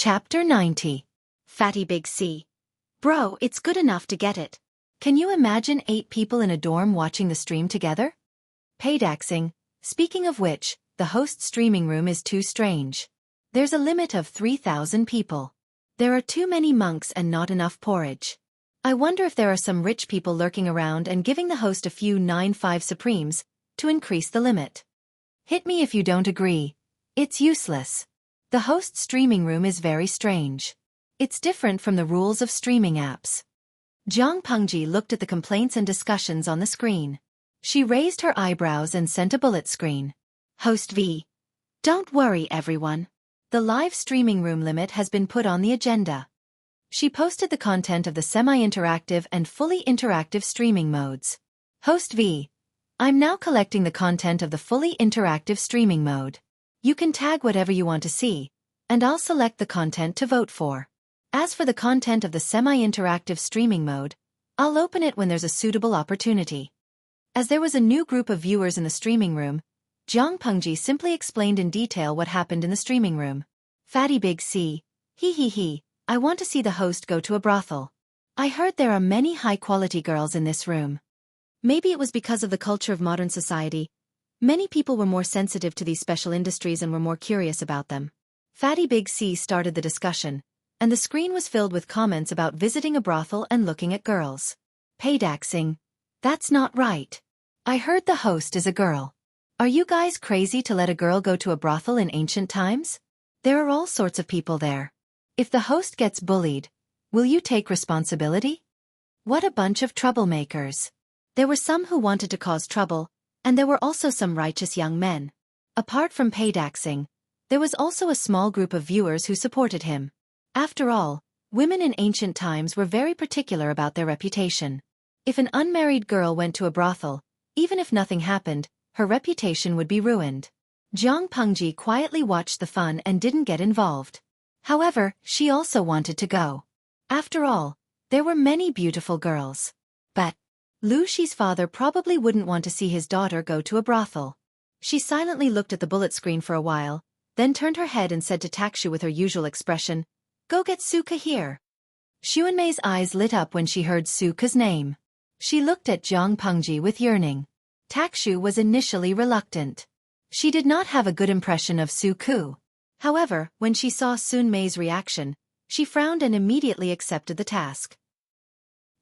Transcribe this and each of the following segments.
Chapter 90. Fatty Big C. Bro, it's good enough to get it. Can you imagine 8 people in a dorm watching the stream together? Paydaxing. Speaking of which, the host's streaming room is too strange. There's a limit of 3,000 people. There are too many monks and not enough porridge. I wonder if there are some rich people lurking around and giving the host a few 9-5 supremes to increase the limit. Hit me if you don't agree. It's useless. The host's streaming room is very strange. It's different from the rules of streaming apps. Jiang Pengji looked at the complaints and discussions on the screen. She raised her eyebrows and sent a bullet screen. Host V. Don't worry, everyone. The live streaming room limit has been put on the agenda. She posted the content of the semi-interactive and fully interactive streaming modes. Host V. I'm now collecting the content of the fully interactive streaming mode. You can tag whatever you want to see, and I'll select the content to vote for. As for the content of the semi-interactive streaming mode, I'll open it when there's a suitable opportunity. As there was a new group of viewers in the streaming room, Jiang Pengji simply explained in detail what happened in the streaming room. Fatty Big C. He. I want to see the host go to a brothel. I heard there are many high-quality girls in this room. Maybe it was because of the culture of modern society. Many people were more sensitive to these special industries and were more curious about them. Fatty Big C started the discussion, and the screen was filled with comments about visiting a brothel and looking at girls. Paydaxing. That's not right. I heard the host is a girl. Are you guys crazy to let a girl go to a brothel in ancient times? There are all sorts of people there. If the host gets bullied, will you take responsibility? What a bunch of troublemakers. There were some who wanted to cause trouble, and there were also some righteous young men. Apart from Paydaxing, there was also a small group of viewers who supported him. After all, women in ancient times were very particular about their reputation. If an unmarried girl went to a brothel, even if nothing happened, her reputation would be ruined. Jiang Pengji quietly watched the fun and didn't get involved. However, she also wanted to go. After all, there were many beautiful girls. But Lu Shi's father probably wouldn't want to see his daughter go to a brothel. She silently looked at the bullet screen for a while, then turned her head and said to Takshu with her usual expression, "Go get Xueqi here." Xuanmei's eyes lit up when she heard Xueqi's name. She looked at Jiang Pengji with yearning. Takshu was initially reluctant. She did not have a good impression of Xueqi. However, when she saw Xuanmei's reaction, she frowned and immediately accepted the task.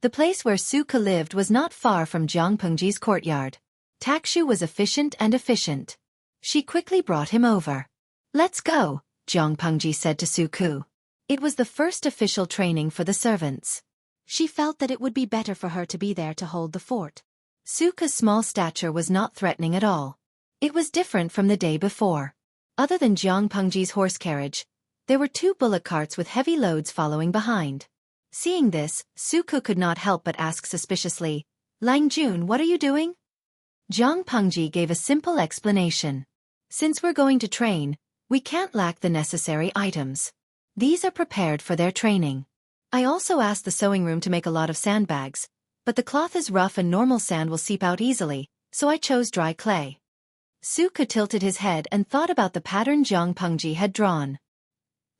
The place where Xueqi lived was not far from Jiang Pengji's courtyard. Takshu was efficient. She quickly brought him over. "Let's go," Jiang Pengji said to Xueqi. It was the first official training for the servants. She felt that it would be better for her to be there to hold the fort. Xueqi's small stature was not threatening at all. It was different from the day before. Other than Jiang Pengji's horse carriage, there were 2 bullock carts with heavy loads following behind. Seeing this, Xueqi could not help but ask suspiciously, "Lang Jun, what are you doing?" Jiang Pengji gave a simple explanation. "Since we're going to train, we can't lack the necessary items. These are prepared for their training. I also asked the sewing room to make a lot of sandbags, but the cloth is rough and normal sand will seep out easily, so I chose dry clay." Xueqi tilted his head and thought about the pattern Jiang Pengji had drawn.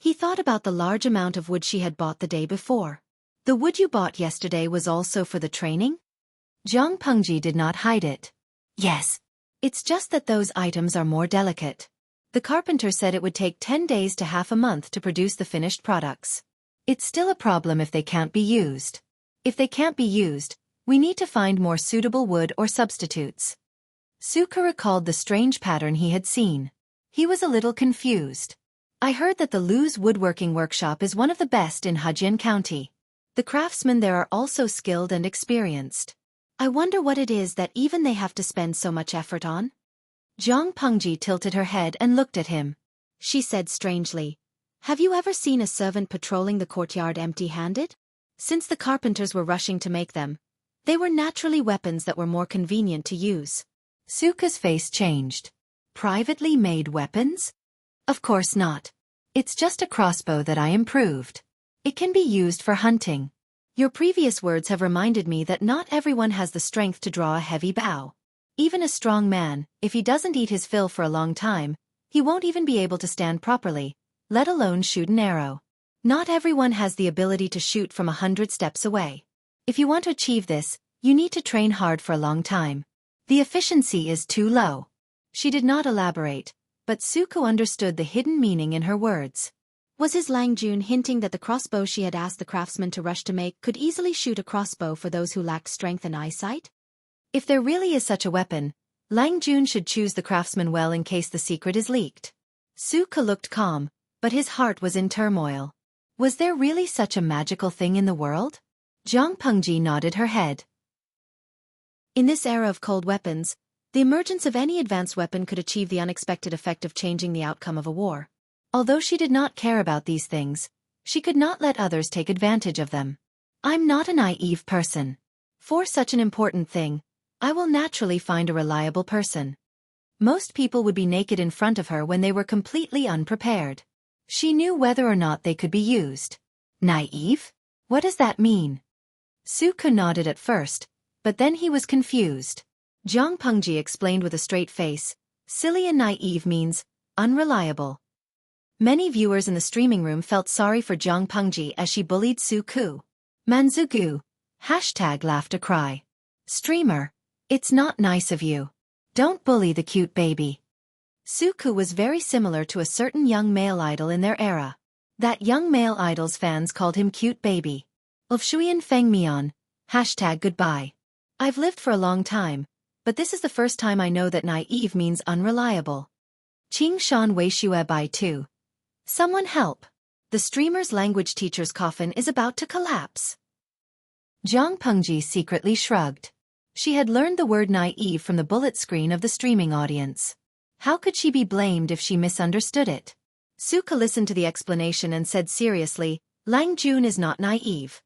He thought about the large amount of wood she had bought the day before. "The wood you bought yesterday was also for the training?" Jiang Pengji did not hide it. "Yes. It's just that those items are more delicate. The carpenter said it would take 10 days to half a month to produce the finished products. It's still a problem if they can't be used. If they can't be used, we need to find more suitable wood or substitutes." Xueqi recalled the strange pattern he had seen. He was a little confused. "I heard that the Lu's woodworking workshop is one of the best in Hejian County. The craftsmen there are also skilled and experienced. I wonder what it is that even they have to spend so much effort on?" Jiang Pengji tilted her head and looked at him. She said strangely, "Have you ever seen a servant patrolling the courtyard empty-handed? Since the carpenters were rushing to make them, they were naturally weapons that were more convenient to use." Xueqi's face changed. "Privately made weapons? Of course not. It's just a crossbow that I improved. It can be used for hunting. Your previous words have reminded me that not everyone has the strength to draw a heavy bow. Even a strong man, if he doesn't eat his fill for a long time, he won't even be able to stand properly, let alone shoot an arrow." Not everyone has the ability to shoot from 100 steps away. If you want to achieve this, you need to train hard for a long time. The efficiency is too low. She did not elaborate, but Xueqi understood the hidden meaning in her words. Was his Lang Jun hinting that the crossbow she had asked the craftsman to rush to make could easily shoot a crossbow for those who lacked strength and eyesight? If there really is such a weapon, Lang Jun should choose the craftsman well in case the secret is leaked. Xueqi looked calm, but his heart was in turmoil. Was there really such a magical thing in the world? Zhang Pengji nodded her head. In this era of cold weapons, the emergence of any advanced weapon could achieve the unexpected effect of changing the outcome of a war. Although she did not care about these things, she could not let others take advantage of them. I'm not a naive person. For such an important thing, I will naturally find a reliable person. Most people would be naked in front of her when they were completely unprepared. She knew whether or not they could be used. Naive? What does that mean? Xueqi nodded at first, but then he was confused. Zhang Pengji explained with a straight face, silly and naive means unreliable. Many viewers in the streaming room felt sorry for Zhang Pengji as she bullied Xueqi. Manzugu. #laughter cry. Streamer. It's not nice of you. Don't bully the cute baby. Xueqi was very similar to a certain young male idol in their era. That young male idol's fans called him cute baby. Xueyan Feng Mian. #goodbye. I've lived for a long time, but this is the first time I know that naive means unreliable. Qing Shan Wei Xue Bai Tu. Someone help. The streamer's language teacher's coffin is about to collapse. Zhang Pengji secretly shrugged. She had learned the word naive from the bullet screen of the streaming audience. How could she be blamed if she misunderstood it? Xueqi listened to the explanation and said seriously, Lang Jun is not naive.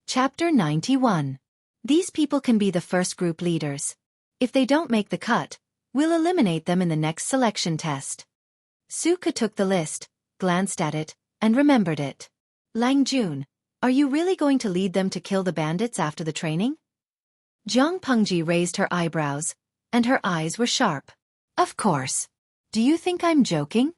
Chapter 91. These people can be the first group leaders. If they don't make the cut, we'll eliminate them in the next selection test. Xueqi took the list, glanced at it, and remembered it. Lang Jun, are you really going to lead them to kill the bandits after the training? Zhang Pengji raised her eyebrows, and her eyes were sharp. Of course. Do you think I'm joking?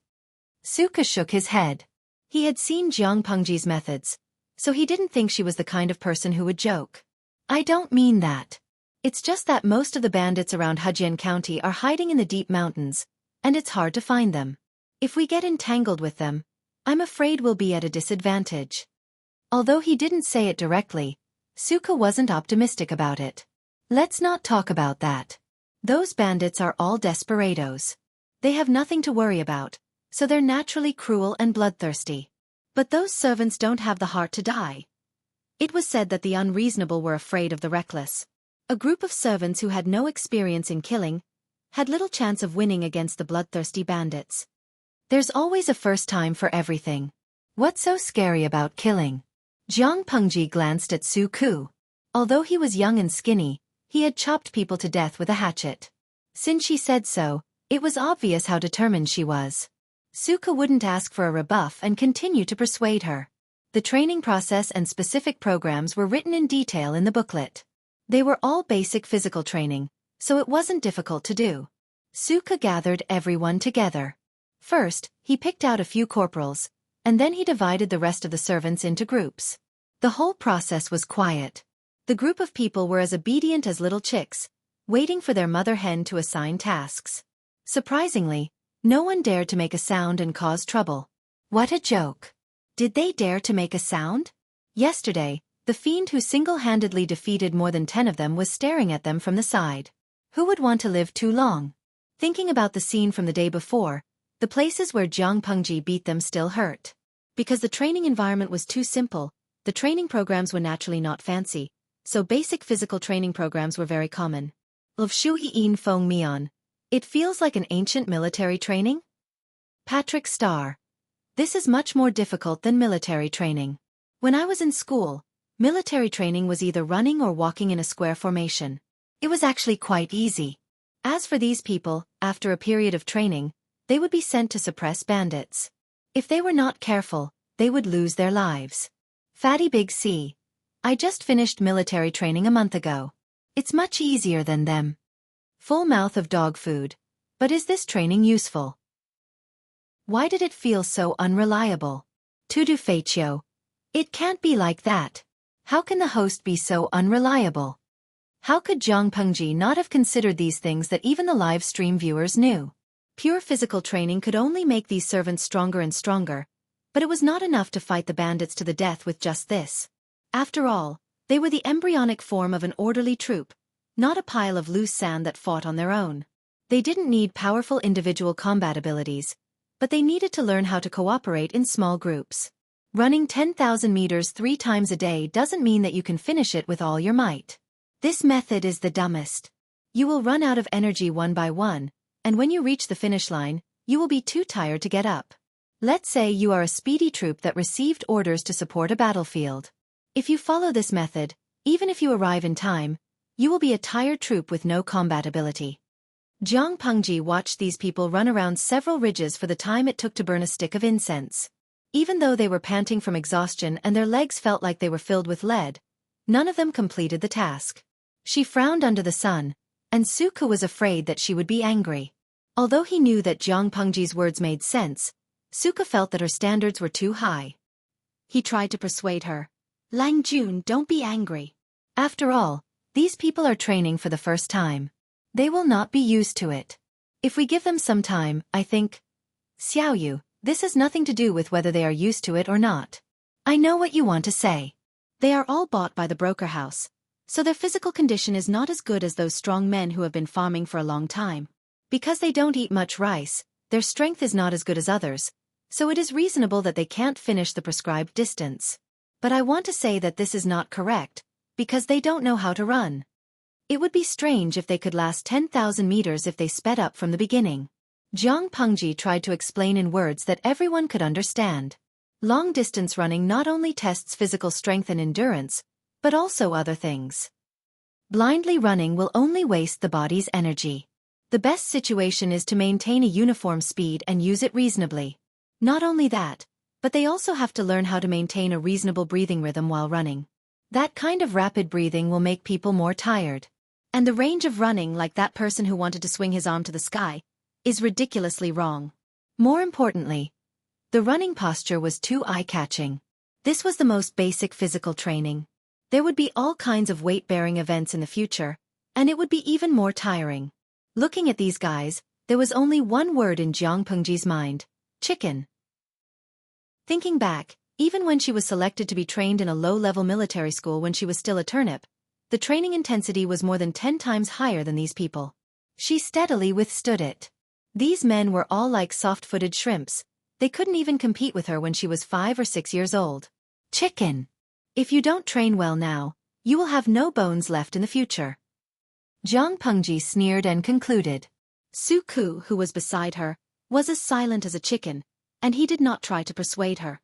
Xueqi shook his head. He had seen Zhang Pengji's methods, so he didn't think she was the kind of person who would joke. I don't mean that. It's just that most of the bandits around Hejian County are hiding in the deep mountains, and it's hard to find them. If we get entangled with them, I'm afraid we'll be at a disadvantage. Although he didn't say it directly, Xueqi wasn't optimistic about it. Let's not talk about that. Those bandits are all desperados. They have nothing to worry about, so they're naturally cruel and bloodthirsty. But those servants don't have the heart to die. It was said that the unreasonable were afraid of the reckless. A group of servants who had no experience in killing had little chance of winning against the bloodthirsty bandits. There's always a first time for everything. What's so scary about killing? Zhang Pengji glanced at Xueqi. Although he was young and skinny, he had chopped people to death with a hatchet. Since she said so, it was obvious how determined she was. Xueqi wouldn't ask for a rebuff and continue to persuade her. The training process and specific programs were written in detail in the booklet. They were all basic physical training, so it wasn't difficult to do. Xueqi gathered everyone together. First, he picked out a few corporals, and then he divided the rest of the servants into groups. The whole process was quiet. The group of people were as obedient as little chicks, waiting for their mother hen to assign tasks. Surprisingly, no one dared to make a sound and cause trouble. What a joke. Did they dare to make a sound? Yesterday, the fiend who single-handedly defeated more than 10 of them was staring at them from the side. Who would want to live too long? Thinking about the scene from the day before, the places where Zhang Pengji beat them still hurt. Because the training environment was too simple, the training programs were naturally not fancy, so basic physical training programs were very common. Xueyan Feng Mian. It feels like an ancient military training? Patrick Starr. This is much more difficult than military training. When I was in school, military training was either running or walking in a square formation. It was actually quite easy. As for these people, after a period of training, they would be sent to suppress bandits. If they were not careful, they would lose their lives. Fatty Big C. I just finished military training a month ago. It's much easier than them. Full mouth of dog food. But is this training useful? Why did it feel so unreliable? Tudu Feichio. It can't be like that. How can the host be so unreliable? How could Zhang Pengji not have considered these things that even the live stream viewers knew? Pure physical training could only make these servants stronger and stronger, but it was not enough to fight the bandits to the death with just this. After all, they were the embryonic form of an orderly troop, not a pile of loose sand that fought on their own. They didn't need powerful individual combat abilities, but they needed to learn how to cooperate in small groups. Running 10,000 meters 3 times a day doesn't mean that you can finish it with all your might. This method is the dumbest. You will run out of energy one by one, and when you reach the finish line, you will be too tired to get up. Let's say you are a speedy troop that received orders to support a battlefield. If you follow this method, even if you arrive in time, you will be a tired troop with no combat ability. Zhang Pengji watched these people run around several ridges for the time it took to burn a stick of incense. Even though they were panting from exhaustion and their legs felt like they were filled with lead, none of them completed the task. She frowned under the sun, and Xueqi was afraid that she would be angry. Although he knew that Zhang Pengji's words made sense, Xueqi felt that her standards were too high. He tried to persuade her. Lang Jun, don't be angry. After all, these people are training for the first time. They will not be used to it. If we give them some time, I think. Xiaoyu, this has nothing to do with whether they are used to it or not. I know what you want to say. They are all bought by the broker house, so their physical condition is not as good as those strong men who have been farming for a long time. Because they don't eat much rice, their strength is not as good as others, so it is reasonable that they can't finish the prescribed distance. But I want to say that this is not correct, because they don't know how to run. It would be strange if they could last 10,000 meters if they sped up from the beginning. Zhang Pengji tried to explain in words that everyone could understand. Long-distance running not only tests physical strength and endurance, but also other things. Blindly running will only waste the body's energy. The best situation is to maintain a uniform speed and use it reasonably. Not only that, but they also have to learn how to maintain a reasonable breathing rhythm while running. That kind of rapid breathing will make people more tired. And the range of running, like that person who wanted to swing his arm to the sky, is ridiculously wrong. More importantly, the running posture was too eye-catching. This was the most basic physical training. There would be all kinds of weight-bearing events in the future, and it would be even more tiring. Looking at these guys, there was only one word in Zhang Pengji's mind: chicken. Thinking back, even when she was selected to be trained in a low-level military school when she was still a turnip, the training intensity was more than 10 times higher than these people. She steadily withstood it. These men were all like soft-footed shrimps. They couldn't even compete with her when she was 5 or 6 years old. Chicken. If you don't train well now, you will have no bones left in the future. Zhang Pengji sneered and concluded. Xueqi, who was beside her, was as silent as a chicken, and he did not try to persuade her.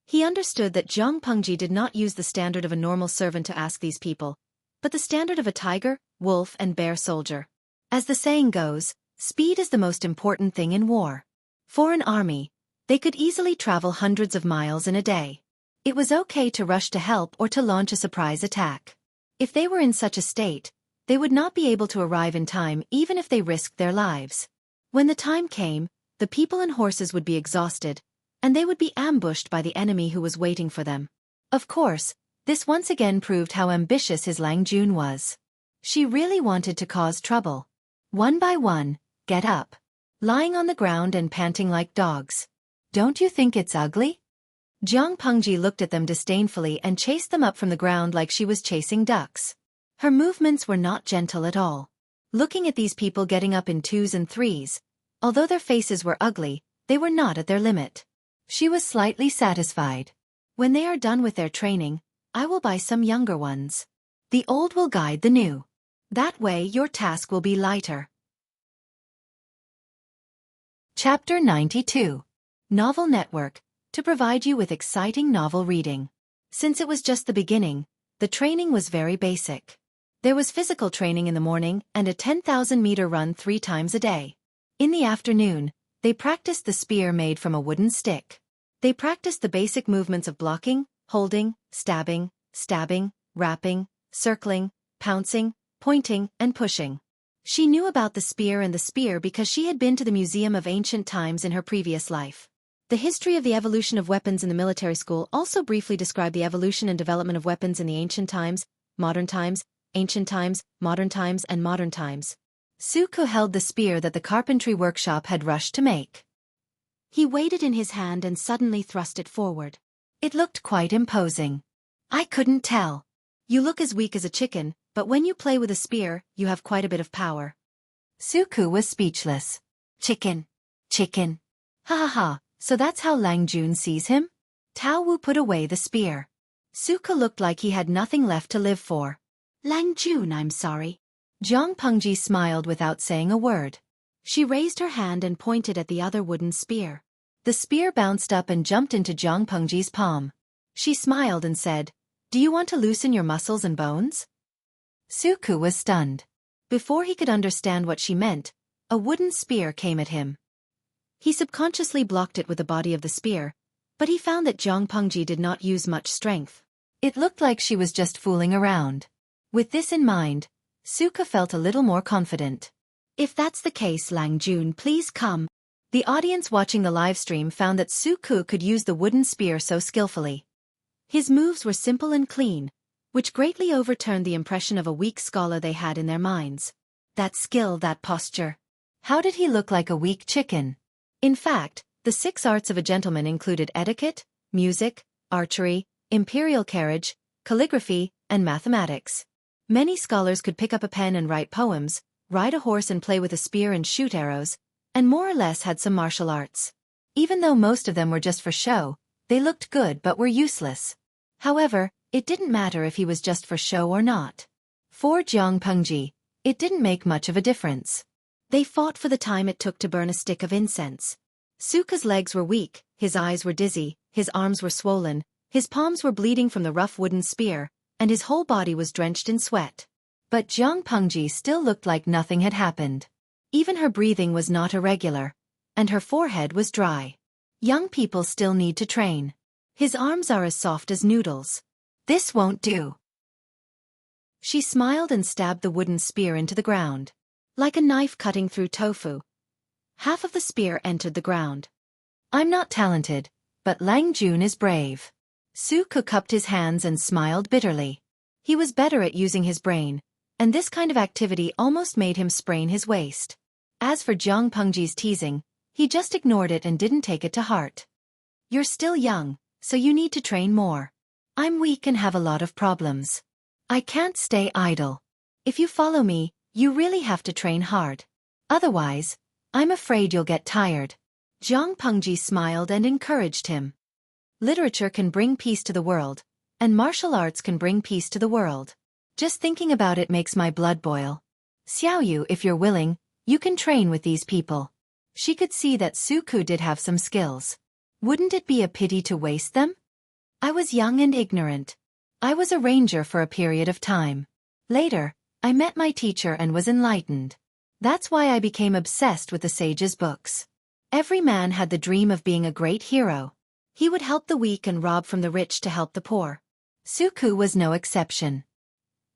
He understood that Zhang Pengji did not use the standard of a normal servant to ask these people, but the standard of a tiger, wolf, and bear soldier. As the saying goes, speed is the most important thing in war. For an army, they could easily travel hundreds of miles in a day. It was okay to rush to help or to launch a surprise attack. If they were in such a state, they would not be able to arrive in time even if they risked their lives. When the time came, the people and horses would be exhausted, and they would be ambushed by the enemy who was waiting for them. Of course, this once again proved how ambitious his Lang Jun was. She really wanted to cause trouble. One by one, get up. Lying on the ground and panting like dogs. Don't you think it's ugly? Zhang Pengji looked at them disdainfully and chased them up from the ground like she was chasing ducks. Her movements were not gentle at all. Looking at these people getting up in 2s and 3s, although their faces were ugly, they were not at their limit. She was slightly satisfied. When they are done with their training, I will buy some younger ones. The old will guide the new. That way your task will be lighter. Chapter 92. Novel Network, to provide you with exciting novel reading. Since it was just the beginning, the training was very basic. There was physical training in the morning and a 10,000-meter run 3 times a day. In the afternoon, they practiced the spear made from a wooden stick. They practiced the basic movements of blocking, holding, stabbing, wrapping, circling, pouncing, pointing, and pushing. She knew about the spear because she had been to the Museum of Ancient Times in her previous life. The history of the evolution of weapons in the military school also briefly described the evolution and development of weapons in the ancient times, modern times, ancient times, modern times, and modern times. Xueqi held the spear that the carpentry workshop had rushed to make. He weighed it in his hand and suddenly thrust it forward. It looked quite imposing. I couldn't tell. You look as weak as a chicken, but when you play with a spear, you have quite a bit of power. Xueqi was speechless. Chicken. Chicken. Ha ha ha, so that's how Lang Jun sees him? Tao Wu put away the spear. Xueqi looked like he had nothing left to live for. Lang Jun, I'm sorry. Zhang Pengji smiled without saying a word. She raised her hand and pointed at the other wooden spear. The spear bounced up and jumped into Zhang Pengji's palm. She smiled and said, "Do you want to loosen your muscles and bones?" Xueqi was stunned. Before he could understand what she meant, a wooden spear came at him. He subconsciously blocked it with the body of the spear, but he found that Zhang Pengji did not use much strength. It looked like she was just fooling around. With this in mind, Xueqi felt a little more confident. If that's the case, Lang Jun, please come. The audience watching the livestream found that Xueqi could use the wooden spear so skillfully. His moves were simple and clean, which greatly overturned the impression of a weak scholar they had in their minds. That skill, that posture. How did he look like a weak chicken? In fact, the 6 arts of a gentleman included etiquette, music, archery, imperial carriage, calligraphy, and mathematics. Many scholars could pick up a pen and write poems, ride a horse and play with a spear and shoot arrows, and more or less had some martial arts. Even though most of them were just for show, they looked good but were useless. However, it didn't matter if he was just for show or not. For Zhang Pengji, it didn't make much of a difference. They fought for the time it took to burn a stick of incense. Xueqi's legs were weak, his eyes were dizzy, his arms were swollen, his palms were bleeding from the rough wooden spear, and his whole body was drenched in sweat. But Zhang Pengji still looked like nothing had happened. Even her breathing was not irregular, and her forehead was dry. Young people still need to train. His arms are as soft as noodles. This won't do. She smiled and stabbed the wooden spear into the ground. Like a knife cutting through tofu. Half of the spear entered the ground. I'm not talented, but Lang Jun is brave. Xueqi cupped his hands and smiled bitterly. He was better at using his brain, and this kind of activity almost made him sprain his waist. As for Zhang Pengji's teasing, he just ignored it and didn't take it to heart. You're still young, so you need to train more. I'm weak and have a lot of problems. I can't stay idle. If you follow me, you really have to train hard. Otherwise, I'm afraid you'll get tired. Zhang Pengji smiled and encouraged him. Literature can bring peace to the world, and martial arts can bring peace to the world. Just thinking about it makes my blood boil. Xiaoyu, if you're willing, you can train with these people. She could see that Xueqi did have some skills. Wouldn't it be a pity to waste them? I was young and ignorant. I was a ranger for a period of time. Later, I met my teacher and was enlightened. That's why I became obsessed with the sage's books. Every man had the dream of being a great hero. He would help the weak and rob from the rich to help the poor. Xueqi was no exception.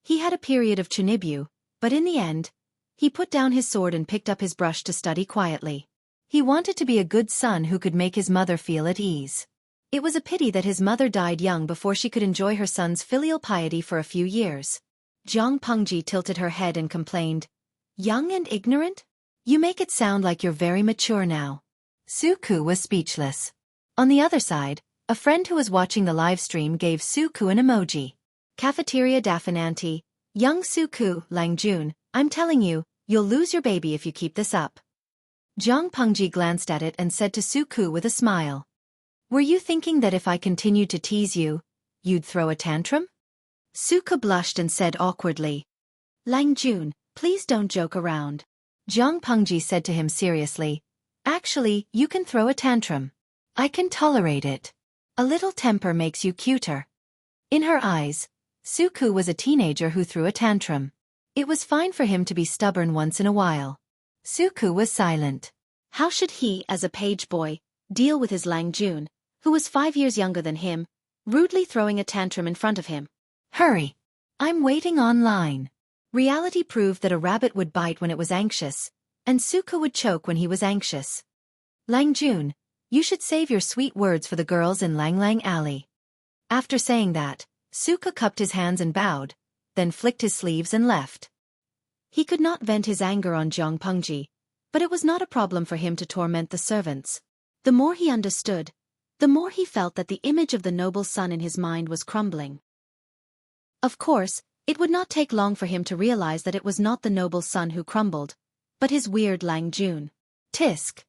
He had a period of chunibu, but in the end, he put down his sword and picked up his brush to study quietly. He wanted to be a good son who could make his mother feel at ease. It was a pity that his mother died young before she could enjoy her son's filial piety for a few years. Zhang Pengji tilted her head and complained, "Young and ignorant? You make it sound like you're very mature now." Xueqi was speechless. On the other side, a friend who was watching the live stream gave Xueqi an emoji. Cafeteria Dafinanti, young Xueqi, Lang Jun, I'm telling you, you'll lose your baby if you keep this up. Zhang Pengji glanced at it and said to Xueqi with a smile. Were you thinking that if I continued to tease you, you'd throw a tantrum? Xueqi blushed and said awkwardly. Lang Jun, please don't joke around. Zhang Pengji said to him seriously. Actually, you can throw a tantrum. I can tolerate it. A little temper makes you cuter. In her eyes, Xueqi was a teenager who threw a tantrum. It was fine for him to be stubborn once in a while. Xueqi was silent. How should he, as a page boy, deal with his Lang Jun, who was 5 years younger than him, rudely throwing a tantrum in front of him? Hurry! I'm waiting online. Reality proved that a rabbit would bite when it was anxious, and Xueqi would choke when he was anxious. Lang Jun, you should save your sweet words for the girls in Lang Lang Alley. After saying that, Xueqi cupped his hands and bowed, then flicked his sleeves and left. He could not vent his anger on Jiang Pengji, but it was not a problem for him to torment the servants. The more he understood, the more he felt that the image of the noble son in his mind was crumbling. Of course, it would not take long for him to realize that it was not the noble son who crumbled, but his weird Lang Jun. Tisk.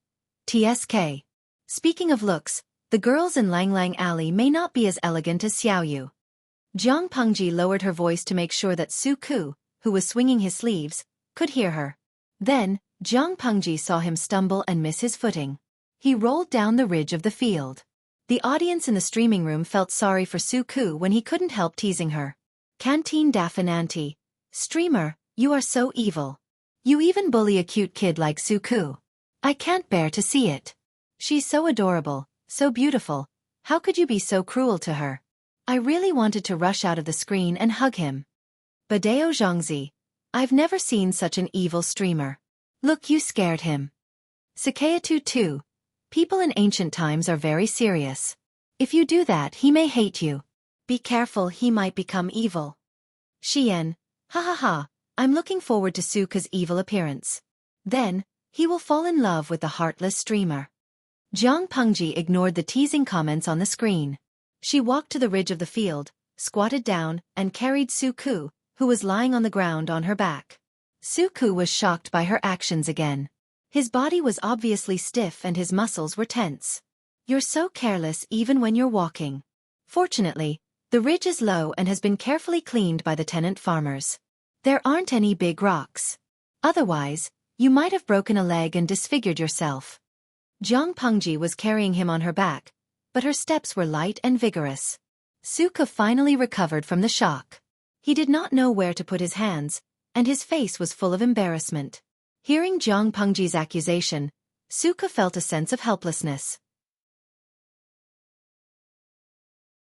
TSK. Speaking of looks, the girls in Lang Lang Alley may not be as elegant as Xiaoyu. Jiang Pengji lowered her voice to make sure that Xueqi, who was swinging his sleeves, could hear her. Then, Jiang Pengji saw him stumble and miss his footing. He rolled down the ridge of the field. The audience in the streaming room felt sorry for Xueqi when he couldn't help teasing her. Canteen Daffin Auntie. Streamer, you are so evil. You even bully a cute kid like Xueqi. I can't bear to see it. She's so adorable, so beautiful. How could you be so cruel to her? I really wanted to rush out of the screen and hug him. Badeo Zhangzi. I've never seen such an evil streamer. Look, you scared him. Sakayatu too. People in ancient times are very serious. If you do that, he may hate you. Be careful, he might become evil. Xian. Ha ha ha, I'm looking forward to Suka's evil appearance. Then, he will fall in love with the heartless streamer. Jiang Pengji ignored the teasing comments on the screen. She walked to the ridge of the field, squatted down, and carried Xueqi, who was lying on the ground on her back. Xueqi was shocked by her actions again. His body was obviously stiff and his muscles were tense. You're so careless even when you're walking. Fortunately, the ridge is low and has been carefully cleaned by the tenant farmers. There aren't any big rocks. Otherwise, you might have broken a leg and disfigured yourself. Jiang Pengji was carrying him on her back, but her steps were light and vigorous. Xueqi finally recovered from the shock. He did not know where to put his hands, and his face was full of embarrassment. Hearing Jiang Pengji's accusation, Xueqi felt a sense of helplessness.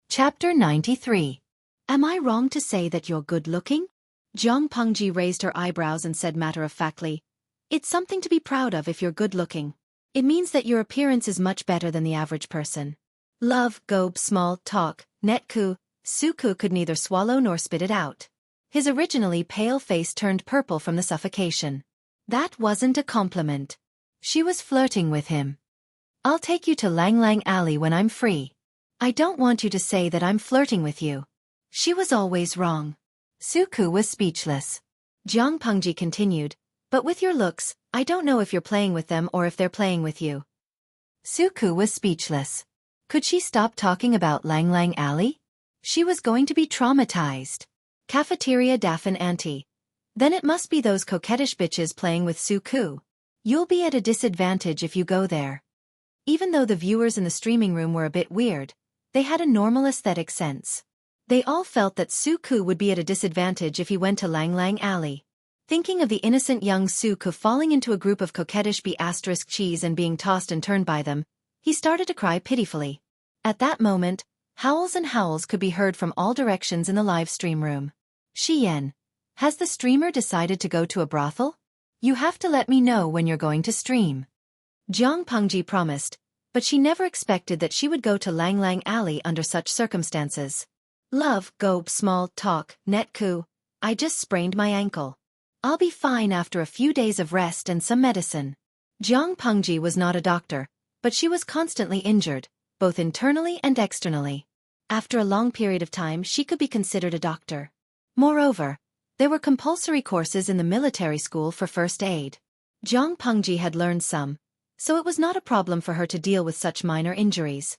Chapter 93. Am I wrong to say that you're good-looking? Jiang Pengji raised her eyebrows and said matter-of-factly, it's something to be proud of if you're good-looking. It means that your appearance is much better than the average person. Love, gob, small, talk, netku. Xueqi could neither swallow nor spit it out. His originally pale face turned purple from the suffocation. That wasn't a compliment. She was flirting with him. I'll take you to Lang Lang Alley when I'm free. I don't want you to say that I'm flirting with you. She was always wrong. Xueqi was speechless. Jiang Pengji continued, but with your looks, I don't know if you're playing with them or if they're playing with you. Xueqi was speechless. Could she stop talking about Lang Lang Alley? She was going to be traumatized. Cafeteria Daffin Auntie. Then it must be those coquettish bitches playing with Xueqi. You'll be at a disadvantage if you go there. Even though the viewers in the streaming room were a bit weird, they had a normal aesthetic sense. They all felt that Xueqi would be at a disadvantage if he went to Lang Lang Alley. Thinking of the innocent young Xueqi falling into a group of coquettish cheese and being tossed and turned by them, he started to cry pitifully. At that moment, howls and howls could be heard from all directions in the live stream room. Xian, has the streamer decided to go to a brothel? You have to let me know when you're going to stream. Jiang Pengji promised, but she never expected that she would go to Lang Lang Alley under such circumstances. Love, gob, small, talk, netku. I just sprained my ankle. I'll be fine after a few days of rest and some medicine. Jiang Pengji was not a doctor, but she was constantly injured, both internally and externally. After a long period of time she could be considered a doctor. Moreover, there were compulsory courses in the military school for first aid. Jiang Pengji had learned some, so it was not a problem for her to deal with such minor injuries.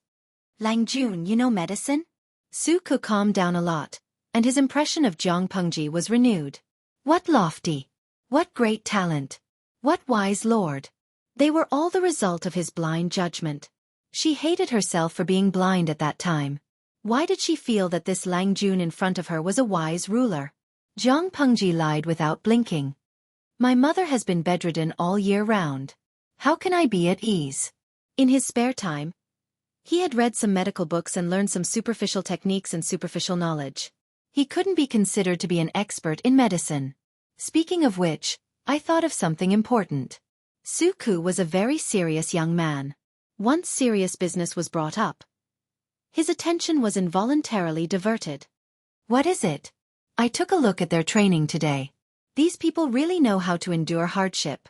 Lang Jun, you know medicine? Xueqi calmed down a lot, and his impression of Jiang Pengji was renewed. What lofty! What great talent! What wise lord! They were all the result of his blind judgment. She hated herself for being blind at that time. Why did she feel that this Lang Jun in front of her was a wise ruler? Jiang Pengji lied without blinking. My mother has been bedridden all year round. How can I be at ease? In his spare time, he had read some medical books and learned some superficial techniques and superficial knowledge. He couldn't be considered to be an expert in medicine. Speaking of which, I thought of something important. Xueqi was a very serious young man. Once serious business was brought up, his attention was involuntarily diverted. What is it? I took a look at their training today. These people really know how to endure hardship.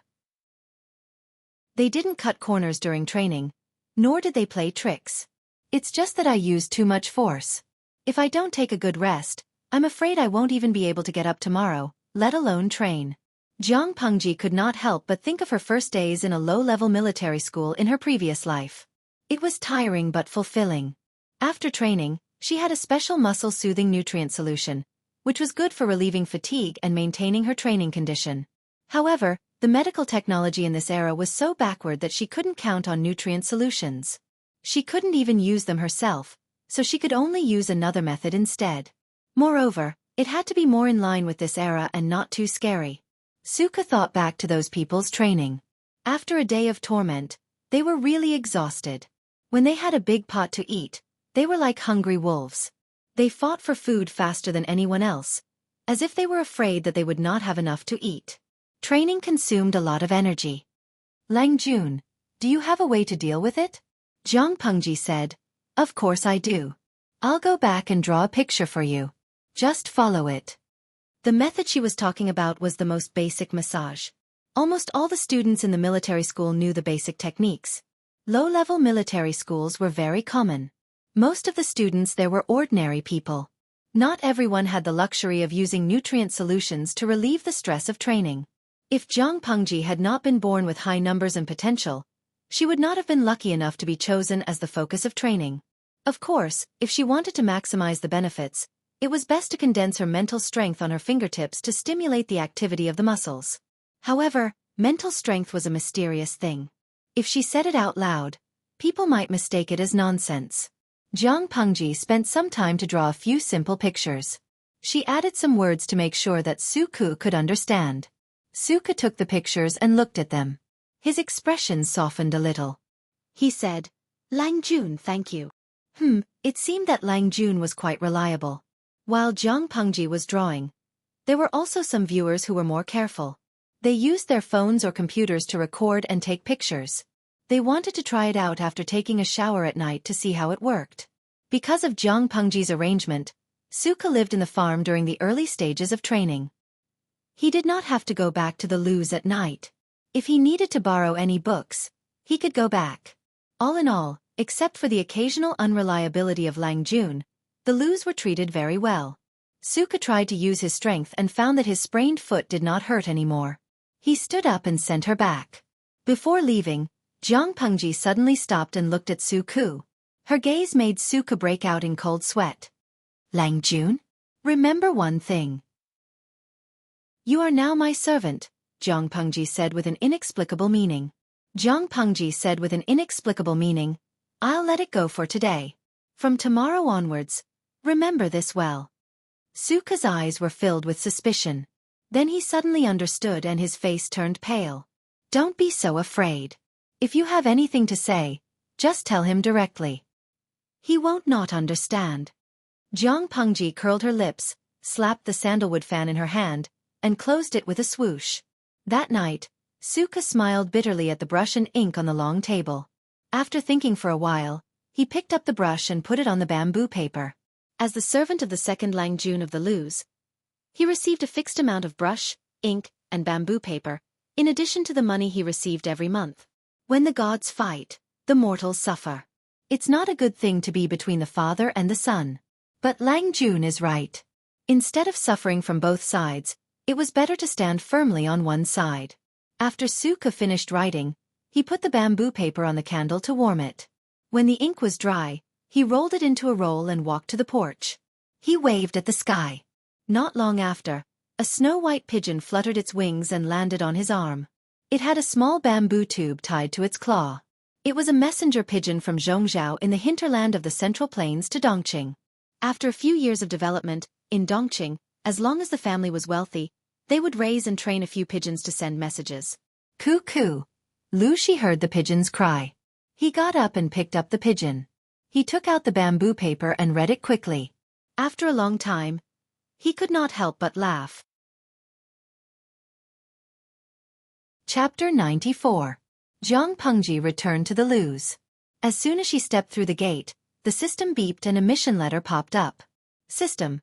They didn't cut corners during training, nor did they play tricks. It's just that I used too much force. If I don't take a good rest, I'm afraid I won't even be able to get up tomorrow, let alone train. Jiang Pengji could not help but think of her first days in a low-level military school in her previous life. It was tiring but fulfilling. After training, she had a special muscle-soothing nutrient solution, which was good for relieving fatigue and maintaining her training condition. However, the medical technology in this era was so backward that she couldn't count on nutrient solutions. She couldn't even use them herself, so she could only use another method instead. Moreover, it had to be more in line with this era and not too scary. Xueqi thought back to those people's training. After a day of torment, they were really exhausted. When they had a big pot to eat, they were like hungry wolves. They fought for food faster than anyone else, as if they were afraid that they would not have enough to eat. Training consumed a lot of energy. Lang Jun, do you have a way to deal with it? Jiang Pengji said, Of course I do. I'll go back and draw a picture for you. Just follow it. The method she was talking about was the most basic massage. Almost all the students in the military school knew the basic techniques. Low-level military schools were very common. Most of the students there were ordinary people. Not everyone had the luxury of using nutrient solutions to relieve the stress of training. If Jiang Pengji had not been born with high numbers and potential, she would not have been lucky enough to be chosen as the focus of training. Of course, if she wanted to maximize the benefits, it was best to condense her mental strength on her fingertips to stimulate the activity of the muscles. However, mental strength was a mysterious thing. If she said it out loud, people might mistake it as nonsense. Jiang Pengji spent some time to draw a few simple pictures. She added some words to make sure that Xueqi could understand. Xueqi took the pictures and looked at them. His expression softened a little. He said, Lang Jun, thank you. It seemed that Lang Jun was quite reliable. While Jiang Pengji was drawing, there were also some viewers who were more careful. They used their phones or computers to record and take pictures. They wanted to try it out after taking a shower at night to see how it worked. Because of Jiang Pengji's arrangement, Xueqi lived in the farm during the early stages of training. He did not have to go back to the loos at night. If he needed to borrow any books, he could go back. All in all, except for the occasional unreliability of Lang Jun, the loos were treated very well. Xueqi tried to use his strength and found that his sprained foot did not hurt anymore. He stood up and sent her back. Before leaving, Jiang Pengji suddenly stopped and looked at Xueqi. Her gaze made Xueqi break out in cold sweat. Lang Jun? Remember one thing. You are now my servant, Jiang Pengji said with an inexplicable meaning. Jiang Pengji said with an inexplicable meaning, I'll let it go for today. From tomorrow onwards, remember this well. Xueqi's eyes were filled with suspicion. Then he suddenly understood and his face turned pale. Don't be so afraid. If you have anything to say, just tell him directly. He won't not understand. Jiang Pengji curled her lips, slapped the sandalwood fan in her hand, and closed it with a swoosh. That night, Xueqi smiled bitterly at the brush and ink on the long table. After thinking for a while, he picked up the brush and put it on the bamboo paper. As the servant of the second Lang Jun of the loos, he received a fixed amount of brush, ink, and bamboo paper, in addition to the money he received every month. When the gods fight, the mortals suffer. It's not a good thing to be between the father and the son. But Lang Jun is right. Instead of suffering from both sides, it was better to stand firmly on one side. After Xueqi finished writing, he put the bamboo paper on the candle to warm it. When the ink was dry, he rolled it into a roll and walked to the porch. He waved at the sky. Not long after, a snow-white pigeon fluttered its wings and landed on his arm. It had a small bamboo tube tied to its claw. It was a messenger pigeon from Zhongzhou in the hinterland of the Central Plains to Dongqing. After a few years of development, in Dongqing, as long as the family was wealthy, they would raise and train a few pigeons to send messages. Coo-coo. Lu Shi heard the pigeons cry. He got up and picked up the pigeon. He took out the bamboo paper and read it quickly. After a long time, he could not help but laugh. Chapter 94. Zhang Pengji returned to the loos. As soon as she stepped through the gate, the system beeped and a mission letter popped up. System.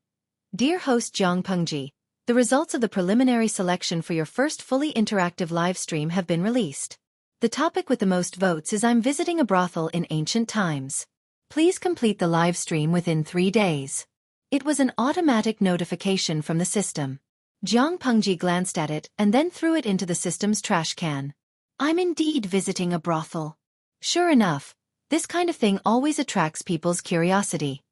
Dear host Zhang Pengji, the results of the preliminary selection for your first fully interactive live stream have been released. The topic with the most votes is I'm visiting a brothel in ancient times. Please complete the live stream within 3 days. It was an automatic notification from the system. Zhang Pengji glanced at it and then threw it into the system's trash can. I'm indeed visiting a brothel. Sure enough, this kind of thing always attracts people's curiosity.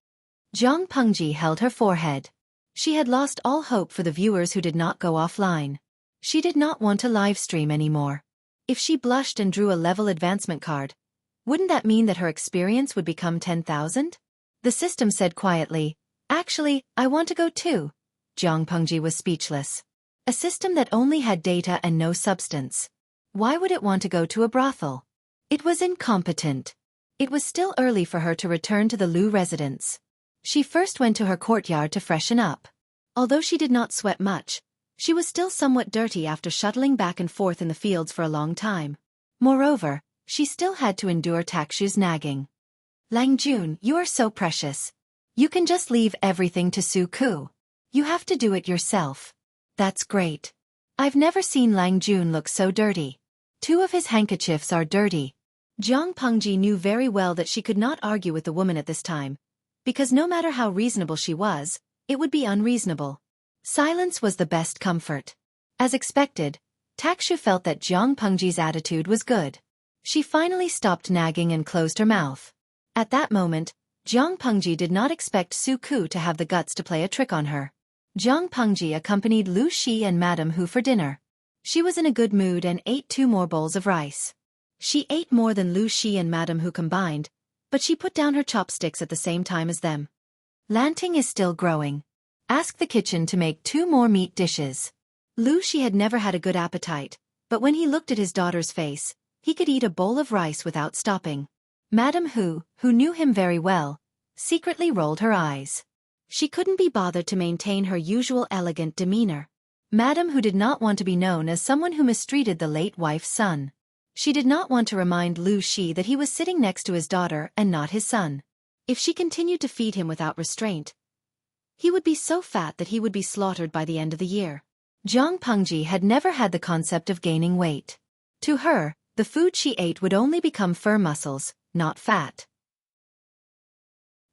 Zhang Pengji held her forehead. She had lost all hope for the viewers who did not go offline. She did not want to live stream anymore. If she blushed and drew a level advancement card, wouldn't that mean that her experience would become 10,000? The system said quietly, actually, I want to go too. Zhang Pengji was speechless. A system that only had data and no substance. Why would it want to go to a brothel? It was incompetent. It was still early for her to return to the Lu residence. She first went to her courtyard to freshen up. Although she did not sweat much, she was still somewhat dirty after shuttling back and forth in the fields for a long time. Moreover, she still had to endure Takshu's nagging. Lang Jun, you are so precious. You can just leave everything to Xueqi. You have to do it yourself. That's great. I've never seen Lang Jun look so dirty. 2 of his handkerchiefs are dirty. Zhang Pengji knew very well that she could not argue with the woman at this time, because no matter how reasonable she was, it would be unreasonable. Silence was the best comfort. As expected, Takshu felt that Zhang Pengji's attitude was good. She finally stopped nagging and closed her mouth. At that moment, Zhang Pengji did not expect Xueqi to have the guts to play a trick on her. Zhang Pengji accompanied Lu Shi and Madame Hu for dinner. She was in a good mood and ate 2 more bowls of rice. She ate more than Lu Shi and Madame Hu combined, but she put down her chopsticks at the same time as them. Lanting is still growing. Ask the kitchen to make 2 more meat dishes. Lu Shi had never had a good appetite, but when he looked at his daughter's face, he could eat a bowl of rice without stopping. Madame Hu, who knew him very well, secretly rolled her eyes. She couldn't be bothered to maintain her usual elegant demeanor. Madame Hu did not want to be known as someone who mistreated the late wife's son. She did not want to remind Lu Shi that he was sitting next to his daughter and not his son. If she continued to feed him without restraint, he would be so fat that he would be slaughtered by the end of the year. Zhang Pengji had never had the concept of gaining weight. To her, the food she ate would only become fur muscles, not fat.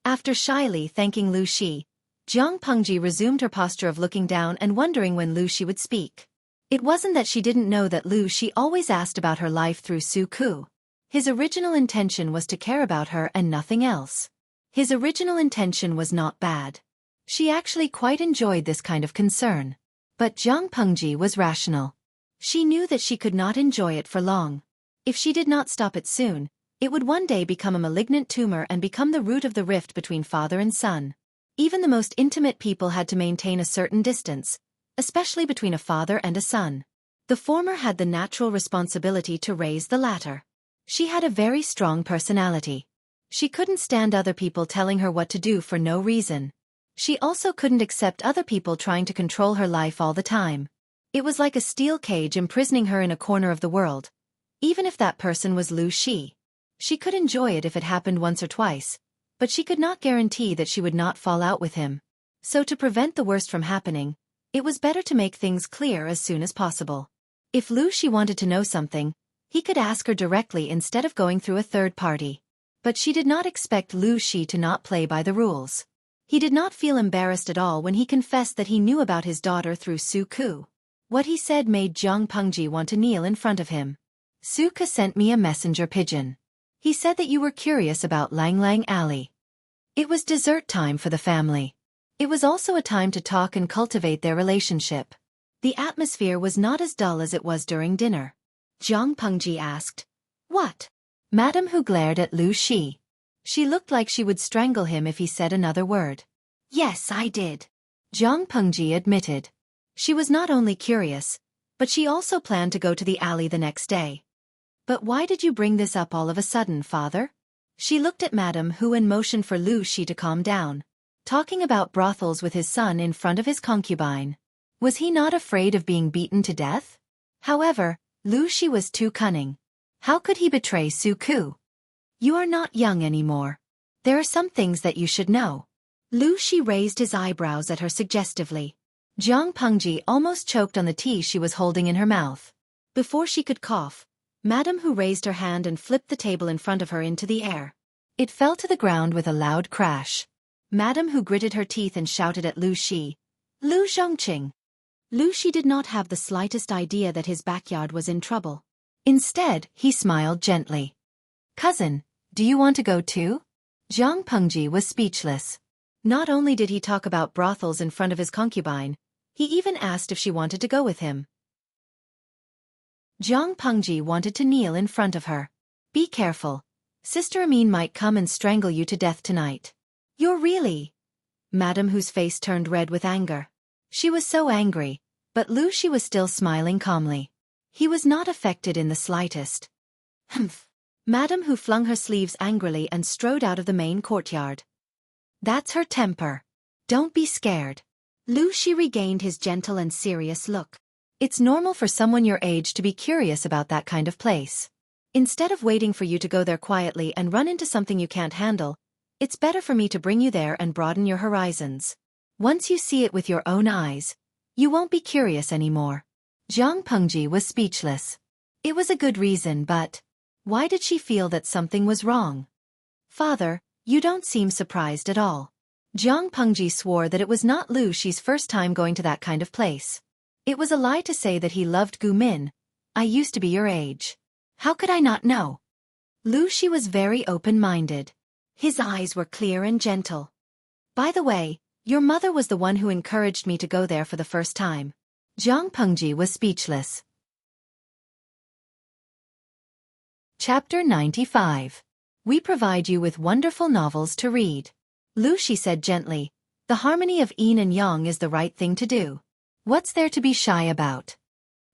After shyly thanking Lu Shi, Zhang Pengji resumed her posture of looking down and wondering when Lu Shi would speak. It wasn't that she didn't know that Lu Shi always asked about her life through Xueqi. His original intention was to care about her and nothing else. His original intention was not bad. She actually quite enjoyed this kind of concern. But Zhang Pengji was rational. She knew that she could not enjoy it for long. If she did not stop it soon, it would one day become a malignant tumor and become the root of the rift between father and son. Even the most intimate people had to maintain a certain distance, especially between a father and a son. The former had the natural responsibility to raise the latter. She had a very strong personality. She couldn't stand other people telling her what to do for no reason. She also couldn't accept other people trying to control her life all the time. It was like a steel cage imprisoning her in a corner of the world, even if that person was Lu Shi. She could enjoy it if it happened once or twice, but she could not guarantee that she would not fall out with him. So to prevent the worst from happening, it was better to make things clear as soon as possible. If Lu Shi wanted to know something, he could ask her directly instead of going through a third party. But she did not expect Lu Shi to not play by the rules. He did not feel embarrassed at all when he confessed that he knew about his daughter through Xueqi. What he said made Zhang Pengji want to kneel in front of him. Xueqi sent me a messenger pigeon. He said that you were curious about Lang Lang Alley. It was dessert time for the family. It was also a time to talk and cultivate their relationship. The atmosphere was not as dull as it was during dinner. Zhang Pengji asked, "What?" Madame Hu glared at Lu Shi. She looked like she would strangle him if he said another word. "Yes, I did," Zhang Pengji admitted. She was not only curious, but she also planned to go to the alley the next day. "But why did you bring this up all of a sudden, father?" She looked at Madame Hu and motioned for Lu Shi to calm down. Talking about brothels with his son in front of his concubine. Was he not afraid of being beaten to death? However, Lu Shi was too cunning. How could he betray Xueqi? You are not young anymore. There are some things that you should know. Lu Shi raised his eyebrows at her suggestively. Jiang Pengji almost choked on the tea she was holding in her mouth. Before she could cough, Madame Hu raised her hand and flipped the table in front of her into the air. It fell to the ground with a loud crash. Madame Hu gritted her teeth and shouted at Lu Shi, "Lu Zhongqing!" Lu Shi did not have the slightest idea that his backyard was in trouble. Instead, he smiled gently. "Cousin, do you want to go too?" Jiang Pengji was speechless. Not only did he talk about brothels in front of his concubine, he even asked if she wanted to go with him. Jiang Pengji wanted to kneel in front of her. "Be careful. Sister Amin might come and strangle you to death tonight." "You're really—" Madame Hu's face turned red with anger. She was so angry, but Lu Shi was still smiling calmly. He was not affected in the slightest. "Humph." Madame Hu flung her sleeves angrily and strode out of the main courtyard. "That's her temper. Don't be scared." Lu Shi regained his gentle and serious look. "It's normal for someone your age to be curious about that kind of place. Instead of waiting for you to go there quietly and run into something you can't handle, it's better for me to bring you there and broaden your horizons. Once you see it with your own eyes, you won't be curious anymore." Jiang Pengji was speechless. It was a good reason, but why did she feel that something was wrong? "Father, you don't seem surprised at all." Jiang Pengji swore that it was not Lu Shi's first time going to that kind of place. It was a lie to say that he loved Gu Min. "I used to be your age. How could I not know?" Lu Shi was very open-minded. His eyes were clear and gentle. "By the way, your mother was the one who encouraged me to go there for the first time." Jiang Pengji was speechless. Chapter 95. We provide you with wonderful novels to read. Lu Shi said gently, "The harmony of yin and yang is the right thing to do. What's there to be shy about?"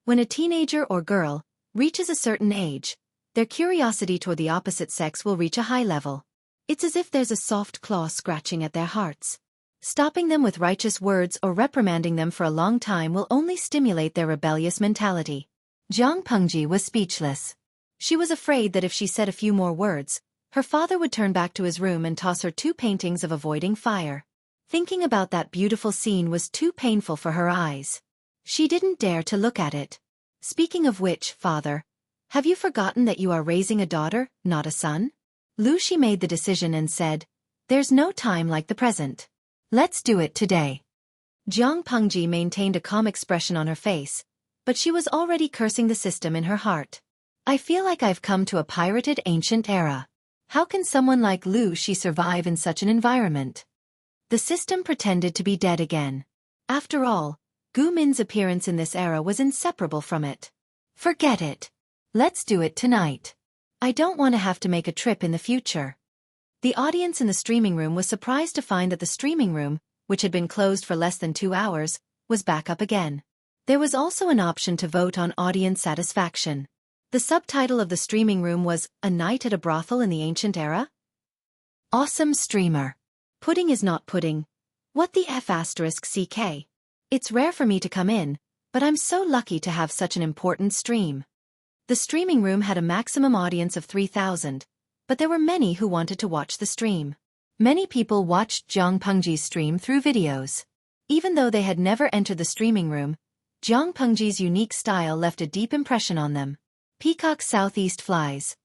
When a teenager or girl reaches a certain age, their curiosity toward the opposite sex will reach a high level. It's as if there's a soft claw scratching at their hearts. Stopping them with righteous words or reprimanding them for a long time will only stimulate their rebellious mentality. Jiang Pengji was speechless. She was afraid that if she said a few more words, her father would turn back to his room and toss her 2 paintings of avoiding fire. Thinking about that beautiful scene was too painful for her eyes. She didn't dare to look at it. "Speaking of which, father, have you forgotten that you are raising a daughter, not a son?" Lu Shi made the decision and said, "There's no time like the present. Let's do it today." Jiang Pengji maintained a calm expression on her face, but she was already cursing the system in her heart. "I feel like I've come to a pirated ancient era. How can someone like Lu Shi survive in such an environment?" The system pretended to be dead again. After all, Gu Min's appearance in this era was inseparable from it. "Forget it. Let's do it tonight. I don't want to have to make a trip in the future." The audience in the streaming room was surprised to find that the streaming room, which had been closed for less than 2 hours, was back up again. There was also an option to vote on audience satisfaction. The subtitle of the streaming room was, "A Night at a Brothel in the Ancient Era?" Awesome streamer. Pudding is not pudding. What the F***CK? It's rare for me to come in, but I'm so lucky to have such an important stream. The streaming room had a maximum audience of 3,000. But there were many who wanted to watch the stream. Many people watched Jiang Pengji's stream through videos. Even though they had never entered the streaming room, Jiang Pengji's unique style left a deep impression on them. Peacock Southeast flies.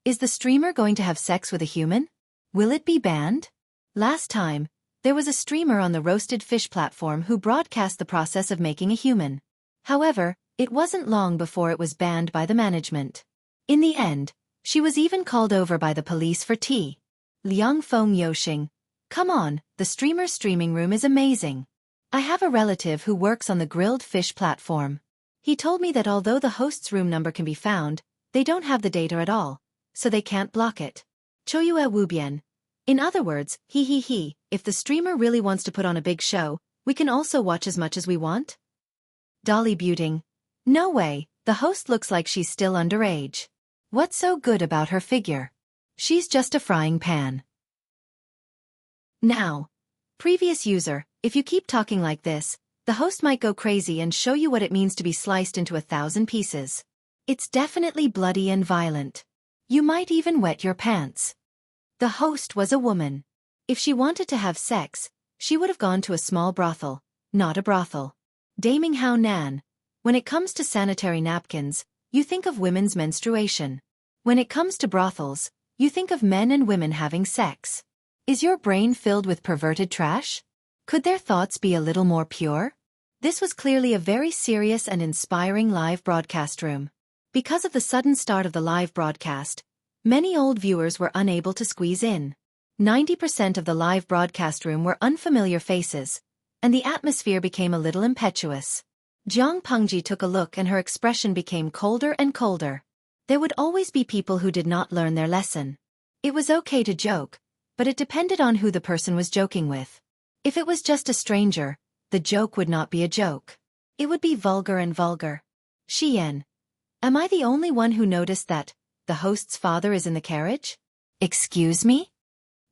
Is the streamer going to have sex with a human? Will it be banned? Last time, there was a streamer on the roasted fish platform who broadcast the process of making a human. However, it wasn't long before it was banned by the management. In the end, she was even called over by the police for tea. Liang Feng Yoxing. "Come on, the streamer's streaming room is amazing. I have a relative who works on the grilled fish platform. He told me that although the host's room number can be found, they don't have the data at all, so they can't block it. Choyue Wubian. In other words, if the streamer really wants to put on a big show, we can also watch as much as we want?" Dolly Buting. "No way, the host looks like she's still underage. What's so good about her figure? She's just a frying pan." Now, previous user, if you keep talking like this, the host might go crazy and show you what it means to be sliced into 1,000 pieces. It's definitely bloody and violent. You might even wet your pants. The host was a woman. If she wanted to have sex, she would have gone to a small brothel, not a brothel. Daming Hao Nan. When it comes to sanitary napkins, you think of women's menstruation. When it comes to brothels, you think of men and women having sex. Is your brain filled with perverted trash? Could their thoughts be a little more pure? This was clearly a very serious and inspiring live broadcast room. Because of the sudden start of the live broadcast, many old viewers were unable to squeeze in. 90% of the live broadcast room were unfamiliar faces, and the atmosphere became a little impetuous. Jiang Pengji took a look and her expression became colder and colder. There would always be people who did not learn their lesson. It was okay to joke, but it depended on who the person was joking with. If it was just a stranger, the joke would not be a joke. It would be vulgar and vulgar. Xian. Am I the only one who noticed that the host's father is in the carriage? Excuse me?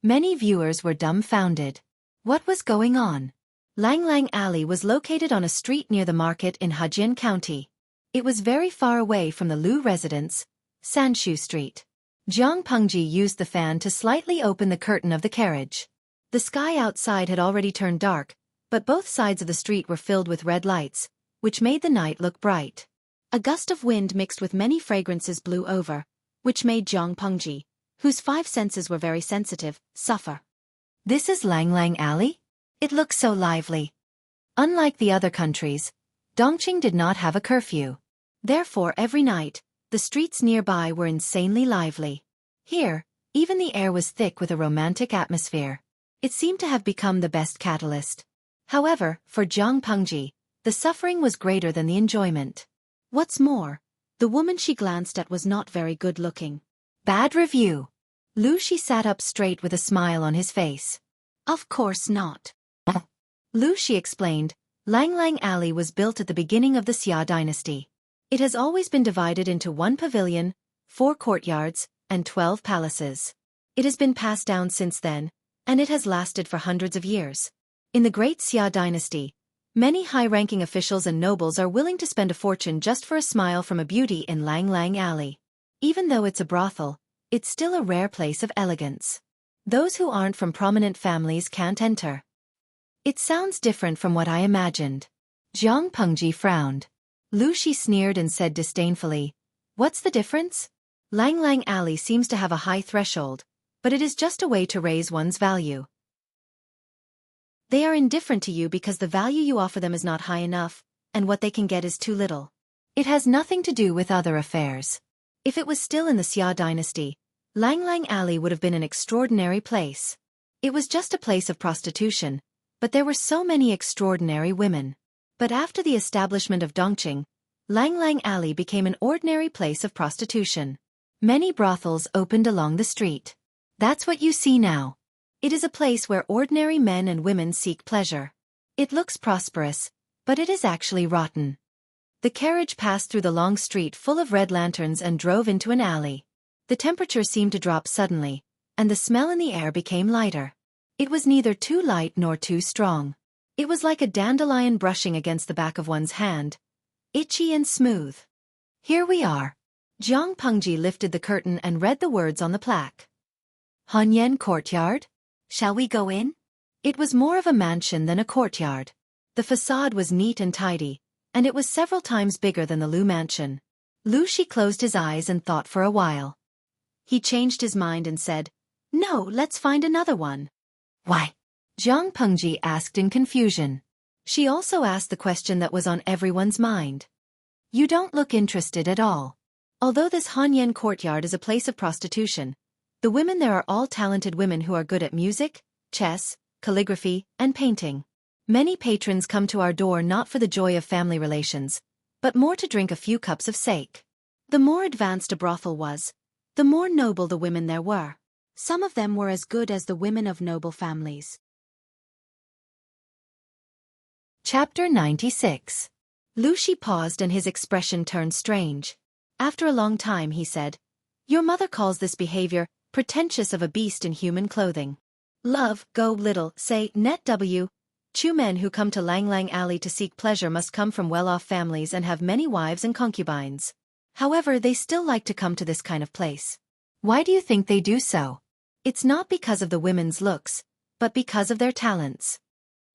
Many viewers were dumbfounded. What was going on? Lang Lang Alley was located on a street near the market in Hejian County. It was very far away from the Lu residence, Sanshu Street. Jiang Pengji used the fan to slightly open the curtain of the carriage. The sky outside had already turned dark, but both sides of the street were filled with red lights, which made the night look bright. A gust of wind mixed with many fragrances blew over, which made Jiang Pengji, whose 5 senses were very sensitive, suffer. This is Lang Lang Alley? It looks so lively. Unlike the other countries, Dongqing did not have a curfew. Therefore every night, the streets nearby were insanely lively. Here, even the air was thick with a romantic atmosphere. It seemed to have become the best catalyst. However, for Jiang Pengji, the suffering was greater than the enjoyment. What's more, the woman she glanced at was not very good-looking. Bad review. Lu Shi sat up straight with a smile on his face. Of course not. Lu Shi explained, Lang Lang Alley was built at the beginning of the Xia dynasty. It has always been divided into 1 pavilion, 4 courtyards, and 12 palaces. It has been passed down since then, and it has lasted for hundreds of years. In the great Xia dynasty, many high-ranking officials and nobles are willing to spend a fortune just for a smile from a beauty in Lang Lang Alley. Even though it's a brothel, it's still a rare place of elegance. Those who aren't from prominent families can't enter. It sounds different from what I imagined. Jiang Pengji frowned. Lu Shi sneered and said disdainfully, What's the difference? Lang Lang Alley seems to have a high threshold, but it is just a way to raise one's value. They are indifferent to you because the value you offer them is not high enough, and what they can get is too little. It has nothing to do with other affairs. If it was still in the Xia dynasty, Lang Lang Alley would have been an extraordinary place. It was just a place of prostitution, but there were so many extraordinary women. But after the establishment of Dongqing, Lang Lang Alley became an ordinary place of prostitution. Many brothels opened along the street. That's what you see now. It is a place where ordinary men and women seek pleasure. It looks prosperous, but it is actually rotten. The carriage passed through the long street full of red lanterns and drove into an alley. The temperature seemed to drop suddenly, and the smell in the air became lighter. It was neither too light nor too strong. It was like a dandelion brushing against the back of one's hand, itchy and smooth. Here we are. Jiang Pengji lifted the curtain and read the words on the plaque. Hanyan Courtyard? Shall we go in? It was more of a mansion than a courtyard. The facade was neat and tidy, and it was several times bigger than the Lu mansion. Lu Shi closed his eyes and thought for a while. He changed his mind and said, No, let's find another one. Why? Jiang Pengji asked in confusion. She also asked the question that was on everyone's mind. You don't look interested at all. Although this Hanyan Courtyard is a place of prostitution, the women there are all talented women who are good at music, chess, calligraphy, and painting. Many patrons come to our door not for the joy of family relations, but more to drink a few cups of sake. The more advanced a brothel was, the more noble the women there were. Some of them were as good as the women of noble families. Chapter 96. Lu Shi paused and his expression turned strange. After a long time he said, Your mother calls this behavior pretentious of a beast in human clothing. Love, go little, say, net w. Chu men who come to Lang Lang Alley to seek pleasure must come from well-off families and have many wives and concubines. However, they still like to come to this kind of place. Why do you think they do so? It's not because of the women's looks, but because of their talents.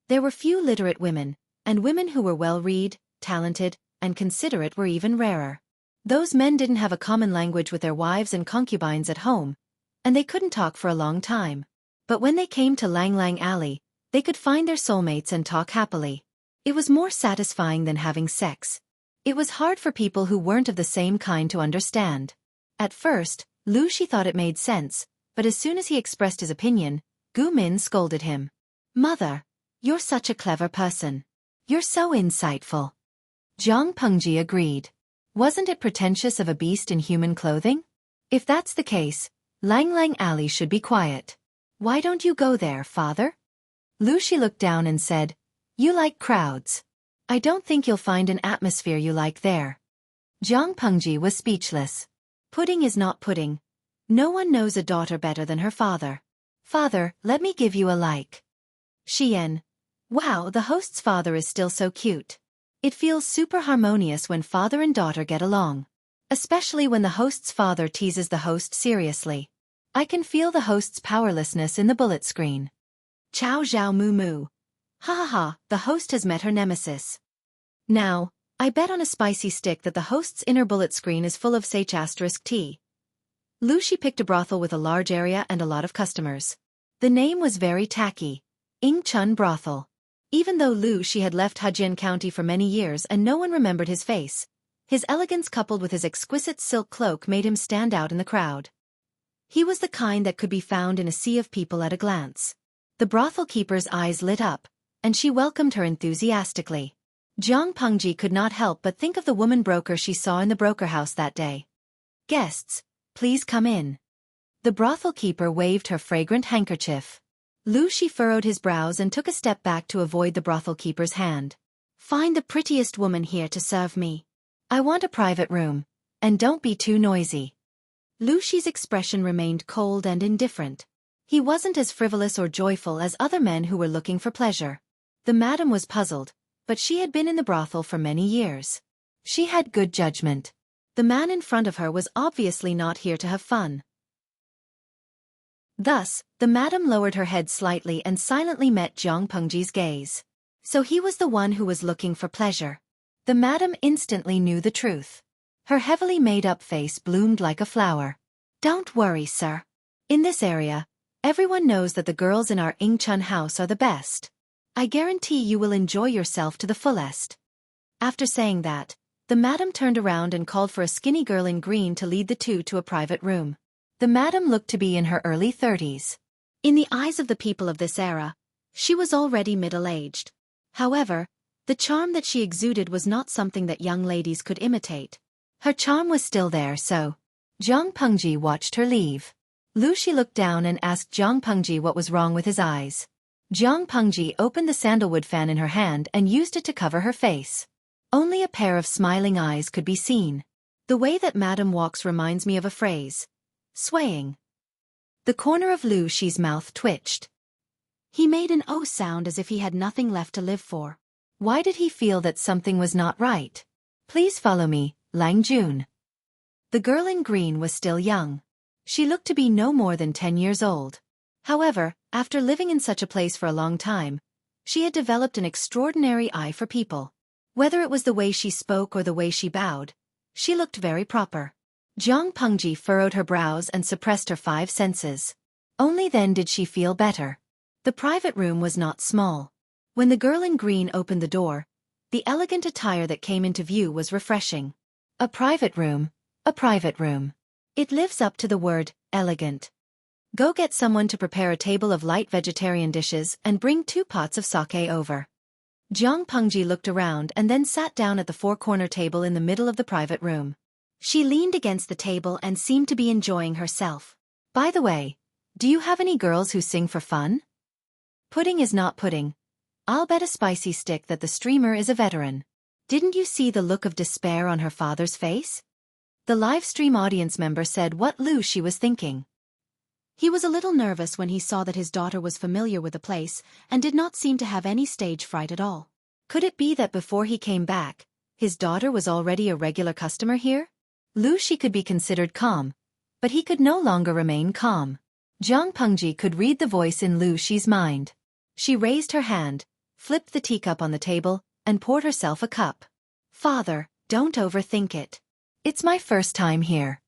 There were few literate women, and women who were well-read, talented, and considerate were even rarer. Those men didn't have a common language with their wives and concubines at home, and they couldn't talk for a long time. But when they came to Lang Lang Alley, they could find their soulmates and talk happily. It was more satisfying than having sex. It was hard for people who weren't of the same kind to understand. At first, Lu Shi thought it made sense, but as soon as he expressed his opinion, Gu Min scolded him. "Mother, you're such a clever person. You're so insightful." Zhang Pengji agreed. Wasn't it pretentious of a beast in human clothing? If that's the case, Lang Lang Alley should be quiet. Why don't you go there, father? Lu Shi looked down and said, "You like crowds. I don't think you'll find an atmosphere you like there." Zhang Pengji was speechless. Pudding is not pudding. No one knows a daughter better than her father. "Father, let me give you a like." Xian. Wow, the host's father is still so cute. It feels super harmonious when father and daughter get along. Especially when the host's father teases the host seriously. I can feel the host's powerlessness in the bullet screen. Chow Zhao Mu Mu. Ha ha ha, the host has met her nemesis. Now, I bet on a spicy stick that the host's inner bullet screen is full of *T. Lu Shi picked a brothel with a large area and a lot of customers. The name was very tacky. Ing Chun Brothel. Even though Lu Shi had left Hejian County for many years and no one remembered his face, his elegance coupled with his exquisite silk cloak made him stand out in the crowd. He was the kind that could be found in a sea of people at a glance. The brothel keeper's eyes lit up, and she welcomed her enthusiastically. Zhang Pengji could not help but think of the woman broker she saw in the broker house that day. "Guests, please come in." The brothel keeper waved her fragrant handkerchief. Lu Shi furrowed his brows and took a step back to avoid the brothel keeper's hand. "Find the prettiest woman here to serve me. I want a private room, and don't be too noisy." Lu Shi's expression remained cold and indifferent. He wasn't as frivolous or joyful as other men who were looking for pleasure. The madam was puzzled, but she had been in the brothel for many years. She had good judgment. The man in front of her was obviously not here to have fun. Thus, the madam lowered her head slightly and silently met Zhang Pengji's gaze. So he was the one who was looking for pleasure. The madam instantly knew the truth. Her heavily made-up face bloomed like a flower. "Don't worry, sir. In this area, everyone knows that the girls in our Ing Chun house are the best. I guarantee you will enjoy yourself to the fullest." After saying that, the madam turned around and called for a skinny girl in green to lead the two to a private room. The madam looked to be in her early 30s. In the eyes of the people of this era, she was already middle-aged. However, the charm that she exuded was not something that young ladies could imitate. Her charm was still there, so Zhang Pengji watched her leave. Lu Shi looked down and asked Zhang Pengji what was wrong with his eyes. Zhang Pengji opened the sandalwood fan in her hand and used it to cover her face. Only a pair of smiling eyes could be seen. The way that madam walks reminds me of a phrase. Swaying. The corner of Lu Shi's mouth twitched. He made an "oh" sound as if he had nothing left to live for. Why did he feel that something was not right? "Please follow me, Lang Jun." The girl in green was still young. She looked to be no more than 10 years old. However, after living in such a place for a long time, she had developed an extraordinary eye for people. Whether it was the way she spoke or the way she bowed, she looked very proper. Zhang Pengji furrowed her brows and suppressed her 5 senses. Only then did she feel better. The private room was not small. When the girl in green opened the door, the elegant attire that came into view was refreshing. A private room, a private room. It lives up to the word, elegant. Go get someone to prepare a table of light vegetarian dishes and bring 2 pots of sake over. Zhang Pengji looked around and then sat down at the 4-corner table in the middle of the private room. She leaned against the table and seemed to be enjoying herself. "By the way, do you have any girls who sing for fun?" Pudding is not pudding. I'll bet a spicy stick that the streamer is a veteran. Didn't you see the look of despair on her father's face? The live stream audience member said what Lu Shi was thinking. He was a little nervous when he saw that his daughter was familiar with the place and did not seem to have any stage fright at all. Could it be that before he came back, his daughter was already a regular customer here? Lu Shi could be considered calm, but he could no longer remain calm. Jiang Pengji could read the voice in Lu Shi's mind. She raised her hand, flipped the teacup on the table, and poured herself a cup. Father, don't overthink it. It's my first time here.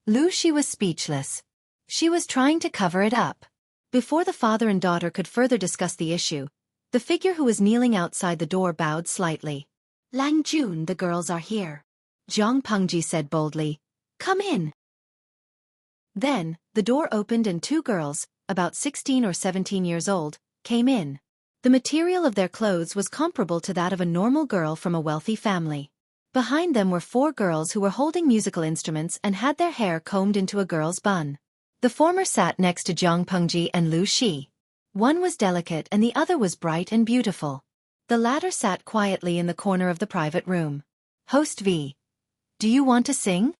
Lu Shi was speechless. She was trying to cover it up. Before the father and daughter could further discuss the issue, the figure who was kneeling outside the door bowed slightly. Lang Jun, the girls are here. Jiang Pengji said boldly. Come in. Then, the door opened and two girls, about 16 or 17 years old, came in. The material of their clothes was comparable to that of a normal girl from a wealthy family. Behind them were four girls who were holding musical instruments and had their hair combed into a girl's bun. The former sat next to Jiang Pengji and Lu Shi. One was delicate and the other was bright and beautiful. The latter sat quietly in the corner of the private room. Host V. Do you want to sing?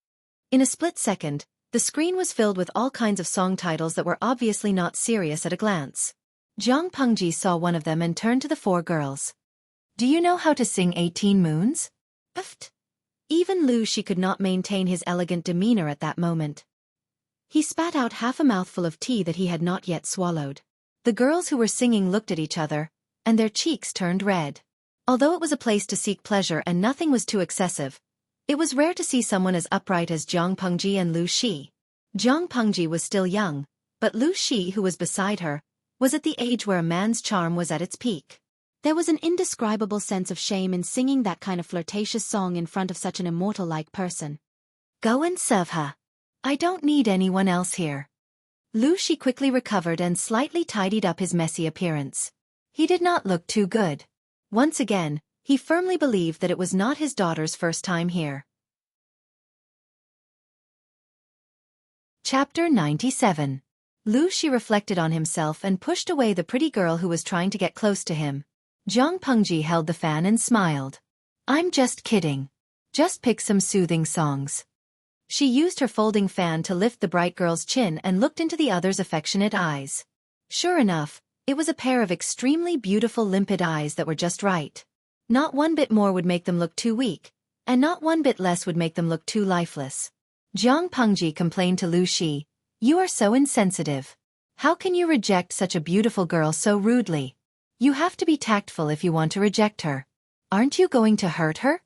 In a split second, the screen was filled with all kinds of song titles that were obviously not serious at a glance. Jiang Pengji saw one of them and turned to the four girls. Do you know how to sing 18 Moons? Pft. Even Lu Shi could not maintain his elegant demeanor at that moment. He spat out half a mouthful of tea that he had not yet swallowed. The girls who were singing looked at each other, and their cheeks turned red. Although it was a place to seek pleasure and nothing was too excessive, it was rare to see someone as upright as Jiang Pengji and Lu Shi. Jiang Pengji was still young, but Lu Shi, who was beside her, was at the age where a man's charm was at its peak. There was an indescribable sense of shame in singing that kind of flirtatious song in front of such an immortal-like person. Go and serve her. I don't need anyone else here. Lu Shi quickly recovered and slightly tidied up his messy appearance. He did not look too good. Once again, he firmly believed that it was not his daughter's first time here. Chapter 97. Lu Shi reflected on himself and pushed away the pretty girl who was trying to get close to him. Jiang Pengji held the fan and smiled. I'm just kidding. Just pick some soothing songs. She used her folding fan to lift the bright girl's chin and looked into the other's affectionate eyes. Sure enough, it was a pair of extremely beautiful limpid eyes that were just right. Not one bit more would make them look too weak, and not one bit less would make them look too lifeless. Jiang Pengji complained to Lu Shi, You are so insensitive. How can you reject such a beautiful girl so rudely? You have to be tactful if you want to reject her. Aren't you going to hurt her?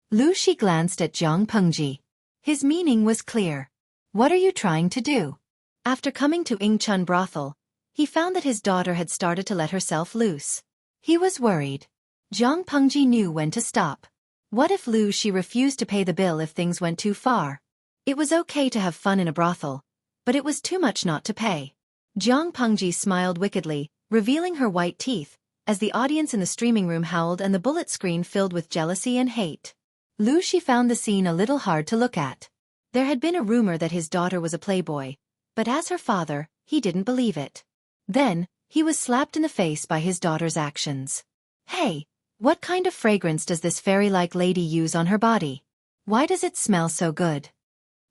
Lu Shi glanced at Jiang Pengji. His meaning was clear. What are you trying to do? After coming to Ingchun brothel, he found that his daughter had started to let herself loose. He was worried. Jiang Pengji knew when to stop. What if Lu Shi refused to pay the bill if things went too far? It was okay to have fun in a brothel, but it was too much not to pay. Jiang Pengji smiled wickedly, revealing her white teeth, as the audience in the streaming room howled and the bullet screen filled with jealousy and hate. Lu Shi found the scene a little hard to look at. There had been a rumor that his daughter was a playboy, but as her father, he didn't believe it. Then, he was slapped in the face by his daughter's actions. Hey, what kind of fragrance does this fairy-like lady use on her body? Why does it smell so good?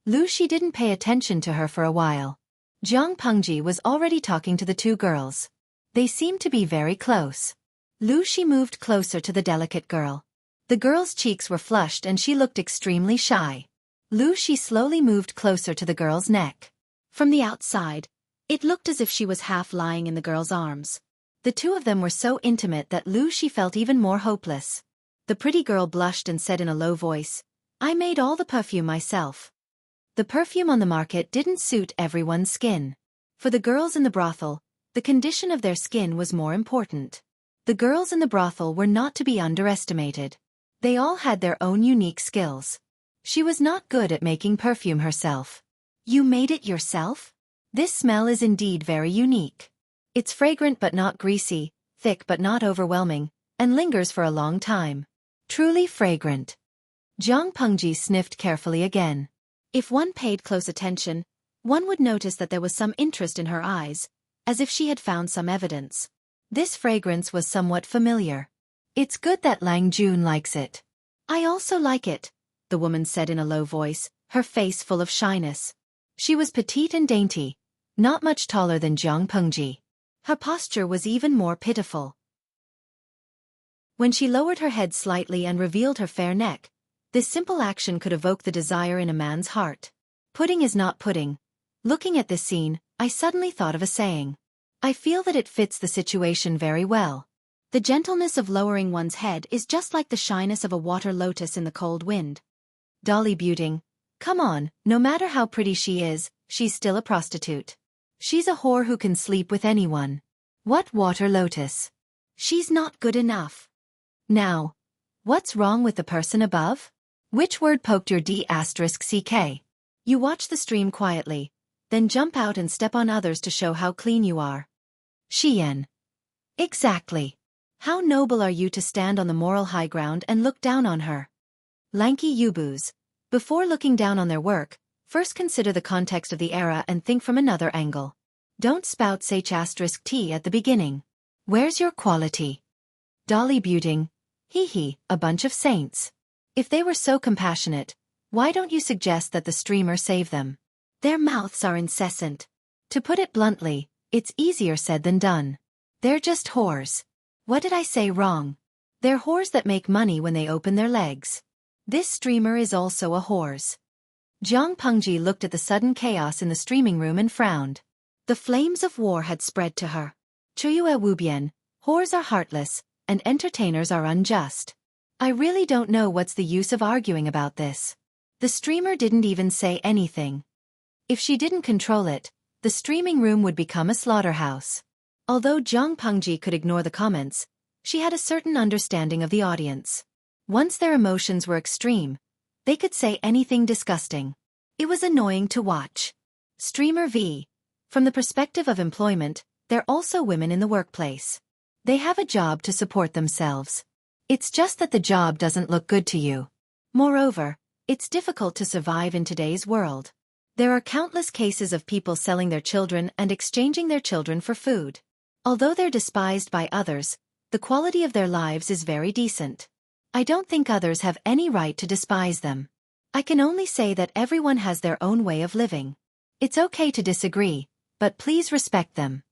Lu Shi didn't pay attention to her for a while. Jiang Pengji was already talking to the two girls. They seemed to be very close. Lu Shi moved closer to the delicate girl. The girl's cheeks were flushed and she looked extremely shy. Lu Shi slowly moved closer to the girl's neck. From the outside, it looked as if she was half lying in the girl's arms. The two of them were so intimate that Lu Shi felt even more hopeless. The pretty girl blushed and said in a low voice, I made all the perfume myself. The perfume on the market didn't suit everyone's skin. For the girls in the brothel, the condition of their skin was more important. The girls in the brothel were not to be underestimated. They all had their own unique skills. She was not good at making perfume herself. You made it yourself? This smell is indeed very unique. It's fragrant but not greasy, thick but not overwhelming, and lingers for a long time. Truly fragrant. Jiang Pengji sniffed carefully again. If one paid close attention, one would notice that there was some interest in her eyes, as if she had found some evidence. This fragrance was somewhat familiar. It's good that Lang Jun likes it. I also like it, the woman said in a low voice, her face full of shyness. She was petite and dainty, not much taller than Jiang Pengji. Her posture was even more pitiful. When she lowered her head slightly and revealed her fair neck, This simple action could evoke the desire in a man's heart. Pudding is not pudding. Looking at this scene, I suddenly thought of a saying. I feel that it fits the situation very well. The gentleness of lowering one's head is just like the shyness of a water lotus in the cold wind. Dolly Buting. Come on, no matter how pretty she is, she's still a prostitute. She's a whore who can sleep with anyone. What water lotus? She's not good enough. Now, what's wrong with the person above? Which word poked your D***CK? You watch the stream quietly, then jump out and step on others to show how clean you are. Xian. Exactly. How noble are you to stand on the moral high ground and look down on her? Lanky Yubus. Before looking down on their work, first consider the context of the era and think from another angle. Don't spout **T at the beginning. Where's your quality? Dolly Buting. A bunch of saints. If they were so compassionate, why don't you suggest that the streamer save them? Their mouths are incessant. To put it bluntly, it's easier said than done. They're just whores. What did I say wrong? They're whores that make money when they open their legs. This streamer is also a whores. Jiang Pengji looked at the sudden chaos in the streaming room and frowned. The flames of war had spread to her. Chuyue Wubian, whores are heartless, and entertainers are unjust. I really don't know what's the use of arguing about this. The streamer didn't even say anything. If she didn't control it, the streaming room would become a slaughterhouse. Although Jiang Pengji could ignore the comments, she had a certain understanding of the audience. Once their emotions were extreme, they could say anything disgusting. It was annoying to watch. Streamer V. From the perspective of employment, they're also women in the workplace. They have a job to support themselves. It's just that the job doesn't look good to you. Moreover, it's difficult to survive in today's world. There are countless cases of people selling their children and exchanging their children for food. Although they're despised by others, the quality of their lives is very decent. I don't think others have any right to despise them. I can only say that everyone has their own way of living. It's okay to disagree, but please respect them.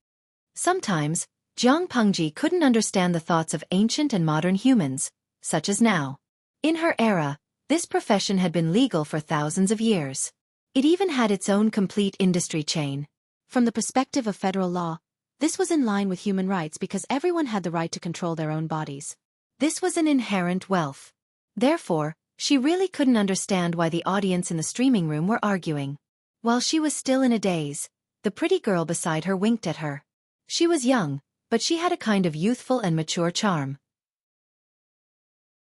Sometimes, Jiang Pengji couldn't understand the thoughts of ancient and modern humans, such as now. In her era, this profession had been legal for thousands of years. It even had its own complete industry chain. From the perspective of federal law, this was in line with human rights because everyone had the right to control their own bodies. This was an inherent wealth. Therefore, she really couldn't understand why the audience in the streaming room were arguing. While she was still in a daze, the pretty girl beside her winked at her. She was young, but she had a kind of youthful and mature charm.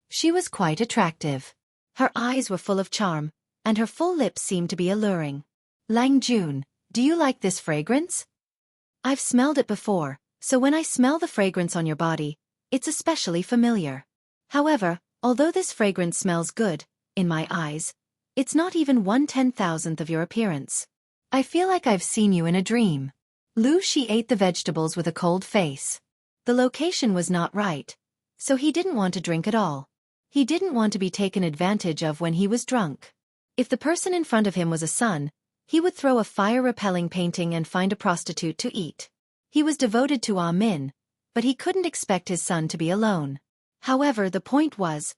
She was quite attractive. Her eyes were full of charm, and her full lips seemed to be alluring. Lang Jun, do you like this fragrance? I've smelled it before, so when I smell the fragrance on your body, it's especially familiar. However, although this fragrance smells good, in my eyes, it's not even 1/10,000th of your appearance. I feel like I've seen you in a dream. Lu Shi ate the vegetables with a cold face. The location was not right, so he didn't want to drink at all. He didn't want to be taken advantage of when he was drunk. If the person in front of him was a son, he would throw a fire-repelling painting and find a prostitute to eat. He was devoted to Ah Min, but he couldn't expect his son to be alone. However, the point was,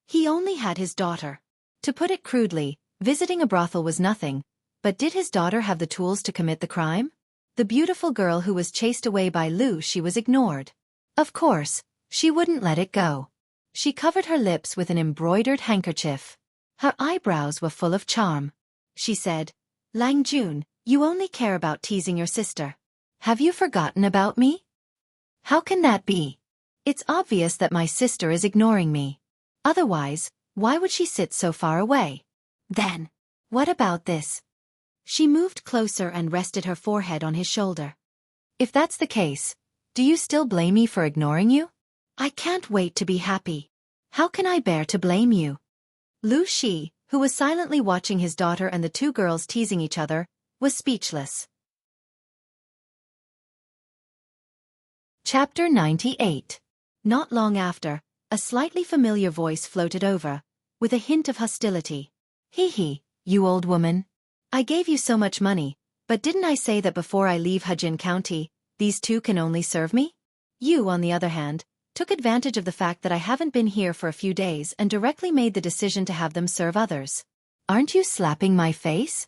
he only had his daughter. To put it crudely, visiting a brothel was nothing, but did his daughter have the tools to commit the crime? The beautiful girl who was chased away by Lu Shi was ignored. Of course, she wouldn't let it go. She covered her lips with an embroidered handkerchief. Her eyebrows were full of charm. She said, Lang Jun, you only care about teasing your sister. Have you forgotten about me? How can that be? It's obvious that my sister is ignoring me. Otherwise, why would she sit so far away? Then, what about this? She moved closer and rested her forehead on his shoulder. If that's the case, do you still blame me for ignoring you? I can't wait to be happy. How can I bear to blame you? Lu Shi, who was silently watching his daughter and the two girls teasing each other, was speechless. Chapter 98. Not long after, a slightly familiar voice floated over, with a hint of hostility. You old woman. I gave you so much money, but didn't I say that before I leave Hejin County, these two can only serve me? You, on the other hand, took advantage of the fact that I haven't been here for a few days and directly made the decision to have them serve others. Aren't you slapping my face?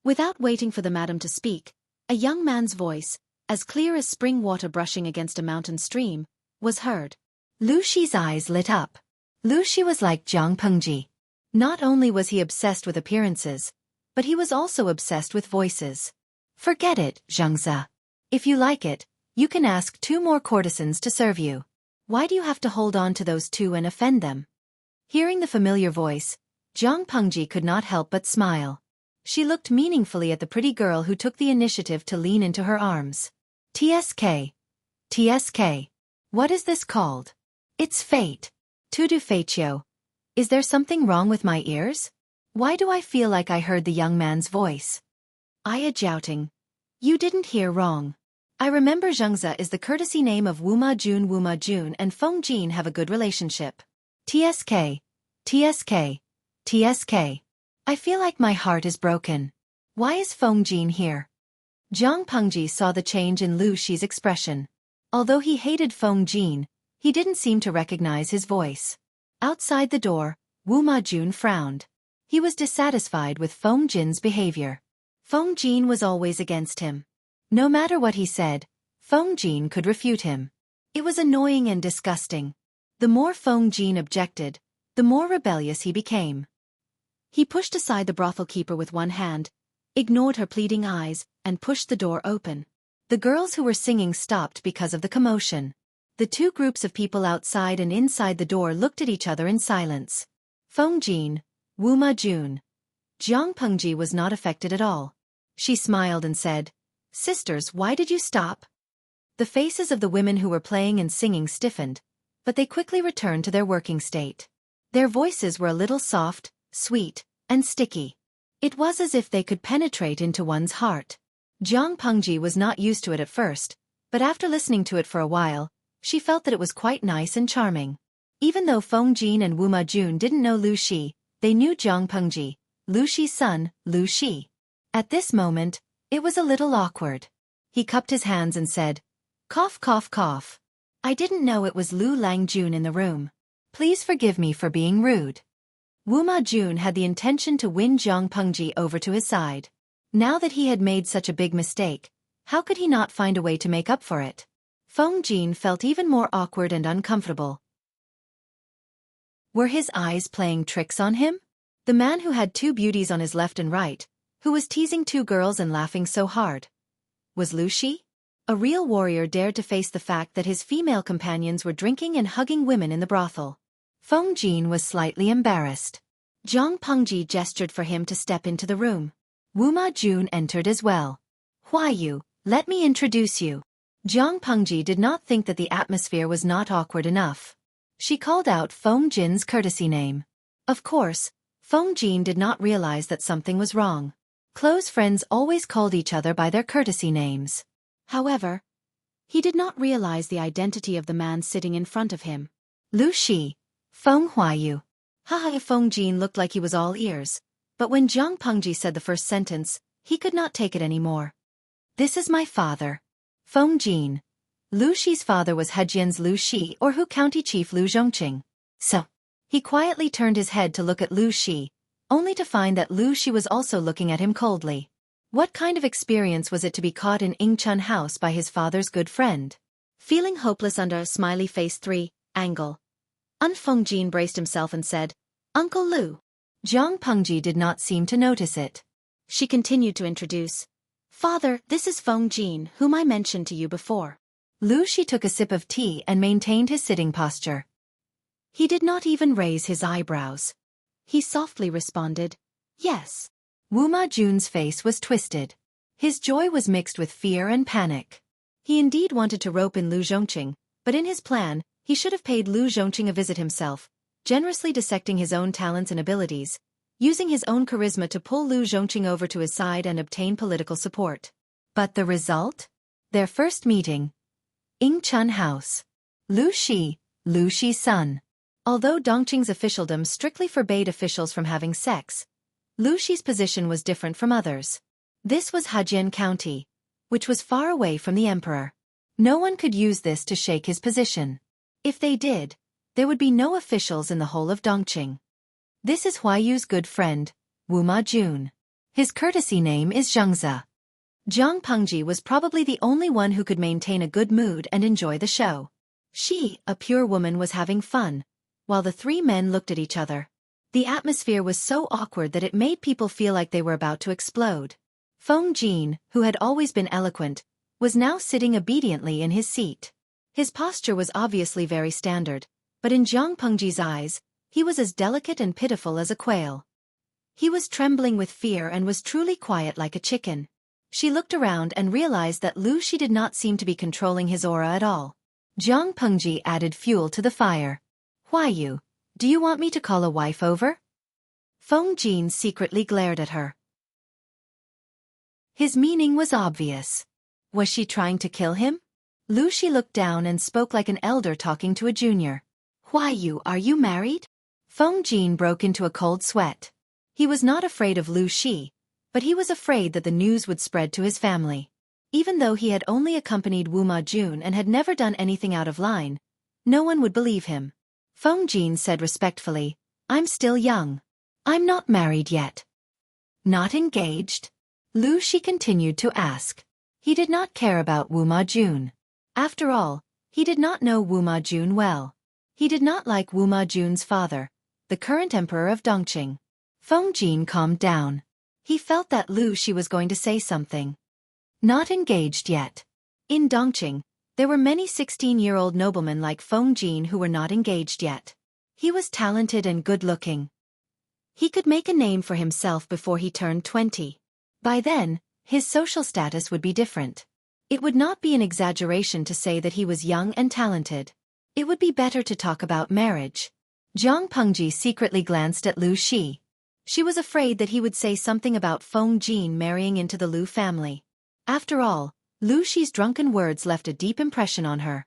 Without waiting for the madam to speak, a young man's voice, as clear as spring water brushing against a mountain stream, was heard. Lu Shi's eyes lit up. Lu Shi was like Jiang Pengji. Not only was he obsessed with appearances, but he was also obsessed with voices. Forget it, Zhengzi. If you like it, you can ask 2 more courtesans to serve you. Why do you have to hold on to those 2 and offend them? Hearing the familiar voice, Jiang Pengji could not help but smile. She looked meaningfully at the pretty girl who took the initiative to lean into her arms. TSK. TSK. What is this called? It's fate. Tudu Feitio. Is there something wrong with my ears? Why do I feel like I heard the young man's voice? Aya Jiaoting. You didn't hear wrong. I remember Zhengzi is the courtesy name of Wuma Jun and Feng Jin have a good relationship. TSK. TSK. TSK. I feel like my heart is broken. Why is Feng Jin here? Jiang Pengji saw the change in Lu Shi's expression. Although he hated Feng Jin, he didn't seem to recognize his voice. Outside the door, Wu Majun frowned. He was dissatisfied with Feng Jin's behavior. Feng Jin was always against him. No matter what he said, Feng Jin could refute him. It was annoying and disgusting. The more Feng Jin objected, the more rebellious he became. He pushed aside the brothel keeper with one hand, ignored her pleading eyes, and pushed the door open. The girls who were singing stopped because of the commotion. The 2 groups of people outside and inside the door looked at each other in silence. Feng Jin, Wu Majun. Jiang Pengji was not affected at all. She smiled and said, Sisters, why did you stop? The faces of the women who were playing and singing stiffened, but they quickly returned to their working state. Their voices were a little soft, sweet, and sticky. It was as if they could penetrate into one's heart. Jiang Pengji was not used to it at first, but after listening to it for a while, she felt that it was quite nice and charming. Even though Feng Jin and Wu Majun didn't know Lu Shi, they knew Jiang Pengji, Lu Shi's son, Lu Shi. At this moment, it was a little awkward. He cupped his hands and said, Cough, cough, cough. I didn't know it was Lu Langjun in the room. Please forgive me for being rude. Wu Majun had the intention to win Jiang Pengji over to his side. Now that he had made such a big mistake, how could he not find a way to make up for it? Feng Jin felt even more awkward and uncomfortable. Were his eyes playing tricks on him? The man who had 2 beauties on his left and right, who was teasing 2 girls and laughing so hard. Was Lu Shi? A real warrior dared to face the fact that his female companions were drinking and hugging women in the brothel. Feng Jin was slightly embarrassed. Jiang Pengji gestured for him to step into the room. Wu Majun entered as well. Huayu, let me introduce you. Jiang Pengji did not think that the atmosphere was not awkward enough. She called out Feng Jin's courtesy name. Of course, Feng Jin did not realize that something was wrong. Close friends always called each other by their courtesy names. However, he did not realize the identity of the man sitting in front of him. Lu Shi, Feng Huayu. Haha, Feng Jin looked like he was all ears, but when Jiang Pengji said the first sentence, he could not take it anymore. This is my father. Feng Jin. Lu Shi's father was Hejian's Lu Shi or Hu County Chief Lu Zhongqing. So, he quietly turned his head to look at Lu Shi, only to find that Lu Shi was also looking at him coldly. What kind of experience was it to be caught in Yingchun House by his father's good friend? Feeling hopeless under a smiley face 3, angle. Feng Jin braced himself and said, Uncle Lu. Jiang Pengji did not seem to notice it. She continued to introduce, Father, this is Feng Jin, whom I mentioned to you before. Lu Shi took a sip of tea and maintained his sitting posture. He did not even raise his eyebrows. He softly responded, Yes. Wu Majun's face was twisted. His joy was mixed with fear and panic. He indeed wanted to rope in Lu Zhongqing, but in his plan, he should have paid Lu Zhongqing a visit himself, generously dissecting his own talents and abilities, using his own charisma to pull Lu Zhongqing over to his side and obtain political support. But the result? Their first meeting. Yingchun House. Lu Shi, Lu Shi's son. Although Dongqing's officialdom strictly forbade officials from having sex, Lu Shi's position was different from others. This was Hejian County, which was far away from the emperor. No one could use this to shake his position. If they did, there would be no officials in the whole of Dongqing. This is Huayu's good friend, Wu Ma-jun. His courtesy name is Zhengzi. Jiang Pengji was probably the only one who could maintain a good mood and enjoy the show. She, a pure woman, was having fun, while the three men looked at each other. The atmosphere was so awkward that it made people feel like they were about to explode. Feng Jin, who had always been eloquent, was now sitting obediently in his seat. His posture was obviously very standard, but in Jiang Pengji's eyes, he was as delicate and pitiful as a quail. He was trembling with fear and was truly quiet like a chicken. She looked around and realized that Lu Shi did not seem to be controlling his aura at all. Jiang Pengji added fuel to the fire. Huayu, do you want me to call a wife over? Feng Jin secretly glared at her. His meaning was obvious. Was she trying to kill him? Lu Shi looked down and spoke like an elder talking to a junior. Huayu, are you married? Feng Jin broke into a cold sweat. He was not afraid of Lu Shi, but he was afraid that the news would spread to his family. Even though he had only accompanied Wu Ma-jun and had never done anything out of line, no one would believe him. Feng Jin said respectfully, I'm still young. I'm not married yet. Not engaged? Lu Shi continued to ask. He did not care about Wu Ma-jun. After all, he did not know Wu Ma-jun well. He did not like Wu Ma-jun's father, the current emperor of Dongqing. Feng Jin calmed down. He felt that Lu Shi was going to say something. Not engaged yet. In Dongqing, there were many 16-year-old noblemen like Feng Jin who were not engaged yet. He was talented and good-looking. He could make a name for himself before he turned 20. By then, his social status would be different. It would not be an exaggeration to say that he was young and talented. It would be better to talk about marriage. Jiang Pengji secretly glanced at Lu Shi. She was afraid that he would say something about Feng Jin marrying into the Lu family. After all, Lu Shi's drunken words left a deep impression on her.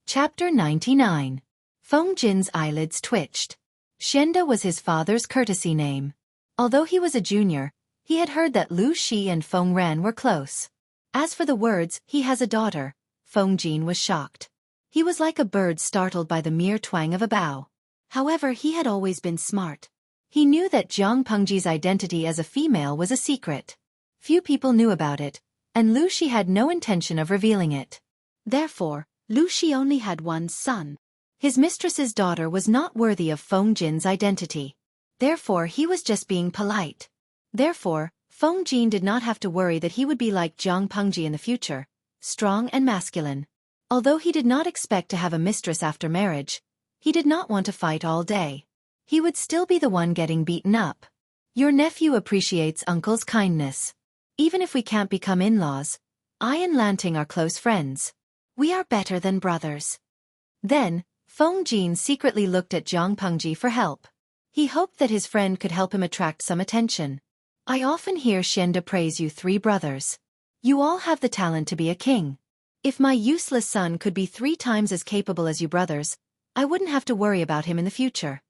Chapter 99. Feng Jin's eyelids twitched. Xianda was his father's courtesy name. Although he was a junior, he had heard that Lu Shi and Feng Ran were close. As for the words, he has a daughter, Feng Jin was shocked. He was like a bird startled by the mere twang of a bow. However, he had always been smart. He knew that Jiang Pengji's identity as a female was a secret. Few people knew about it, and Lu Shi had no intention of revealing it. Therefore, Lu Shi only had one son. His mistress's daughter was not worthy of Feng Jin's identity. Therefore, he was just being polite. Therefore, Feng Jin did not have to worry that he would be like Jiang Pengji in the future, strong and masculine. Although he did not expect to have a mistress after marriage, he did not want to fight all day. He would still be the one getting beaten up. Your nephew appreciates uncle's kindness. Even if we can't become in-laws, I and Lanting are close friends. We are better than brothers. Then, Feng Jin secretly looked at Jiang Pengji for help. He hoped that his friend could help him attract some attention. I often hear Xianda praise you three brothers. You all have the talent to be a king. If my useless son could be 3 times as capable as you brothers, I wouldn't have to worry about him in the future.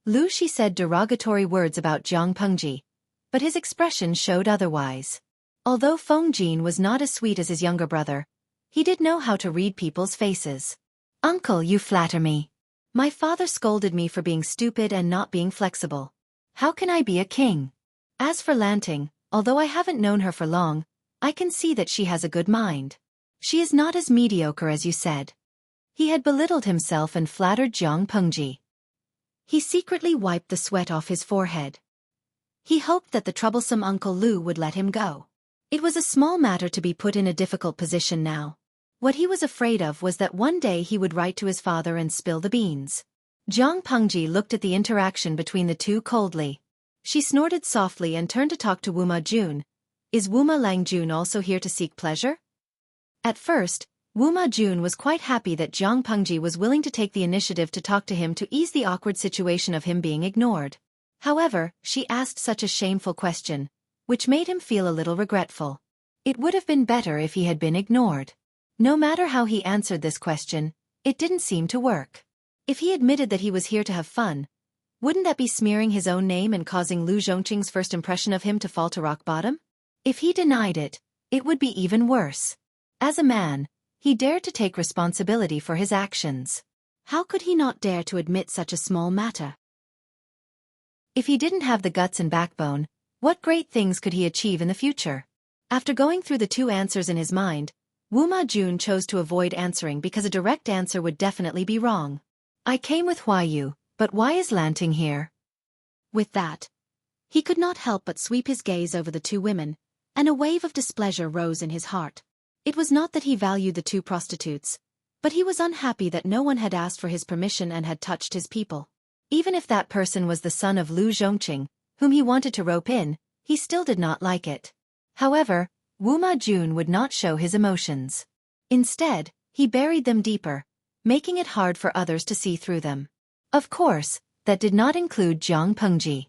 Lu Shi said derogatory words about Jiang Pengji, but his expression showed otherwise. Although Feng Jin was not as sweet as his younger brother, he did know how to read people's faces. Uncle, you flatter me. My father scolded me for being stupid and not being flexible. How can I be a king? As for Lanting, although I haven't known her for long, I can see that she has a good mind. She is not as mediocre as you said. He had belittled himself and flattered Jiang Pengji. He secretly wiped the sweat off his forehead. He hoped that the troublesome Uncle Lu would let him go. It was a small matter to be put in a difficult position now. What he was afraid of was that one day he would write to his father and spill the beans. Jiang Pengji looked at the interaction between the two coldly. She snorted softly and turned to talk to Wu Ma-jun. Is Wu Ma-lang-jun also here to seek pleasure? At first, Wu Ma-jun was quite happy that Jiang Pengji was willing to take the initiative to talk to him to ease the awkward situation of him being ignored. However, she asked such a shameful question, which made him feel a little regretful. It would have been better if he had been ignored. No matter how he answered this question, it didn't seem to work. If he admitted that he was here to have fun, wouldn't that be smearing his own name and causing Lu Zhongqing's first impression of him to fall to rock bottom? If he denied it, it would be even worse. As a man, He dared to take responsibility for his actions. How could he not dare to admit such a small matter? If he didn't have the guts and backbone, what great things could he achieve in the future? After going through the two answers in his mind, Wuma Jun chose to avoid answering because a direct answer would definitely be wrong. I came with Yu, but why is Lanting here? With that, he could not help but sweep his gaze over the two women, and a wave of displeasure rose in his heart. It was not that he valued the two prostitutes, but he was unhappy that no one had asked for his permission and had touched his people. Even if that person was the son of Lu Zhongqing, whom he wanted to rope in, he still did not like it. However, Wuma Jun would not show his emotions. Instead, he buried them deeper, making it hard for others to see through them. Of course, that did not include Jiang Pengji.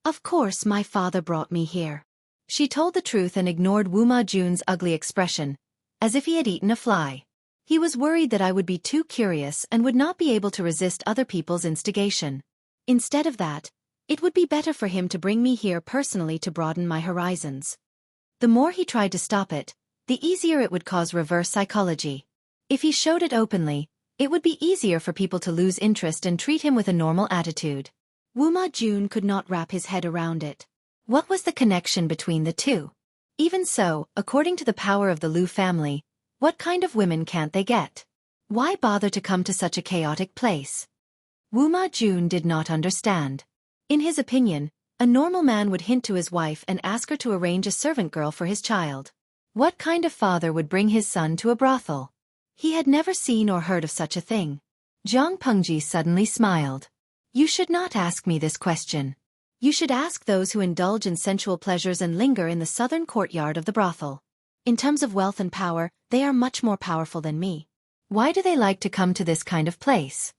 Of course my father brought me here. She told the truth and ignored Wuma Jun's ugly expression, as if he had eaten a fly. He was worried that I would be too curious and would not be able to resist other people's instigation. Instead of that, it would be better for him to bring me here personally to broaden my horizons. The more he tried to stop it, the easier it would cause reverse psychology. If he showed it openly, it would be easier for people to lose interest and treat him with a normal attitude. Wuma Jun could not wrap his head around it. What was the connection between the two? Even so, according to the power of the Lu family, what kind of women can't they get? Why bother to come to such a chaotic place? Wuma Jun did not understand. In his opinion, a normal man would hint to his wife and ask her to arrange a servant girl for his child. What kind of father would bring his son to a brothel? He had never seen or heard of such a thing. Jiang Pengji suddenly smiled. You should not ask me this question. You should ask those who indulge in sensual pleasures and linger in the southern courtyard of the brothel. In terms of wealth and power, they are much more powerful than me. Why do they like to come to this kind of place?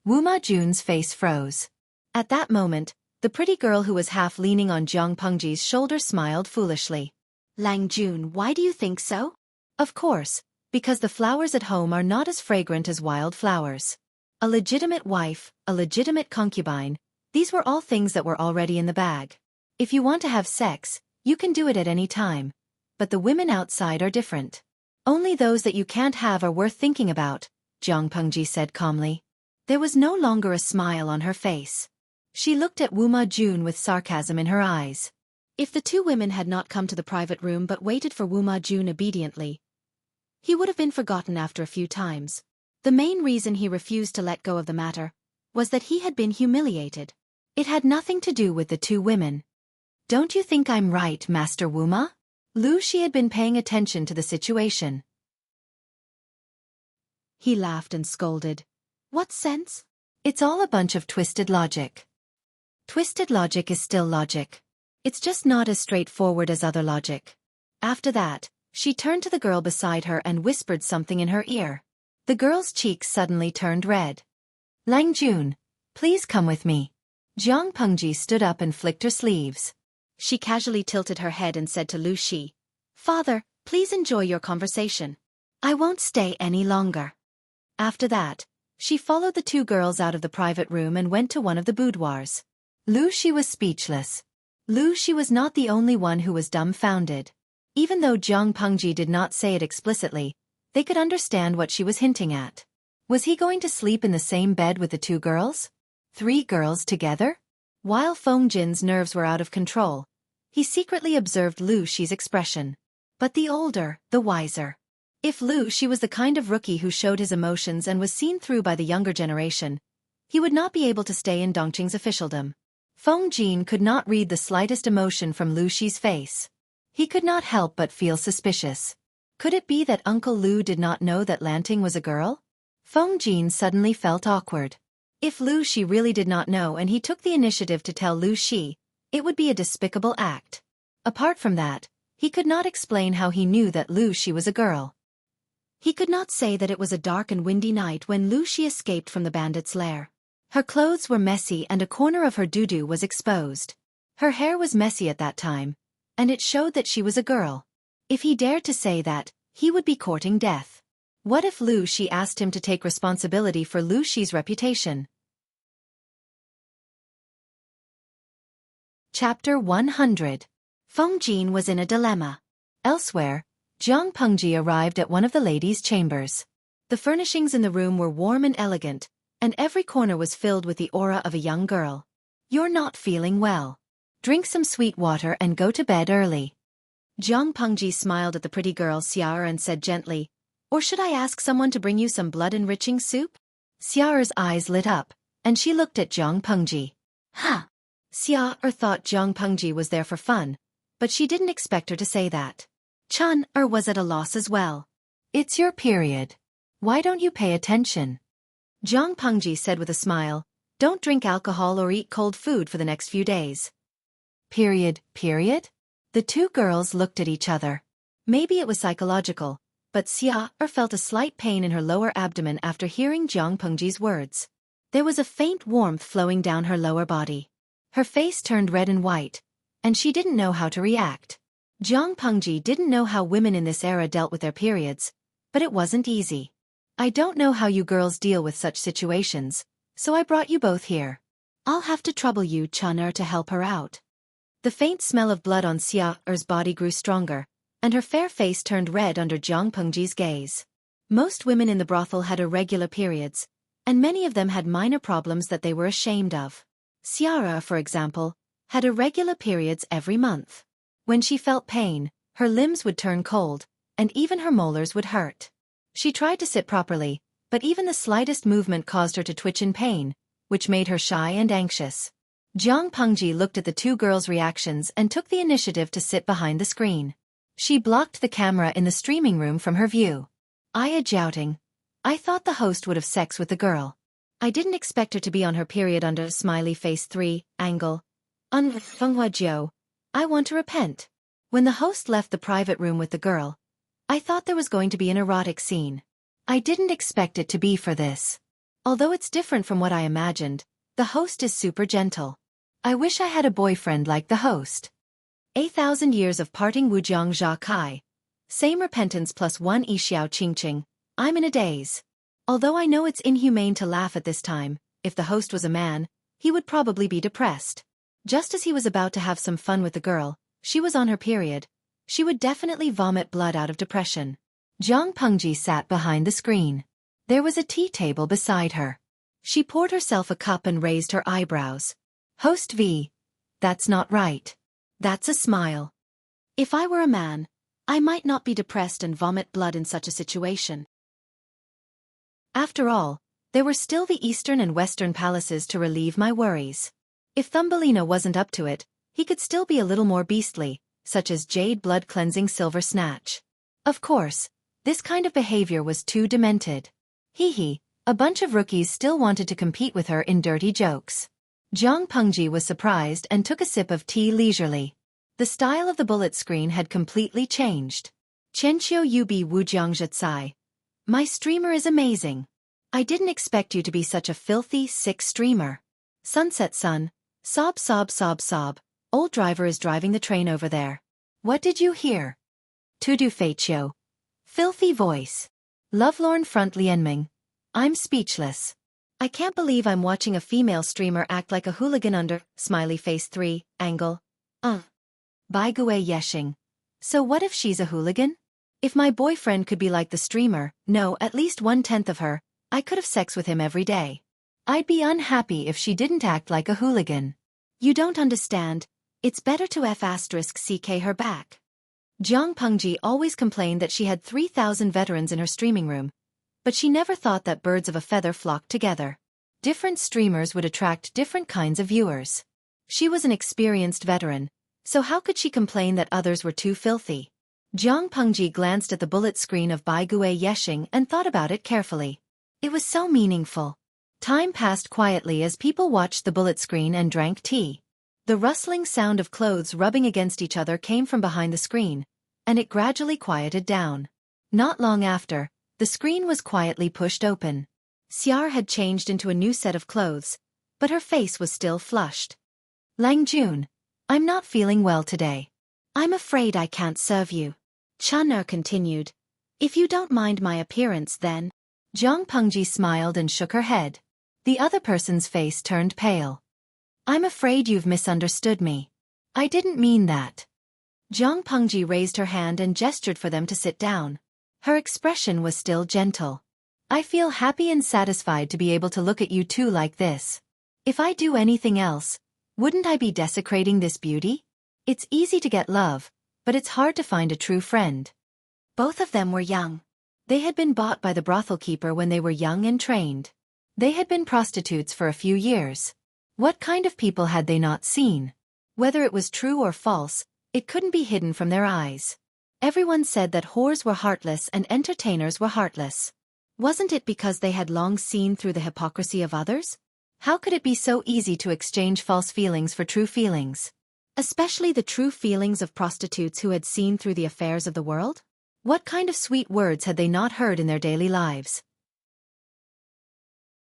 Wuma Jun's face froze. At that moment, the pretty girl who was half leaning on Jiang Pengji's shoulder smiled foolishly. Lang Jun, why do you think so? Of course, because the flowers at home are not as fragrant as wild flowers. A legitimate wife, a legitimate concubine, these were all things that were already in the bag. If you want to have sex, you can do it at any time. But the women outside are different. Only those that you can't have are worth thinking about, Jiang Pengji said calmly. There was no longer a smile on her face. She looked at Wuma Jun with sarcasm in her eyes. If the two women had not come to the private room but waited for Wuma Jun obediently, he would have been forgotten after a few times. The main reason he refused to let go of the matter was that he had been humiliated. It had nothing to do with the two women. Don't you think I'm right, Master Wuma? Lu Shi had been paying attention to the situation. He laughed and scolded. What sense? It's all a bunch of twisted logic. Twisted logic is still logic. It's just not as straightforward as other logic. After that, she turned to the girl beside her and whispered something in her ear. The girl's cheeks suddenly turned red. Lang Jun, please come with me. Jiang Pengji stood up and flicked her sleeves. She casually tilted her head and said to Lu Shi, Father, please enjoy your conversation. I won't stay any longer. After that, she followed the two girls out of the private room and went to one of the boudoirs. Lu Shi was speechless. Lu Shi was not the only one who was dumbfounded. Even though Jiang Pengji did not say it explicitly, they could understand what she was hinting at. Was he going to sleep in the same bed with the two girls? 3 girls together? While Feng Jin's nerves were out of control, he secretly observed Lu Shi's expression. But the older, the wiser. If Lu Shi was the kind of rookie who showed his emotions and was seen through by the younger generation, he would not be able to stay in Dongqing's officialdom. Feng Jin could not read the slightest emotion from Lu Shi's face. He could not help but feel suspicious. Could it be that Uncle Lu did not know that Lanting was a girl? Feng Jin suddenly felt awkward. If Lu Shi really did not know and he took the initiative to tell Lu Shi, it would be a despicable act. Apart from that, he could not explain how he knew that Lu Shi was a girl. He could not say that it was a dark and windy night when Lu Shi escaped from the bandits' lair. Her clothes were messy and a corner of her doo-doo was exposed. Her hair was messy at that time, and it showed that she was a girl. If he dared to say that, he would be courting death. What if Lu Shi asked him to take responsibility for Lu Shi's reputation? Chapter 100. Feng Jin was in a dilemma. Elsewhere, Jiang Pengji arrived at one of the ladies' chambers. The furnishings in the room were warm and elegant, and every corner was filled with the aura of a young girl. You're not feeling well. Drink some sweet water and go to bed early. Jiang Pengji smiled at the pretty girl Xia'er and said gently, or should I ask someone to bring you some blood-enriching soup? Xia'er's eyes lit up, and she looked at Jiang Pengji. Huh. Xia'er thought Jiang Pengji was there for fun, but she didn't expect her to say that. Chun-er was at a loss as well. It's your period. Why don't you pay attention? Jiang Pengji said with a smile, don't drink alcohol or eat cold food for the next few days. Period? The two girls looked at each other. Maybe it was psychological, but Xia'er felt a slight pain in her lower abdomen after hearing Jiang Pengji's words. There was a faint warmth flowing down her lower body. Her face turned red and white, and she didn't know how to react. Jiang Pengji didn't know how women in this era dealt with their periods, but it wasn't easy. I don't know how you girls deal with such situations, so I brought you both here. I'll have to trouble you, Chun-er, to help her out. The faint smell of blood on Xia'er's body grew stronger, and her fair face turned red under Jiang Pengji's gaze. Most women in the brothel had irregular periods, and many of them had minor problems that they were ashamed of. Xia'er, for example, had irregular periods every month. When she felt pain, her limbs would turn cold, and even her molars would hurt. She tried to sit properly, but even the slightest movement caused her to twitch in pain, which made her shy and anxious. Jiang Pengji looked at the two girls' reactions and took the initiative to sit behind the screen. She blocked the camera in the streaming room from her view. Jouting. I thought the host would have sex with the girl. I didn't expect her to be on her period under smiley face 3, angle. Jiu. I want to repent. When the host left the private room with the girl, I thought there was going to be an erotic scene. I didn't expect it to be for this. Although it's different from what I imagined, the host is super gentle. I wish I had a boyfriend like the host. 8,000 years of parting Wujiang Jia Kai. Same repentance plus 1 Yixiao Qingqing. I'm in a daze. Although I know it's inhumane to laugh at this time, if the host was a man, he would probably be depressed. Just as he was about to have some fun with the girl, she was on her period. She would definitely vomit blood out of depression. Jiang Pengji sat behind the screen. There was a tea table beside her. She poured herself a cup and raised her eyebrows. Host V. That's not right. That's a smile. If I were a man, I might not be depressed and vomit blood in such a situation. After all, there were still the eastern and western palaces to relieve my worries. If Thumbelina wasn't up to it, he could still be a little more beastly, such as Jade blood-cleansing silver snatch. Of course, this kind of behavior was too demented. Hee, a bunch of rookies still wanted to compete with her in dirty jokes. Jiang Pengji was surprised and took a sip of tea leisurely. The style of the bullet screen had completely changed. Qianqiu Yubi Wujiang Zhicai. My streamer is amazing. I didn't expect you to be such a filthy, sick streamer. Sunset Sun. Sob sob sob sob. Old driver is driving the train over there. What did you hear? Tudu Feiqiu. Filthy voice. Lovelorn front Lianming. I'm speechless. I can't believe I'm watching a female streamer act like a hooligan under smiley face 3, angle. Bai Gui Yeshing. So what if she's a hooligan? If my boyfriend could be like the streamer, no, at least 1/10 of her, I could have sex with him every day. I'd be unhappy if she didn't act like a hooligan. You don't understand. It's better to f***ck her back. Jiang Pengji always complained that she had 3,000 veterans in her streaming room, but she never thought that birds of a feather flocked together. Different streamers would attract different kinds of viewers. She was an experienced veteran, so how could she complain that others were too filthy? Jiang Pengji glanced at the bullet screen of Bai Gui Yeshing and thought about it carefully. It was so meaningful. Time passed quietly as people watched the bullet screen and drank tea. The rustling sound of clothes rubbing against each other came from behind the screen, and it gradually quieted down. Not long after, the screen was quietly pushed open. Xia'er had changed into a new set of clothes, but her face was still flushed. Lang Jun, I'm not feeling well today. I'm afraid I can't serve you. Chun-er continued. If you don't mind my appearance then. Jiang Pengji smiled and shook her head. The other person's face turned pale. I'm afraid you've misunderstood me. I didn't mean that. Zhang Pengji raised her hand and gestured for them to sit down. Her expression was still gentle. I feel happy and satisfied to be able to look at you two like this. If I do anything else, wouldn't I be desecrating this beauty? It's easy to get love, but it's hard to find a true friend. Both of them were young. They had been bought by the brothel keeper when they were young and trained. They had been prostitutes for a few years. What kind of people had they not seen? Whether it was true or false, it couldn't be hidden from their eyes. Everyone said that whores were heartless and entertainers were heartless. Wasn't it because they had long seen through the hypocrisy of others? How could it be so easy to exchange false feelings for true feelings? Especially the true feelings of prostitutes who had seen through the affairs of the world? What kind of sweet words had they not heard in their daily lives?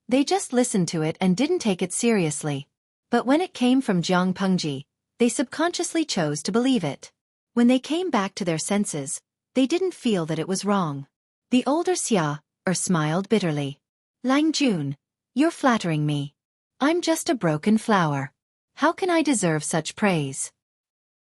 They just listened to it and didn't take it seriously. But when it came from Zhang Pengji, they subconsciously chose to believe it. When they came back to their senses, they didn't feel that it was wrong. The older Xia smiled bitterly. Lang Jun, you're flattering me. I'm just a broken flower. How can I deserve such praise?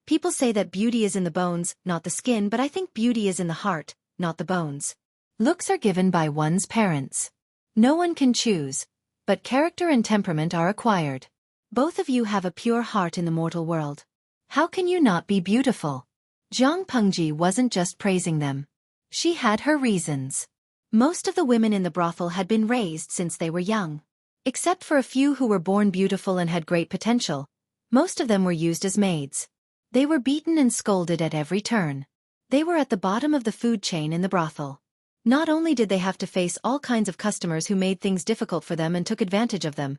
People say that beauty is in the bones, not the skin, but I think beauty is in the heart, not the bones. Looks are given by one's parents. No one can choose, but character and temperament are acquired. Both of you have a pure heart in the mortal world. How can you not be beautiful? Zhang Pengji wasn't just praising them. She had her reasons. Most of the women in the brothel had been raised since they were young. Except for a few who were born beautiful and had great potential, most of them were used as maids. They were beaten and scolded at every turn. They were at the bottom of the food chain in the brothel. Not only did they have to face all kinds of customers who made things difficult for them and took advantage of them,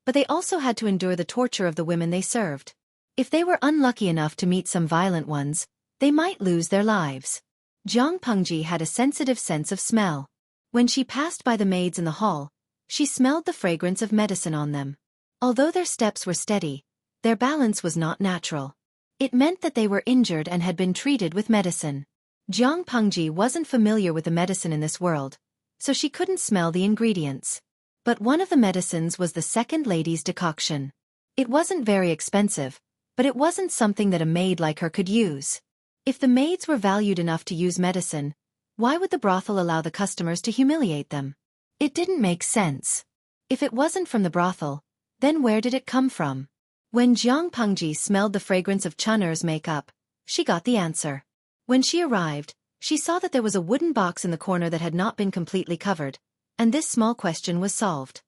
but they also had to endure the torture of the women they served. If they were unlucky enough to meet some violent ones, they might lose their lives. Zhang Pengji had a sensitive sense of smell. When she passed by the maids in the hall, she smelled the fragrance of medicine on them. Although their steps were steady, their balance was not natural. It meant that they were injured and had been treated with medicine. Zhang Pengji wasn't familiar with the medicine in this world, so she couldn't smell the ingredients. But one of the medicines was the second lady's decoction. It wasn't very expensive, but it wasn't something that a maid like her could use. If the maids were valued enough to use medicine, why would the brothel allow the customers to humiliate them? It didn't make sense. If it wasn't from the brothel, then where did it come from? When Zhang Pengji smelled the fragrance of Chun'er's makeup, she got the answer. When she arrived, she saw that there was a wooden box in the corner that had not been completely covered, and this small question was solved.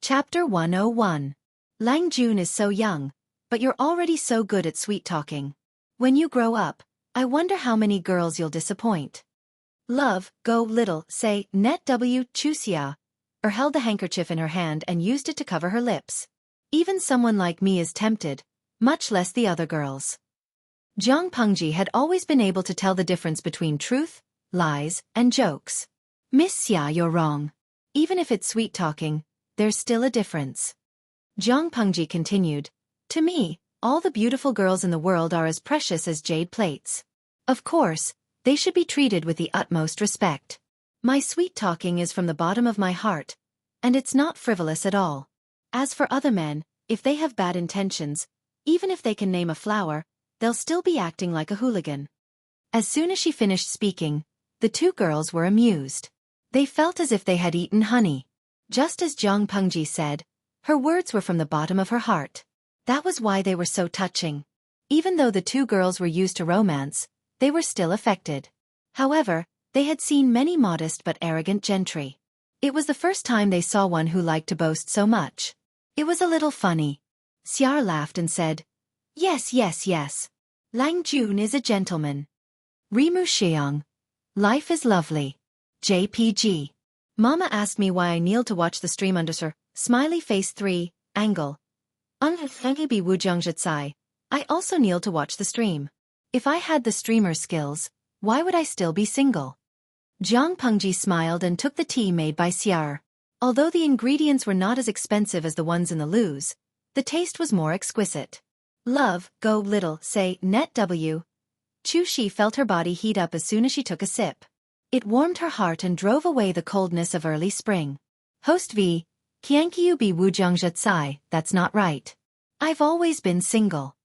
Chapter 101. Lang Jun is so young, but you're already so good at sweet-talking. When you grow up, I wonder how many girls you'll disappoint. Love, go little, say, net w Xueqi, or held the handkerchief in her hand and used it to cover her lips. Even someone like me is tempted, much less the other girls. Zhang Pengji had always been able to tell the difference between truth, lies, and jokes. Miss Xia, you're wrong. Even if it's sweet-talking, there's still a difference. Zhang Pengji continued, to me, all the beautiful girls in the world are as precious as jade plates. Of course, they should be treated with the utmost respect. My sweet-talking is from the bottom of my heart, and it's not frivolous at all. As for other men, if they have bad intentions, even if they can name a flower, they'll still be acting like a hooligan. As soon as she finished speaking, the two girls were amused. They felt as if they had eaten honey. Just as Zhang Pengji said, her words were from the bottom of her heart. That was why they were so touching. Even though the two girls were used to romance, they were still affected. However, they had seen many modest but arrogant gentry. It was the first time they saw one who liked to boast so much. It was a little funny. Xiar laughed and said, yes, yes, yes. Lang Jun is a gentleman. Rimu Xiang. Life is lovely. JPG. Mama asked me why I kneeled to watch the stream under Sir, smiley face 3, angle. I also kneeled to watch the stream. If I had the streamer skills, why would I still be single? Zhang Pengji smiled and took the tea made by Xiar. Although the ingredients were not as expensive as the ones in the loos, the taste was more exquisite. Love, go little, say, net w. Xueqi felt her body heat up as soon as she took a sip. It warmed her heart and drove away the coldness of early spring. Host V. Qianqiu bi wujiang zhetsai, that's not right. I've always been single.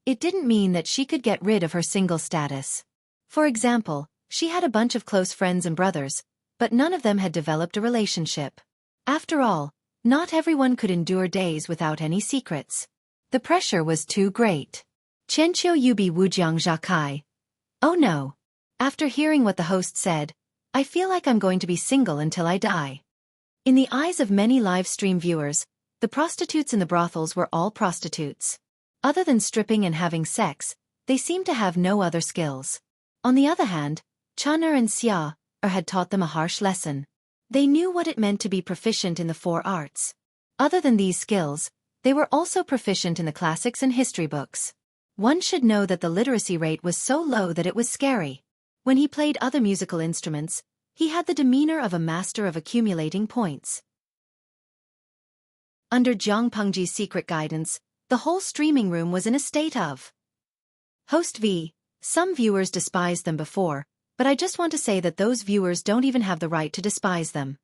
It didn't mean that she could get rid of her single status. For example, she had a bunch of close friends and brothers, but none of them had developed a relationship. After all, not everyone could endure days without any secrets. The pressure was too great. Qianqiu yubi wujiang zhakai. Oh no. After hearing what the host said, I feel like I'm going to be single until I die. In the eyes of many live stream viewers, the prostitutes in the brothels were all prostitutes. Other than stripping and having sex, they seemed to have no other skills. On the other hand, Chun'er and Xia had taught them a harsh lesson. They knew what it meant to be proficient in the 4 arts. Other than these skills, they were also proficient in the classics and history books. One should know that the literacy rate was so low that it was scary. When he played other musical instruments, he had the demeanor of a master of accumulating points. Under Jiang Pengji's secret guidance, the whole streaming room was in a state of Host V. Some viewers despised them before, but I just want to say that those viewers don't even have the right to despise them.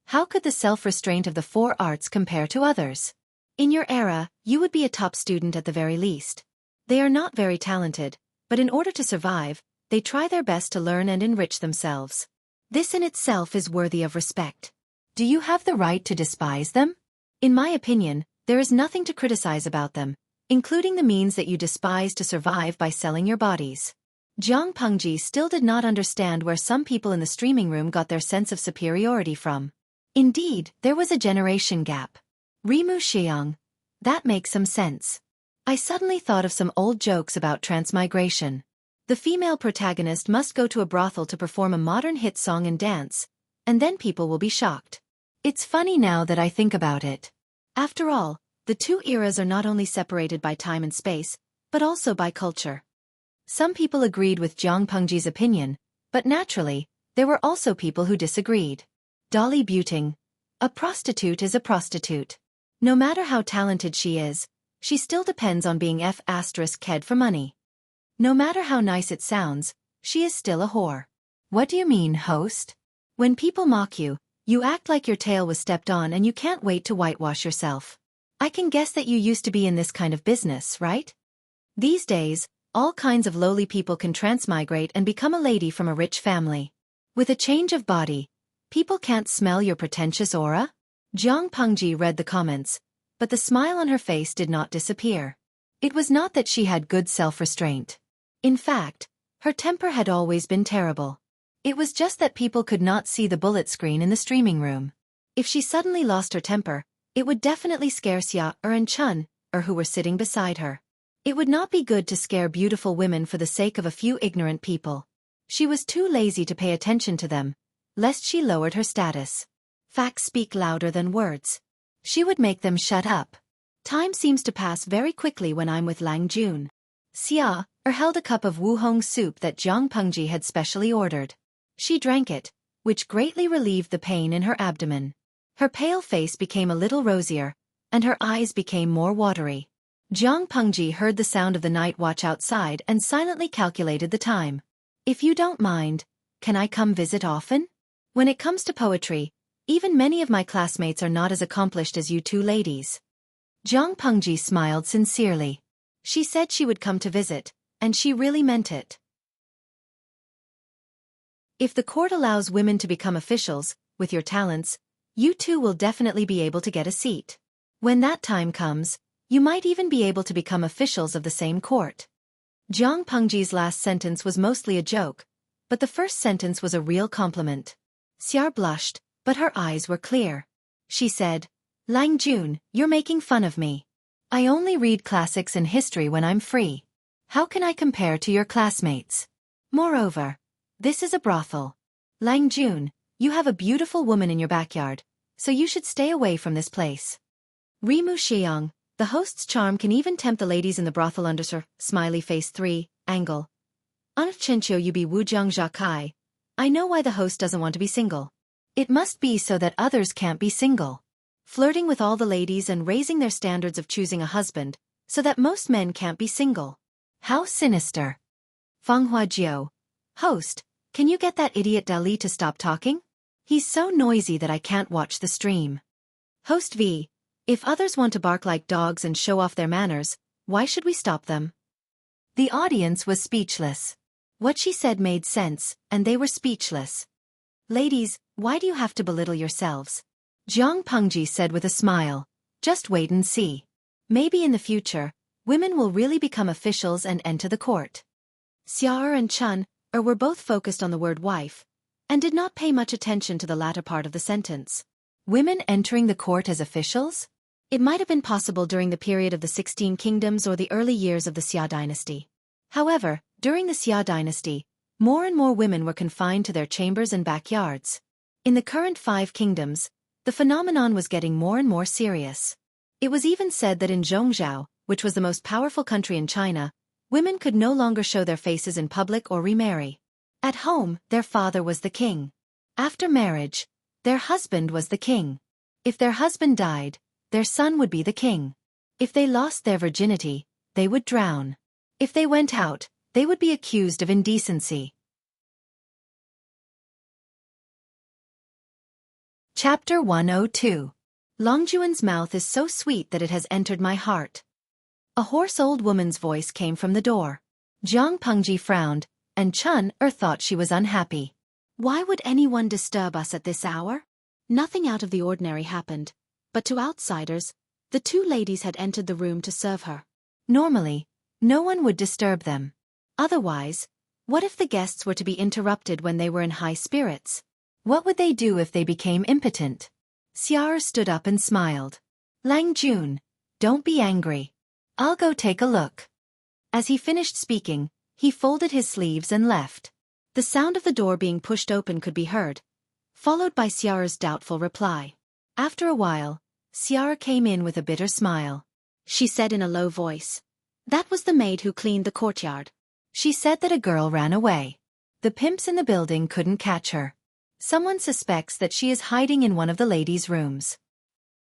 How could the self-restraint of the 4 arts compare to others? In your era, you would be a top student at the very least. They are not very talented, but in order to survive, they try their best to learn and enrich themselves. This in itself is worthy of respect. Do you have the right to despise them? In my opinion, there is nothing to criticize about them, including the means that you despise to survive by selling your bodies. Jiang Pengji still did not understand where some people in the streaming room got their sense of superiority from. Indeed, there was a generation gap. Rimu Xiang. That makes some sense. I suddenly thought of some old jokes about transmigration. The female protagonist must go to a brothel to perform a modern hit song and dance, and then people will be shocked. It's funny now that I think about it. After all, the 2 eras are not only separated by time and space, but also by culture. Some people agreed with Jiang Pengji's opinion, but naturally, there were also people who disagreed. Dolly Buting. A prostitute is a prostitute. No matter how talented she is, she still depends on being F***ed for money. No matter how nice it sounds, she is still a whore. What do you mean, host? When people mock you, you act like your tail was stepped on and you can't wait to whitewash yourself. I can guess that you used to be in this kind of business, right? These days, all kinds of lowly people can transmigrate and become a lady from a rich family. With a change of body, people can't smell your pretentious aura? Jiang Pengji read the comments, but the smile on her face did not disappear. It was not that she had good self-restraint. In fact, her temper had always been terrible. It was just that people could not see the bullet screen in the streaming room. If she suddenly lost her temper, it would definitely scare Xia and Chun, who were sitting beside her. It would not be good to scare beautiful women for the sake of a few ignorant people. She was too lazy to pay attention to them, lest she lowered her status. Facts speak louder than words. She would make them shut up. Time seems to pass very quickly when I'm with Lang Jun. Xia held a cup of wuhong soup that Jiang Pengji had specially ordered. She drank it, which greatly relieved the pain in her abdomen. Her pale face became a little rosier, and her eyes became more watery. Jiang Pengji heard the sound of the night watch outside and silently calculated the time. If you don't mind, can I come visit often? When it comes to poetry, even many of my classmates are not as accomplished as you 2 ladies. Jiang Pengji smiled sincerely. She said she would come to visit, and she really meant it. If the court allows women to become officials, with your talents, you 2 will definitely be able to get a seat. When that time comes, you might even be able to become officials of the same court. Jiang Pengji's last sentence was mostly a joke, but the first sentence was a real compliment. Xia blushed, but her eyes were clear. She said, Lang Jun, you're making fun of me. I only read classics and history when I'm free. How can I compare to your classmates? Moreover, this is a brothel. Lang Jun, you have a beautiful woman in your backyard, so you should stay away from this place. Rimu Xiang, the host's charm can even tempt the ladies in the brothel under her smiley face 3, angle. Qianqiu yubi wujiang zhakai. I know why the host doesn't want to be single. It must be so that others can't be single. Flirting with all the ladies and raising their standards of choosing a husband, so that most men can't be single. How sinister. Fanghua Jiu. Host, can you get that idiot Dali to stop talking? He's so noisy that I can't watch the stream. Host V. If others want to bark like dogs and show off their manners, why should we stop them? The audience was speechless. What she said made sense, and they were speechless. Ladies, why do you have to belittle yourselves? Jiang Pengji said with a smile. Just wait and see. Maybe in the future, women will really become officials and enter the court. Xiao'er and Chun were both focused on the word wife, and did not pay much attention to the latter part of the sentence. Women entering the court as officials? It might have been possible during the period of the 16 kingdoms or the early years of the Xia dynasty. However, during the Xia dynasty, more and more women were confined to their chambers and backyards. In the current 5 kingdoms, the phenomenon was getting more and more serious. It was even said that in Zhongzhou, which was the most powerful country in China, women could no longer show their faces in public or remarry. At home, their father was the king. After marriage, their husband was the king. If their husband died, their son would be the king. If they lost their virginity, they would drown. If they went out, they would be accused of indecency. Chapter 102. Longjuan's mouth is so sweet that it has entered my heart. A hoarse old woman's voice came from the door. Jiang Pengji frowned, and Chun thought she was unhappy. Why would anyone disturb us at this hour? Nothing out of the ordinary happened, but to outsiders, the 2 ladies had entered the room to serve her. Normally, no one would disturb them. Otherwise, what if the guests were to be interrupted when they were in high spirits? What would they do if they became impotent? Xiao'er stood up and smiled. Lang Jun, don't be angry. I'll go take a look. As he finished speaking, he folded his sleeves and left. The sound of the door being pushed open could be heard, followed by Xiao'er's doubtful reply. After a while, Xiao'er came in with a bitter smile. She said in a low voice. That was the maid who cleaned the courtyard. She said that a girl ran away. The pimps in the building couldn't catch her. Someone suspects that she is hiding in one of the ladies' rooms.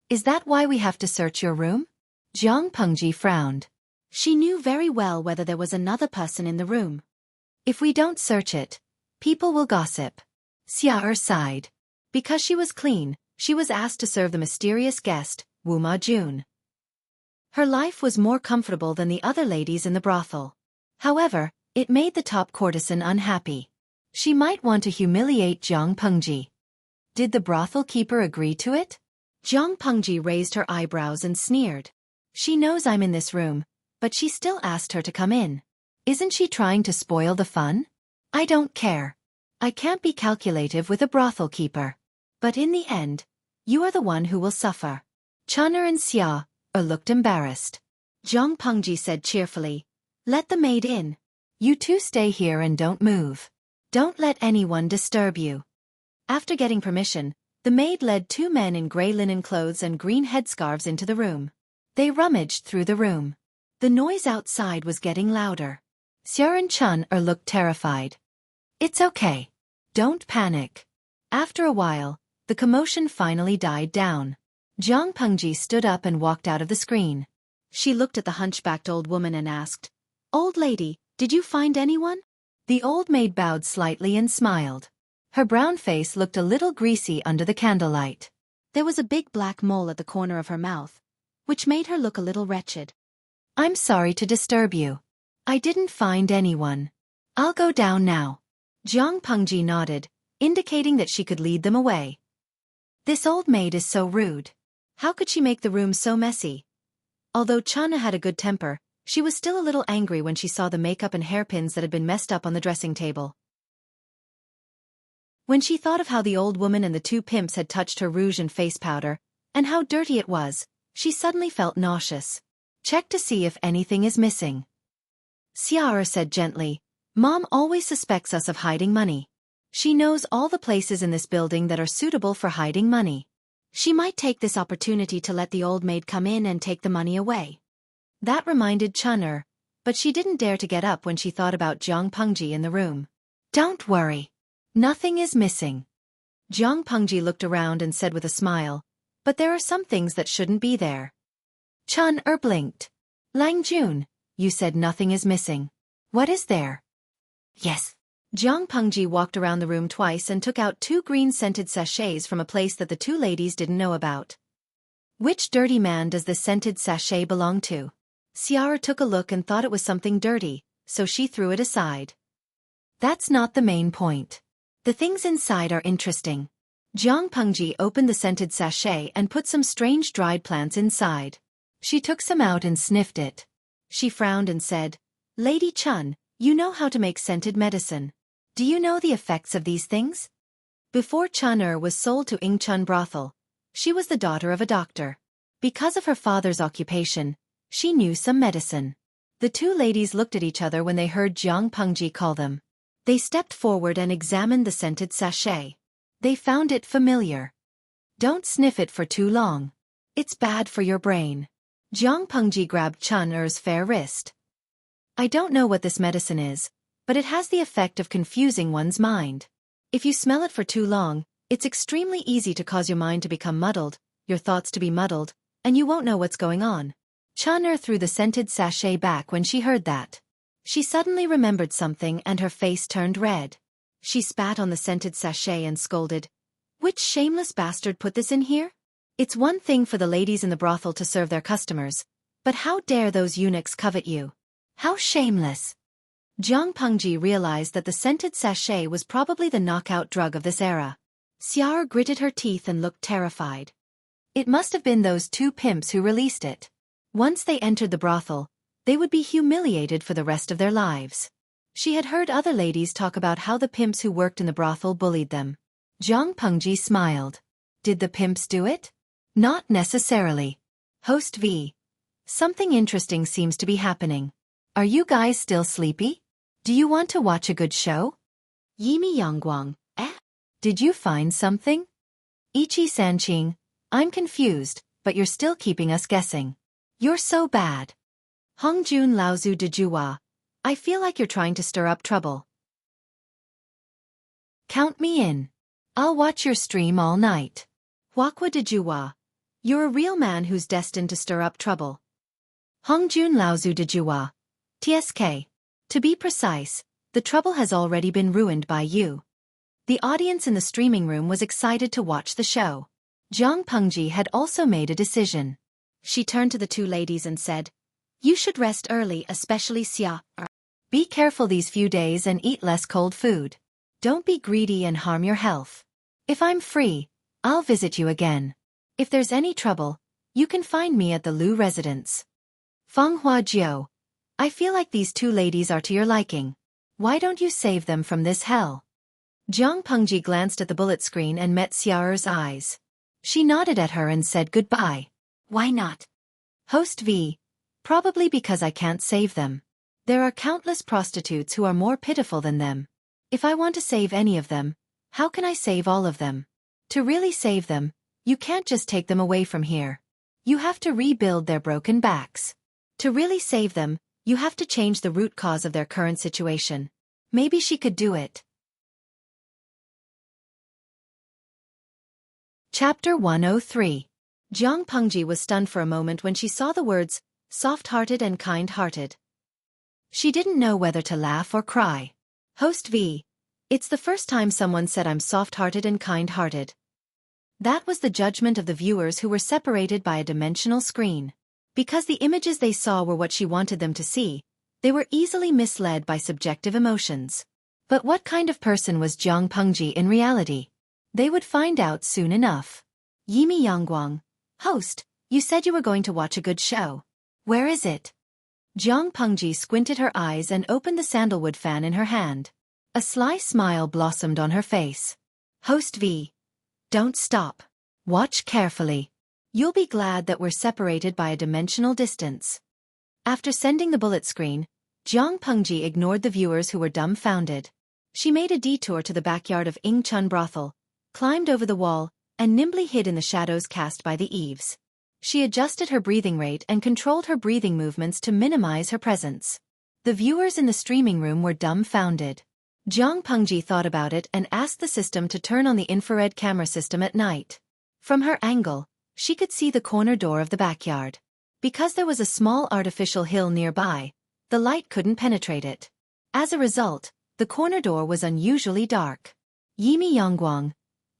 Is that why we have to search your room? Jiang Pengji frowned. She knew very well whether there was another person in the room. If we don't search it, people will gossip. Xiao'er sighed. Because she was clean, she was asked to serve the mysterious guest, Wu Ma Jun. Her life was more comfortable than the other ladies in the brothel. However, it made the top courtesan unhappy. She might want to humiliate Jiang Pengji. Did the brothel keeper agree to it? Jiang Pengji raised her eyebrows and sneered. She knows I'm in this room, but she still asked her to come in. Isn't she trying to spoil the fun? I don't care. I can't be calculative with a brothel keeper. But in the end, you are the one who will suffer. Chun'er and Xiao'er looked embarrassed. Jiang Pengji said cheerfully, Let the maid in. You 2 stay here and don't move. Don't let anyone disturb you. After getting permission, the maid led 2 men in gray linen clothes and green headscarves into the room. They rummaged through the room. The noise outside was getting louder. Xiao'er and Chun'er looked terrified. It's okay. Don't panic. After a while, the commotion finally died down. Jiang Pengji stood up and walked out of the screen. She looked at the hunchbacked old woman and asked, Old lady, did you find anyone? The old maid bowed slightly and smiled. Her brown face looked a little greasy under the candlelight. There was a big black mole at the corner of her mouth, which made her look a little wretched. I'm sorry to disturb you. I didn't find anyone. I'll go down now. Jiang Pengji nodded, indicating that she could lead them away. This old maid is so rude. How could she make the room so messy? Although Chana had a good temper, she was still a little angry when she saw the makeup and hairpins that had been messed up on the dressing table. When she thought of how the old woman and the 2 pimps had touched her rouge and face powder, and how dirty it was, she suddenly felt nauseous. Check to see if anything is missing. Xiao'er said gently, Mom always suspects us of hiding money. She knows all the places in this building that are suitable for hiding money. She might take this opportunity to let the old maid come in and take the money away. That reminded Chun'er, but she didn't dare to get up when she thought about Jiang Pengji in the room. Don't worry. Nothing is missing. Jiang Pengji looked around and said with a smile, but there are some things that shouldn't be there. Chun'er blinked. Lang Jun, you said nothing is missing. What is there? Yes. Jiang Pengji walked around the room twice and took out 2 green-scented sachets from a place that the 2 ladies didn't know about. Which dirty man does this scented sachet belong to? Xiao took a look and thought it was something dirty, so she threw it aside. That's not the main point. The things inside are interesting. Jiang Pengji opened the scented sachet and put some strange dried plants inside. She took some out and sniffed it. She frowned and said, Lady Chun, you know how to make scented medicine. Do you know the effects of these things? Before Chun was sold to Ing Chun brothel, she was the daughter of a doctor. Because of her father's occupation, she knew some medicine. The two ladies looked at each other when they heard Jiang Pengji call them. They stepped forward and examined the scented sachet. They found it familiar. Don't sniff it for too long. It's bad for your brain. Jiang Pengji grabbed Chun-er's fair wrist. I don't know what this medicine is, but it has the effect of confusing one's mind. If you smell it for too long, it's extremely easy to cause your mind to become muddled, your thoughts to be muddled, and you won't know what's going on. Chun-er threw the scented sachet back when she heard that. She suddenly remembered something and her face turned red. She spat on the scented sachet and scolded, Which shameless bastard put this in here? It's one thing for the ladies in the brothel to serve their customers, but how dare those eunuchs covet you? How shameless! Jiang Pengji realized that the scented sachet was probably the knockout drug of this era. Xiao gritted her teeth and looked terrified. It must have been those two pimps who released it. Once they entered the brothel, they would be humiliated for the rest of their lives. She had heard other ladies talk about how the pimps who worked in the brothel bullied them. Jiang Pengji smiled. Did the pimps do it? Not necessarily. Host V. Something interesting seems to be happening. Are you guys still sleepy? Do you want to watch a good show? Yimi Yangguang, Did you find something? Ichi Sanqing, I'm confused, but you're still keeping us guessing. You're so bad. Hongjun Laozu de Juwa, I feel like you're trying to stir up trouble. Count me in. I'll watch your stream all night. Huaqua de Juwa, you're a real man who's destined to stir up trouble. Hongjun Laozu de Juwa, TSK. To be precise, the trouble has already been ruined by you. The audience in the streaming room was excited to watch the show. Jiang Pengji had also made a decision. She turned to the two ladies and said, You should rest early, especially Xia. Be careful these few days and eat less cold food. Don't be greedy and harm your health. If I'm free, I'll visit you again. If there's any trouble, you can find me at the Lu residence. Fanghua Jiu, I feel like these two ladies are to your liking. Why don't you save them from this hell? Jiang Pengji glanced at the bullet screen and met Xiao's eyes. She nodded at her and said goodbye. Why not? Host V. Probably because I can't save them. There are countless prostitutes who are more pitiful than them. If I want to save any of them, how can I save all of them? To really save them, you can't just take them away from here. You have to rebuild their broken backs. To really save them, you have to change the root cause of their current situation. Maybe she could do it. Chapter 103. Jiang Pengji was stunned for a moment when she saw the words, soft-hearted and kind-hearted. She didn't know whether to laugh or cry. Host V. It's the first time someone said I'm soft-hearted and kind-hearted. That was the judgment of the viewers who were separated by a dimensional screen. Because the images they saw were what she wanted them to see, they were easily misled by subjective emotions. But what kind of person was Jiang Pengji in reality? They would find out soon enough. Yimi Yangguang, host, you said you were going to watch a good show. Where is it? Jiang Pengji squinted her eyes and opened the sandalwood fan in her hand. A sly smile blossomed on her face. Host V. Don't stop. Watch carefully. You'll be glad that we're separated by a dimensional distance. After sending the bullet screen, Jiang Pengji ignored the viewers who were dumbfounded. She made a detour to the backyard of Ing Chun brothel, climbed over the wall, and nimbly hid in the shadows cast by the eaves. She adjusted her breathing rate and controlled her breathing movements to minimize her presence. The viewers in the streaming room were dumbfounded. Jiang Pengji thought about it and asked the system to turn on the infrared camera system at night. From her angle, she could see the corner door of the backyard. Because there was a small artificial hill nearby, the light couldn't penetrate it. As a result, the corner door was unusually dark. Yimi Yangguang,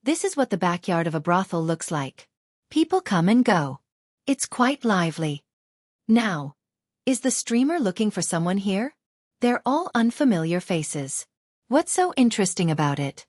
this is what the backyard of a brothel looks like. People come and go. It's quite lively. Now, is the streamer looking for someone here? They're all unfamiliar faces. What's so interesting about it?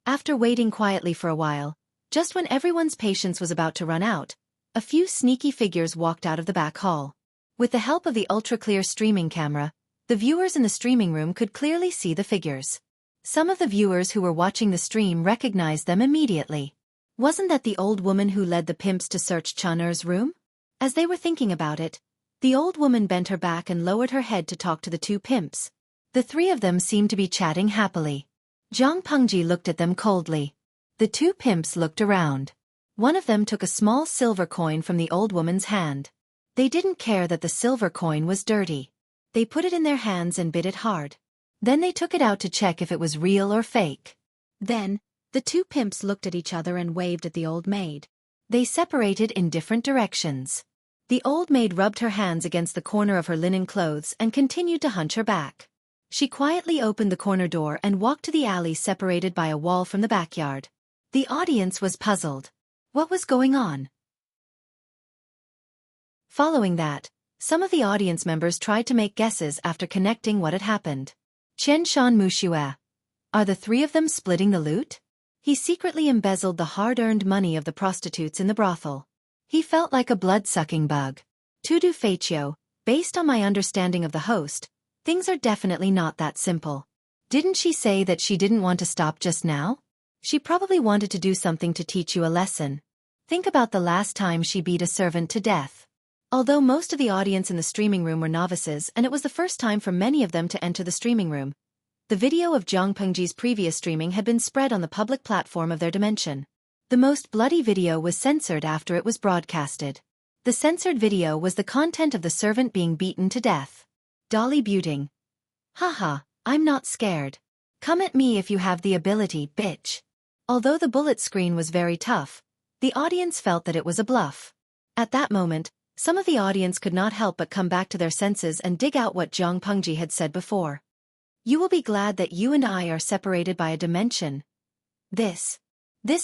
After waiting quietly for a while, just when everyone's patience was about to run out, a few sneaky figures walked out of the back hall. With the help of the ultra-clear streaming camera, the viewers in the streaming room could clearly see the figures. Some of the viewers who were watching the stream recognized them immediately. Wasn't that the old woman who led the pimps to search Chun'er's room? As they were thinking about it, the old woman bent her back and lowered her head to talk to the two pimps. The three of them seemed to be chatting happily. Zhang Pengji looked at them coldly. The two pimps looked around. One of them took a small silver coin from the old woman's hand. They didn't care that the silver coin was dirty. They put it in their hands and bit it hard. Then they took it out to check if it was real or fake. Then, the two pimps looked at each other and waved at the old maid. They separated in different directions. The old maid rubbed her hands against the corner of her linen clothes and continued to hunch her back. She quietly opened the corner door and walked to the alley separated by a wall from the backyard. The audience was puzzled. What was going on? Following that, some of the audience members tried to make guesses after connecting what had happened. Qian Shan Mu Xue. Are the three of them splitting the loot? He secretly embezzled the hard-earned money of the prostitutes in the brothel. He felt like a blood-sucking bug. Tudu Feiqiu, based on my understanding of the host, things are definitely not that simple. Didn't she say that she didn't want to stop just now? She probably wanted to do something to teach you a lesson. Think about the last time she beat a servant to death. Although most of the audience in the streaming room were novices and it was the first time for many of them to enter the streaming room, the video of Zhang Pengji's previous streaming had been spread on the public platform of their dimension. The most bloody video was censored after it was broadcasted. The censored video was the content of the servant being beaten to death. Dolly Buting. Haha, I'm not scared. Come at me if you have the ability, bitch. Although the bullet screen was very tough, the audience felt that it was a bluff. At that moment, some of the audience could not help but come back to their senses and dig out what Zhang Pengji had said before. You will be glad that you and I are separated by a dimension. This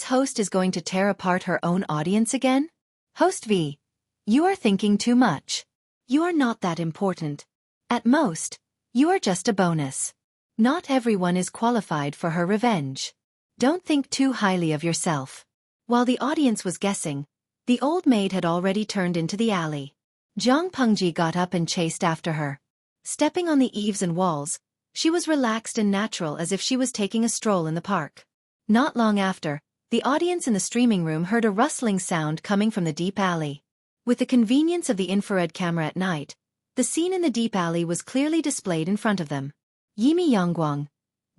host is going to tear apart her own audience again? Host V. You are thinking too much. You are not that important. At most, you are just a bonus. Not everyone is qualified for her revenge. Don't think too highly of yourself. While the audience was guessing, the old maid had already turned into the alley. Zhang Pengji got up and chased after her. Stepping on the eaves and walls, she was relaxed and natural as if she was taking a stroll in the park. Not long after, the audience in the streaming room heard a rustling sound coming from the deep alley. With the convenience of the infrared camera at night, the scene in the deep alley was clearly displayed in front of them. Yimi Yangguang.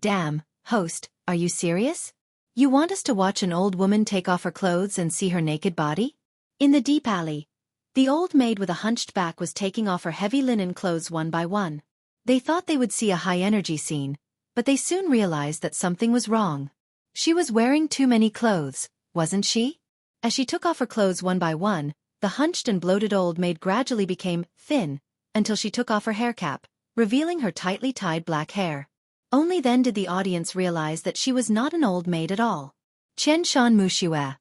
Damn, host, are you serious? You want us to watch an old woman take off her clothes and see her naked body? In the deep alley, the old maid with a hunched back was taking off her heavy linen clothes one by one. They thought they would see a high-energy scene, but they soon realized that something was wrong. She was wearing too many clothes, wasn't she? As she took off her clothes one by one, the hunched and bloated old maid gradually became thin, until she took off her hair cap, revealing her tightly tied black hair. Only then did the audience realize that she was not an old maid at all. Qian Shan Mu Xue.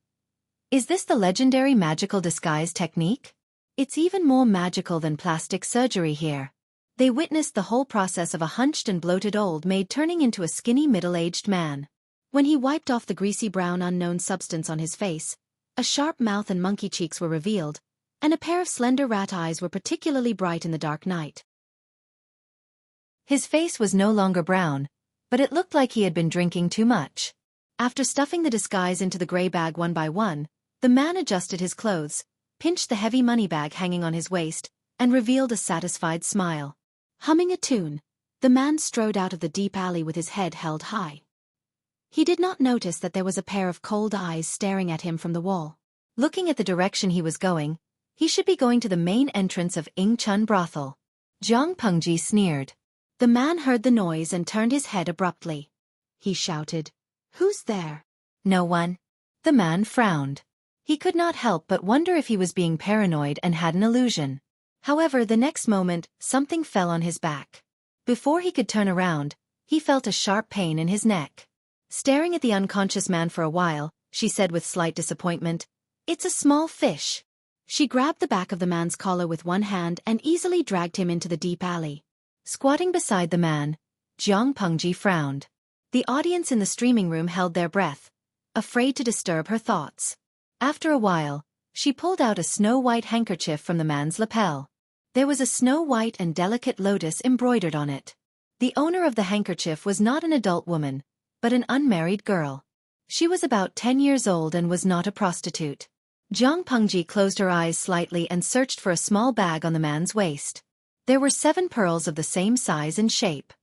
Is this the legendary magical disguise technique? It's even more magical than plastic surgery here. They witnessed the whole process of a hunched and bloated old maid turning into a skinny middle-aged man. When he wiped off the greasy brown unknown substance on his face, a sharp mouth and monkey cheeks were revealed, and a pair of slender rat eyes were particularly bright in the dark night. His face was no longer brown, but it looked like he had been drinking too much. After stuffing the disguise into the gray bag one by one, the man adjusted his clothes, pinched the heavy money bag hanging on his waist, and revealed a satisfied smile. Humming a tune, the man strode out of the deep alley with his head held high. He did not notice that there was a pair of cold eyes staring at him from the wall. Looking at the direction he was going, he should be going to the main entrance of Ingchun brothel. Zhang Pengji sneered. The man heard the noise and turned his head abruptly. He shouted, "Who's there?" "No one." The man frowned. He could not help but wonder if he was being paranoid and had an illusion. However, the next moment, something fell on his back. Before he could turn around, he felt a sharp pain in his neck. Staring at the unconscious man for a while, she said with slight disappointment, "It's a small fish." She grabbed the back of the man's collar with one hand and easily dragged him into the deep alley. Squatting beside the man, Jiang Pengji frowned. The audience in the streaming room held their breath, afraid to disturb her thoughts. After a while, she pulled out a snow-white handkerchief from the man's lapel. There was a snow-white and delicate lotus embroidered on it. The owner of the handkerchief was not an adult woman, but an unmarried girl. She was about 10 years old and was not a prostitute. Jiang Pengji closed her eyes slightly and searched for a small bag on the man's waist. There were 7 pearls of the same size and shape.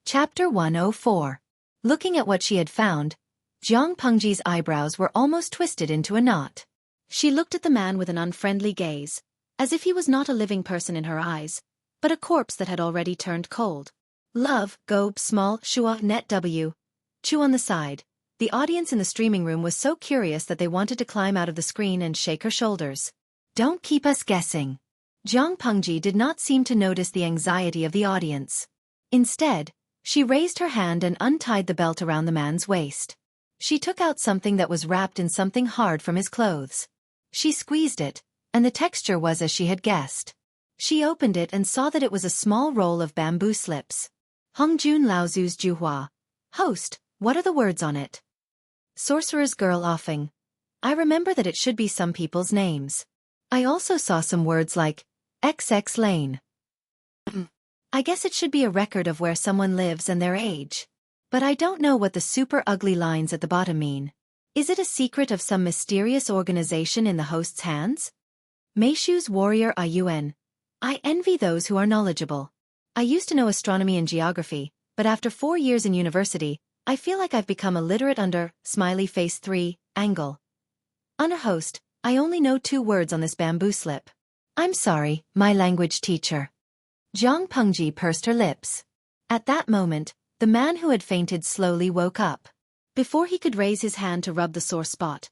Chapter 104. Looking at what she had found, Jiang Pengji's eyebrows were almost twisted into a knot. She looked at the man with an unfriendly gaze, as if he was not a living person in her eyes, but a corpse that had already turned cold. Love, go, small, shua, net w. Chew on the side. The audience in the streaming room was so curious that they wanted to climb out of the screen and shake her shoulders. Don't keep us guessing. Jiang Pengji did not seem to notice the anxiety of the audience. Instead, she raised her hand and untied the belt around the man's waist. She took out something that was wrapped in something hard from his clothes. She squeezed it, and the texture was as she had guessed. She opened it and saw that it was a small roll of bamboo slips. Hongjun Laozu's Juhua. Host, what are the words on it? Sorcerer's Girl offing. I remember that it should be some people's names. I also saw some words like XX Lane. I guess it should be a record of where someone lives and their age. But I don't know what the super ugly lines at the bottom mean. Is it a secret of some mysterious organization in the host's hands? Meishu's Warrior Iun. I envy those who are knowledgeable. I used to know astronomy and geography, but after 4 years in university, I feel like I've become illiterate under smiley face 3, angle. Under host, I only know 2 words on this bamboo slip. I'm sorry, my language teacher. Jiang Pengji pursed her lips. At that moment, the man who had fainted slowly woke up. Before he could raise his hand to rub the sore spot,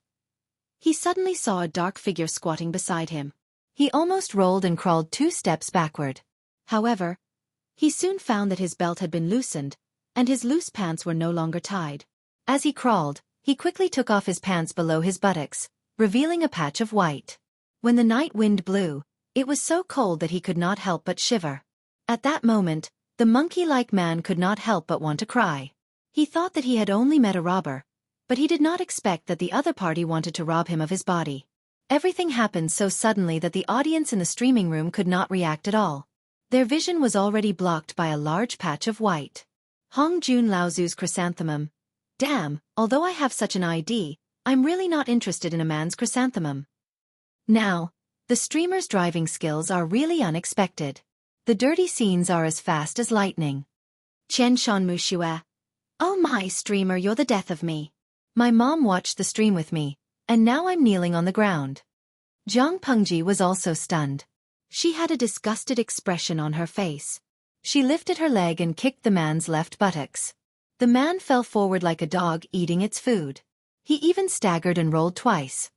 he suddenly saw a dark figure squatting beside him. He almost rolled and crawled 2 steps backward. However, he soon found that his belt had been loosened, and his loose pants were no longer tied. As he crawled, he quickly took off his pants below his buttocks, revealing a patch of white. When the night wind blew, it was so cold that he could not help but shiver. At that moment, the monkey-like man could not help but want to cry. He thought that he had only met a robber, but he did not expect that the other party wanted to rob him of his body. Everything happened so suddenly that the audience in the streaming room could not react at all. Their vision was already blocked by a large patch of white. Hongjun Laozu's chrysanthemum. Damn, although I have such an ID, I'm really not interested in a man's chrysanthemum. Now, the streamer's driving skills are really unexpected. The dirty scenes are as fast as lightning. Chen Shanmu Xue. Oh my streamer, you're the death of me. My mom watched the stream with me, and now I'm kneeling on the ground. Jiang Pengji was also stunned. She had a disgusted expression on her face. She lifted her leg and kicked the man's left buttocks. The man fell forward like a dog eating its food. He even staggered and rolled twice.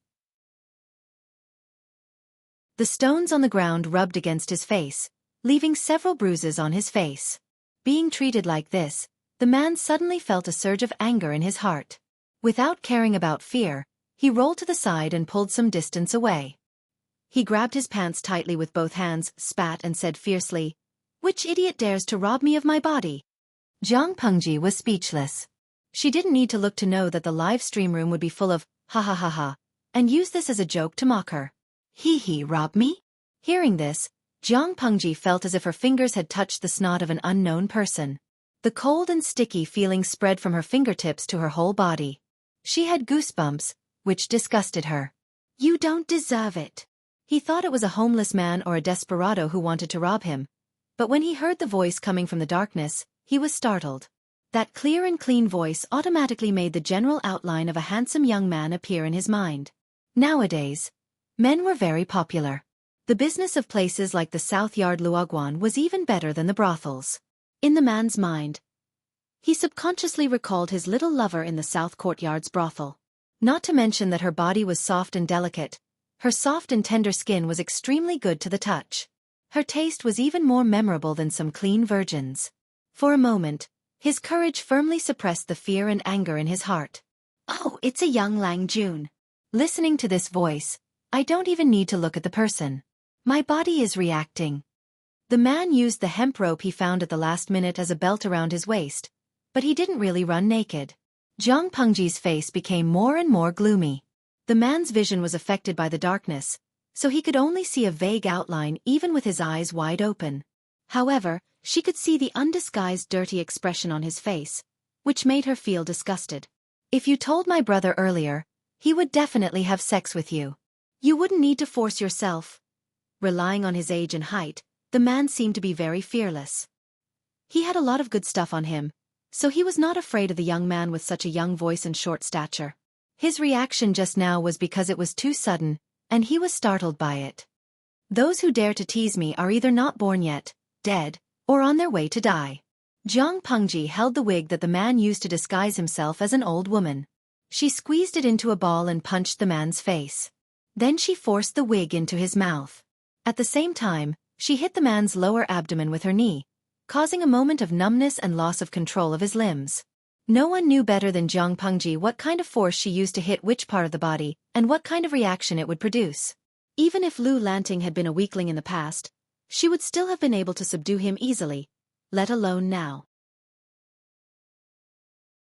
The stones on the ground rubbed against his face, leaving several bruises on his face. Being treated like this, the man suddenly felt a surge of anger in his heart. Without caring about fear, he rolled to the side and pulled some distance away. He grabbed his pants tightly with both hands, spat and said fiercely, "Which idiot dares to rob me of my body?" Jiang Pengji was speechless. She didn't need to look to know that the live stream room would be full of ha ha ha ha, and use this as a joke to mock her. He rob me? Hearing this, Jiang Pengji felt as if her fingers had touched the snot of an unknown person. The cold and sticky feeling spread from her fingertips to her whole body. She had goosebumps, which disgusted her. You don't deserve it. He thought it was a homeless man or a desperado who wanted to rob him. But when he heard the voice coming from the darkness, he was startled. That clear and clean voice automatically made the general outline of a handsome young man appear in his mind. Nowadays, men were very popular. The business of places like the South Yard Luoguan was even better than the brothels. In the man's mind, he subconsciously recalled his little lover in the South Courtyard's brothel. Not to mention that her body was soft and delicate. Her soft and tender skin was extremely good to the touch. Her taste was even more memorable than some clean virgins. For a moment, his courage firmly suppressed the fear and anger in his heart. Oh, it's a young Lang Jun. Listening to this voice, I don't even need to look at the person. My body is reacting. The man used the hemp rope he found at the last minute as a belt around his waist, but he didn't really run naked. Jiang Pengji's face became more and more gloomy. The man's vision was affected by the darkness, so he could only see a vague outline even with his eyes wide open. However, she could see the undisguised dirty expression on his face, which made her feel disgusted. If you told my brother earlier, he would definitely have sex with you. You wouldn't need to force yourself. Relying on his age and height, the man seemed to be very fearless. He had a lot of good stuff on him, so he was not afraid of the young man with such a young voice and short stature. His reaction just now was because it was too sudden, and he was startled by it. Those who dare to tease me are either not born yet, dead, or on their way to die. Jiang Pengji held the wig that the man used to disguise himself as an old woman. She squeezed it into a ball and punched the man's face. Then she forced the wig into his mouth. At the same time, she hit the man's lower abdomen with her knee, causing a moment of numbness and loss of control of his limbs. No one knew better than Jiang Pengji what kind of force she used to hit which part of the body, and what kind of reaction it would produce. Even if Lu Lanting had been a weakling in the past, she would still have been able to subdue him easily, let alone now.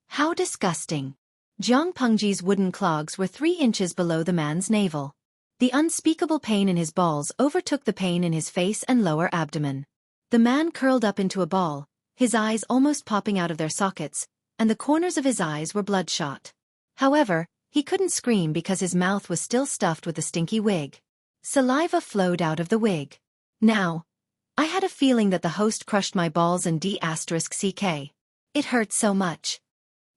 How disgusting! Jiang Pengji's wooden clogs were 3 inches below the man's navel. The unspeakable pain in his balls overtook the pain in his face and lower abdomen. The man curled up into a ball, his eyes almost popping out of their sockets, and the corners of his eyes were bloodshot. However, he couldn't scream because his mouth was still stuffed with the stinky wig. Saliva flowed out of the wig. Now, I had a feeling that the host crushed my balls and d*ck. It hurt so much.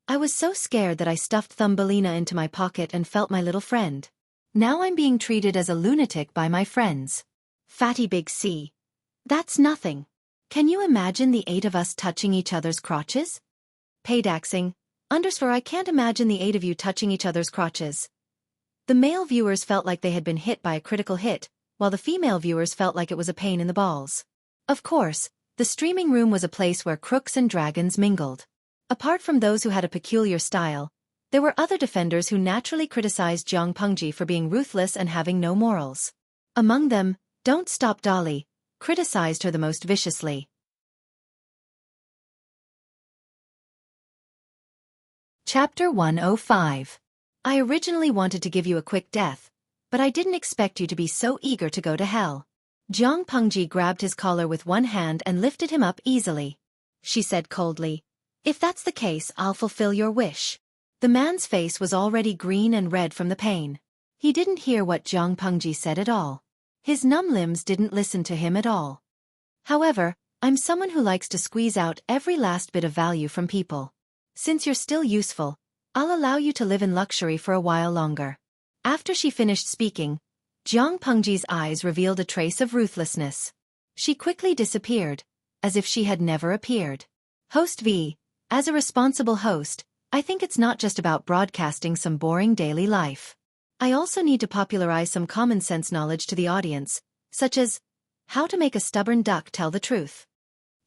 I was so scared that I stuffed Thumbelina into my pocket and felt my little friend. Now I'm being treated as a lunatic by my friends. Fatty Big C. That's nothing. Can you imagine the 8 of us touching each other's crotches? Paydaxing, I can't imagine the 8 of you touching each other's crotches. The male viewers felt like they had been hit by a critical hit, while the female viewers felt like it was a pain in the balls. Of course, the streaming room was a place where crooks and dragons mingled. Apart from those who had a peculiar style, there were other defenders who naturally criticized Jiang Pengji for being ruthless and having no morals. Among them, Don't Stop Dolly criticized her the most viciously. Chapter 105. I originally wanted to give you a quick death, but I didn't expect you to be so eager to go to hell. Jiang Pengji grabbed his collar with one hand and lifted him up easily. She said coldly, "If that's the case, I'll fulfill your wish." The man's face was already green and red from the pain. He didn't hear what Jiang Pengji said at all. His numb limbs didn't listen to him at all. However, I'm someone who likes to squeeze out every last bit of value from people. Since you're still useful, I'll allow you to live in luxury for a while longer. After she finished speaking, Jiang Pengji's eyes revealed a trace of ruthlessness. She quickly disappeared, as if she had never appeared. Host V, as a responsible host, I think it's not just about broadcasting some boring daily life. I also need to popularize some common sense knowledge to the audience, such as how to make a stubborn duck tell the truth.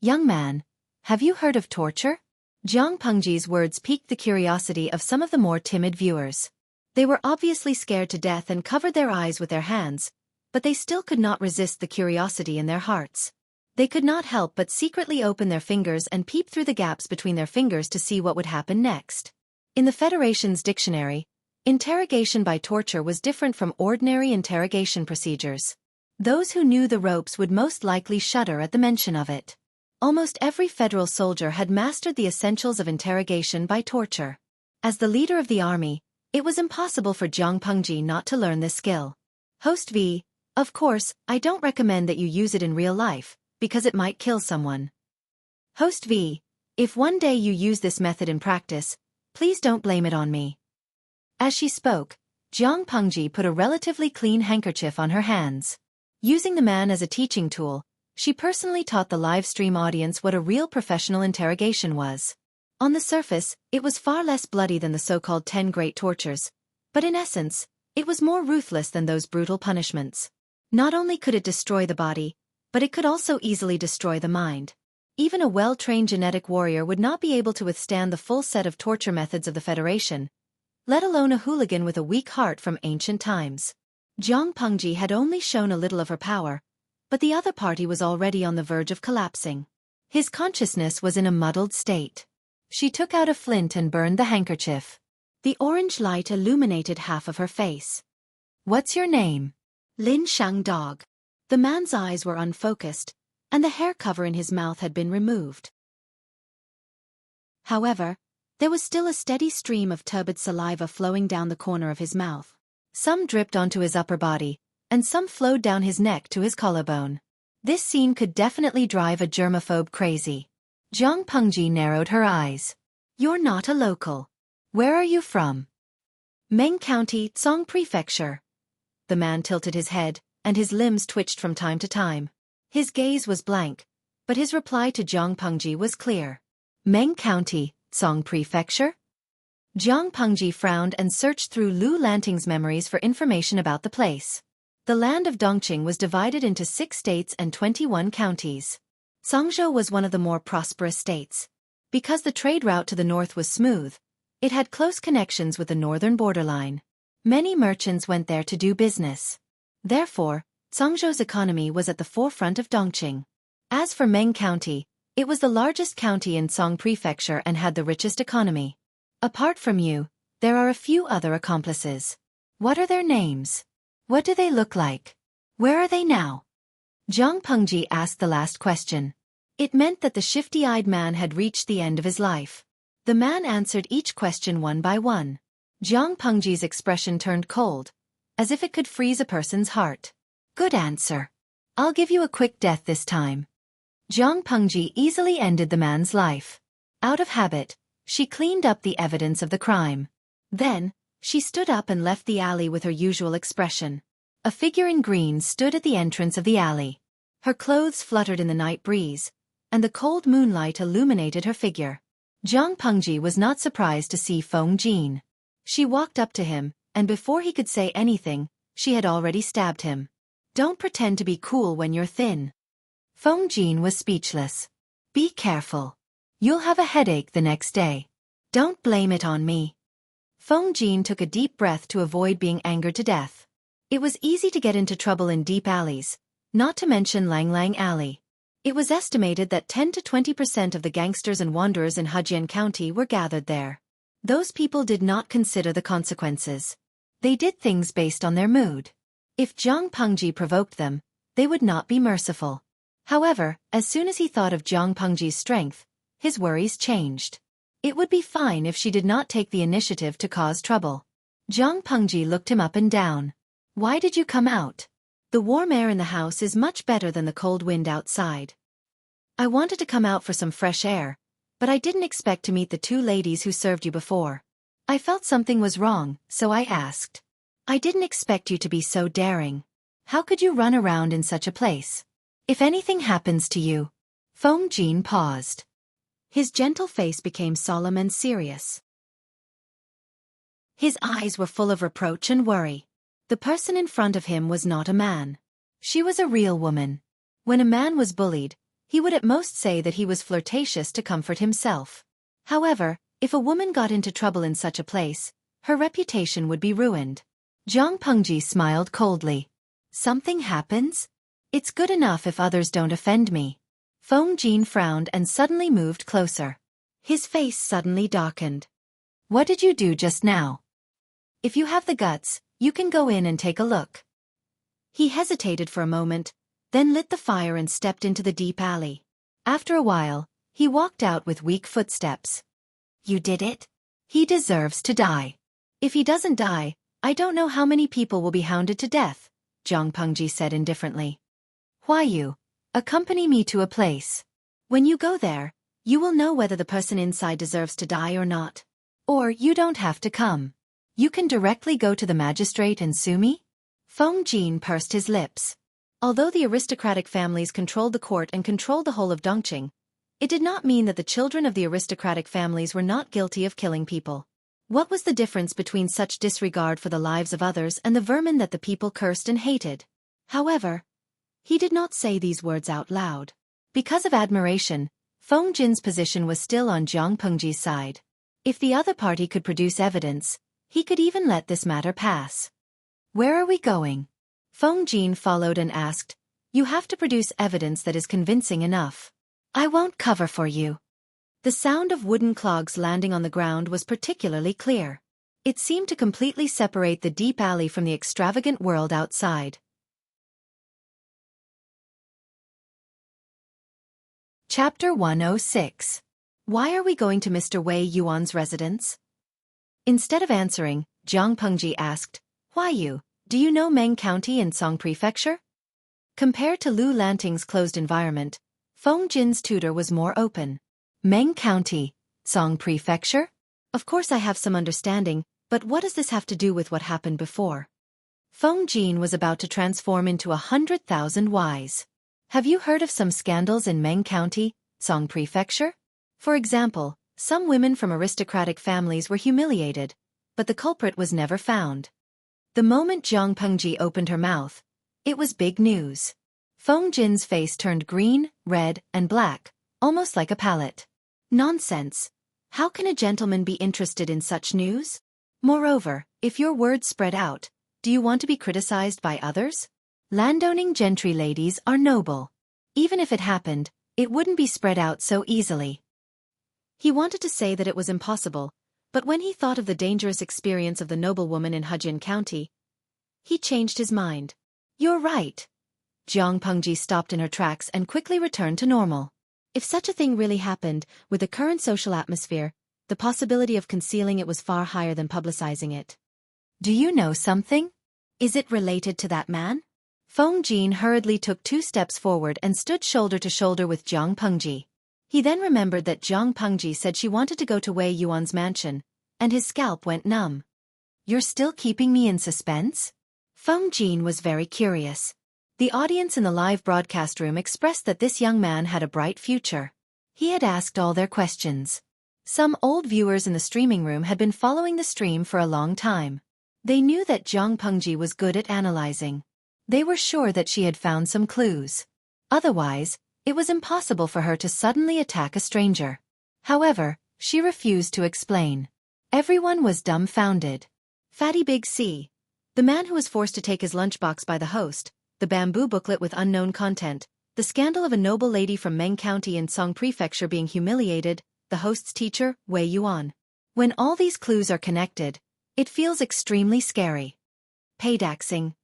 Young man, have you heard of torture? Jiang Pengji's words piqued the curiosity of some of the more timid viewers. They were obviously scared to death and covered their eyes with their hands, but they still could not resist the curiosity in their hearts. They could not help but secretly open their fingers and peep through the gaps between their fingers to see what would happen next. In the Federation's dictionary, interrogation by torture was different from ordinary interrogation procedures. Those who knew the ropes would most likely shudder at the mention of it. Almost every federal soldier had mastered the essentials of interrogation by torture. As the leader of the army, it was impossible for Jiang Pengji not to learn this skill. Host V, of course, I don't recommend that you use it in real life, because it might kill someone. Host V, if one day you use this method in practice, please don't blame it on me. As she spoke, Jiang Pengji put a relatively clean handkerchief on her hands. Using the man as a teaching tool, she personally taught the live stream audience what a real professional interrogation was. On the surface, it was far less bloody than the so-called 10 great tortures, but in essence, it was more ruthless than those brutal punishments. Not only could it destroy the body, but it could also easily destroy the mind. Even a well-trained genetic warrior would not be able to withstand the full set of torture methods of the Federation, let alone a hooligan with a weak heart from ancient times. Jiang Pengji had only shown a little of her power, but the other party was already on the verge of collapsing. His consciousness was in a muddled state. She took out a flint and burned the handkerchief. The orange light illuminated half of her face. "What's your name?" "Lin Shang Dog." The man's eyes were unfocused, and the hair cover in his mouth had been removed. However, there was still a steady stream of turbid saliva flowing down the corner of his mouth. Some dripped onto his upper body, and some flowed down his neck to his collarbone. This scene could definitely drive a germaphobe crazy. Jiang Pengji narrowed her eyes. "You're not a local. Where are you from?" "Meng County, Song Prefecture." The man tilted his head, and his limbs twitched from time to time. His gaze was blank, but his reply to Jiang Pengji was clear. "Meng County, Song Prefecture?" Jiang Pengji frowned and searched through Lu Lanting's memories for information about the place. The land of Dongqing was divided into 6 states and 21 counties. Songzhou was one of the more prosperous states. Because the trade route to the north was smooth, it had close connections with the northern borderline. Many merchants went there to do business. Therefore, Songzhou's economy was at the forefront of Dongqing. As for Meng County, it was the largest county in Song Prefecture and had the richest economy. "Apart from you, there are a few other accomplices. What are their names? What do they look like? Where are they now?" Jiang Pengji asked the last question. It meant that the shifty-eyed man had reached the end of his life. The man answered each question one by one. Jiang Pengji's expression turned cold, as if it could freeze a person's heart. "Good answer. I'll give you a quick death this time." Jiang Pengji easily ended the man's life. Out of habit, she cleaned up the evidence of the crime. Then, she stood up and left the alley with her usual expression. A figure in green stood at the entrance of the alley. Her clothes fluttered in the night breeze, and the cold moonlight illuminated her figure. Jiang Pengji was not surprised to see Feng Jin. She walked up to him, and before he could say anything, she had already stabbed him. "Don't pretend to be cool when you're thin." Feng Jin was speechless. "Be careful. You'll have a headache the next day. Don't blame it on me." Feng Jin took a deep breath to avoid being angered to death. It was easy to get into trouble in deep alleys, not to mention Lang Lang Alley. It was estimated that 10 to 20% of the gangsters and wanderers in Hejian County were gathered there. Those people did not consider the consequences. They did things based on their mood. If Jiang Pengji provoked them, they would not be merciful. However, as soon as he thought of Jiang Pengji's strength, his worries changed. It would be fine if she did not take the initiative to cause trouble. Jiang Pengji looked him up and down. "Why did you come out? The warm air in the house is much better than the cold wind outside." "I wanted to come out for some fresh air, but I didn't expect to meet the 2 ladies who served you before. I felt something was wrong, so I asked. I didn't expect you to be so daring. How could you run around in such a place? If anything happens to you..." Feng Jin paused. His gentle face became solemn and serious. His eyes were full of reproach and worry. The person in front of him was not a man. She was a real woman. When a man was bullied, he would at most say that he was flirtatious to comfort himself. However, if a woman got into trouble in such a place, her reputation would be ruined. Jiang Pengji smiled coldly. "Something happens? It's good enough if others don't offend me." Feng Jin frowned and suddenly moved closer. His face suddenly darkened. "What did you do just now? If you have the guts, you can go in and take a look." He hesitated for a moment, then lit the fire and stepped into the deep alley. After a while, he walked out with weak footsteps. "You did it? He deserves to die. If he doesn't die, I don't know how many people will be hounded to death," Jiang Pengji said indifferently. "Why you? Accompany me to a place. When you go there, you will know whether the person inside deserves to die or not. Or you don't have to come. You can directly go to the magistrate and sue me?" Feng Jin pursed his lips. Although the aristocratic families controlled the court and controlled the whole of Dongqing, it did not mean that the children of the aristocratic families were not guilty of killing people. What was the difference between such disregard for the lives of others and the vermin that the people cursed and hated? However, he did not say these words out loud. Because of admiration, Feng Jin's position was still on Jiang Pengji's side. If the other party could produce evidence, He could even let this matter pass. Where are we going? Feng Jin followed and asked, You have to produce evidence that is convincing enough. I won't cover for you. The sound of wooden clogs landing on the ground was particularly clear. It seemed to completely separate the deep alley from the extravagant world outside. Chapter 106. Why are we going to Mr. Wei Yuan's residence? Instead of answering, Jiang Pengji asked, Why you? Do you know Meng County in Song Prefecture? Compared to Lu Lanting's closed environment, Feng Jin's tutor was more open. Meng County, Song Prefecture? Of course I have some understanding, but what does this have to do with what happened before? Feng Jin was about to transform into 100,000 whys. Have you heard of some scandals in Meng County, Song Prefecture? For example, some women from aristocratic families were humiliated, but the culprit was never found. The moment Jiang Pengji opened her mouth, it was big news. Feng Jin's face turned green, red, and black, almost like a palette. Nonsense. How can a gentleman be interested in such news? Moreover, if your words spread out, do you want to be criticized by others? Landowning gentry ladies are noble. Even if it happened, it wouldn't be spread out so easily. He wanted to say that it was impossible, but when he thought of the dangerous experience of the noblewoman in Hejin County, he changed his mind. You're right. Jiang Pengji stopped in her tracks and quickly returned to normal. If such a thing really happened, with the current social atmosphere, the possibility of concealing it was far higher than publicizing it. Do you know something? Is it related to that man? Feng Jin hurriedly took 2 steps forward and stood shoulder to shoulder with Jiang Pengji. He then remembered that Jiang Pengji said she wanted to go to Wei Yuan's mansion, and his scalp went numb. You're still keeping me in suspense? Feng Jin was very curious. The audience in the live broadcast room expressed that this young man had a bright future. He had asked all their questions. Some old viewers in the streaming room had been following the stream for a long time. They knew that Jiang Pengji was good at analyzing. They were sure that she had found some clues. Otherwise, it was impossible for her to suddenly attack a stranger. However, she refused to explain. Everyone was dumbfounded. Fatty Big C, the man who was forced to take his lunchbox by the host, the bamboo booklet with unknown content, the scandal of a noble lady from Meng County in Song Prefecture being humiliated, the host's teacher, Wei Yuan. When all these clues are connected, it feels extremely scary. Paydaxing.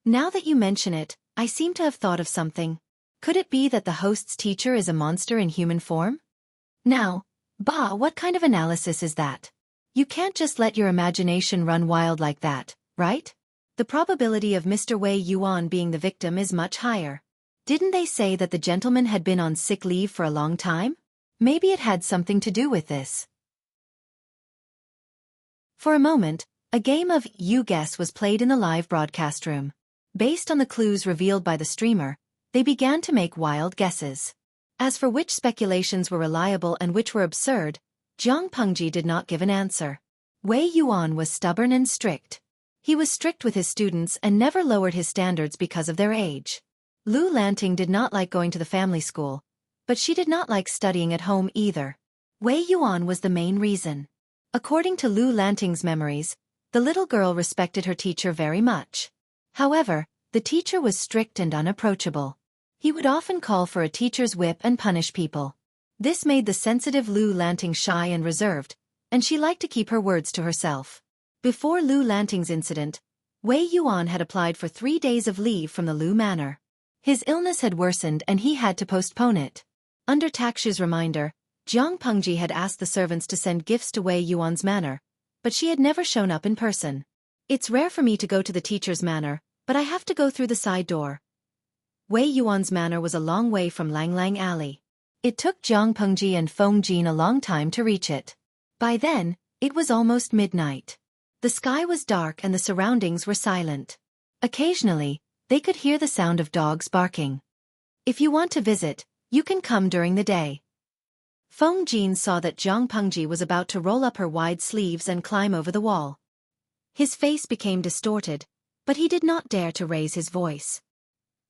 Now that you mention it, I seem to have thought of something. Could it be that the host's teacher is a monster in human form? Now, what kind of analysis is that? You can't just let your imagination run wild like that, right? The probability of Mr. Wei Yuan being the victim is much higher. Didn't they say that the gentleman had been on sick leave for a long time? Maybe it had something to do with this. For a moment, a game of You Guess was played in the live broadcast room. Based on the clues revealed by the streamer, they began to make wild guesses. As for which speculations were reliable and which were absurd, Jiang Pengji did not give an answer. Wei Yuan was stubborn and strict. He was strict with his students and never lowered his standards because of their age. Lu Lanting did not like going to the family school, but she did not like studying at home either. Wei Yuan was the main reason. According to Lu Lanting's memories, the little girl respected her teacher very much. However, the teacher was strict and unapproachable. He would often call for a teacher's whip and punish people. This made the sensitive Lu Lanting shy and reserved, and she liked to keep her words to herself. Before Lu Lanting's incident, Wei Yuan had applied for 3 days of leave from the Lu Manor. His illness had worsened and he had to postpone it. Under Takshu's reminder, Jiang Pengji had asked the servants to send gifts to Wei Yuan's manor, but she had never shown up in person. It's rare for me to go to the teacher's manor, but I have to go through the side door. Wei Yuan's manor was a long way from Lang Lang Alley. It took Jiang Pengji and Feng Jin a long time to reach it. By then, it was almost midnight. The sky was dark and the surroundings were silent. Occasionally, they could hear the sound of dogs barking. If you want to visit, you can come during the day. Feng Jin saw that Jiang Pengji was about to roll up her wide sleeves and climb over the wall. His face became distorted, but he did not dare to raise his voice.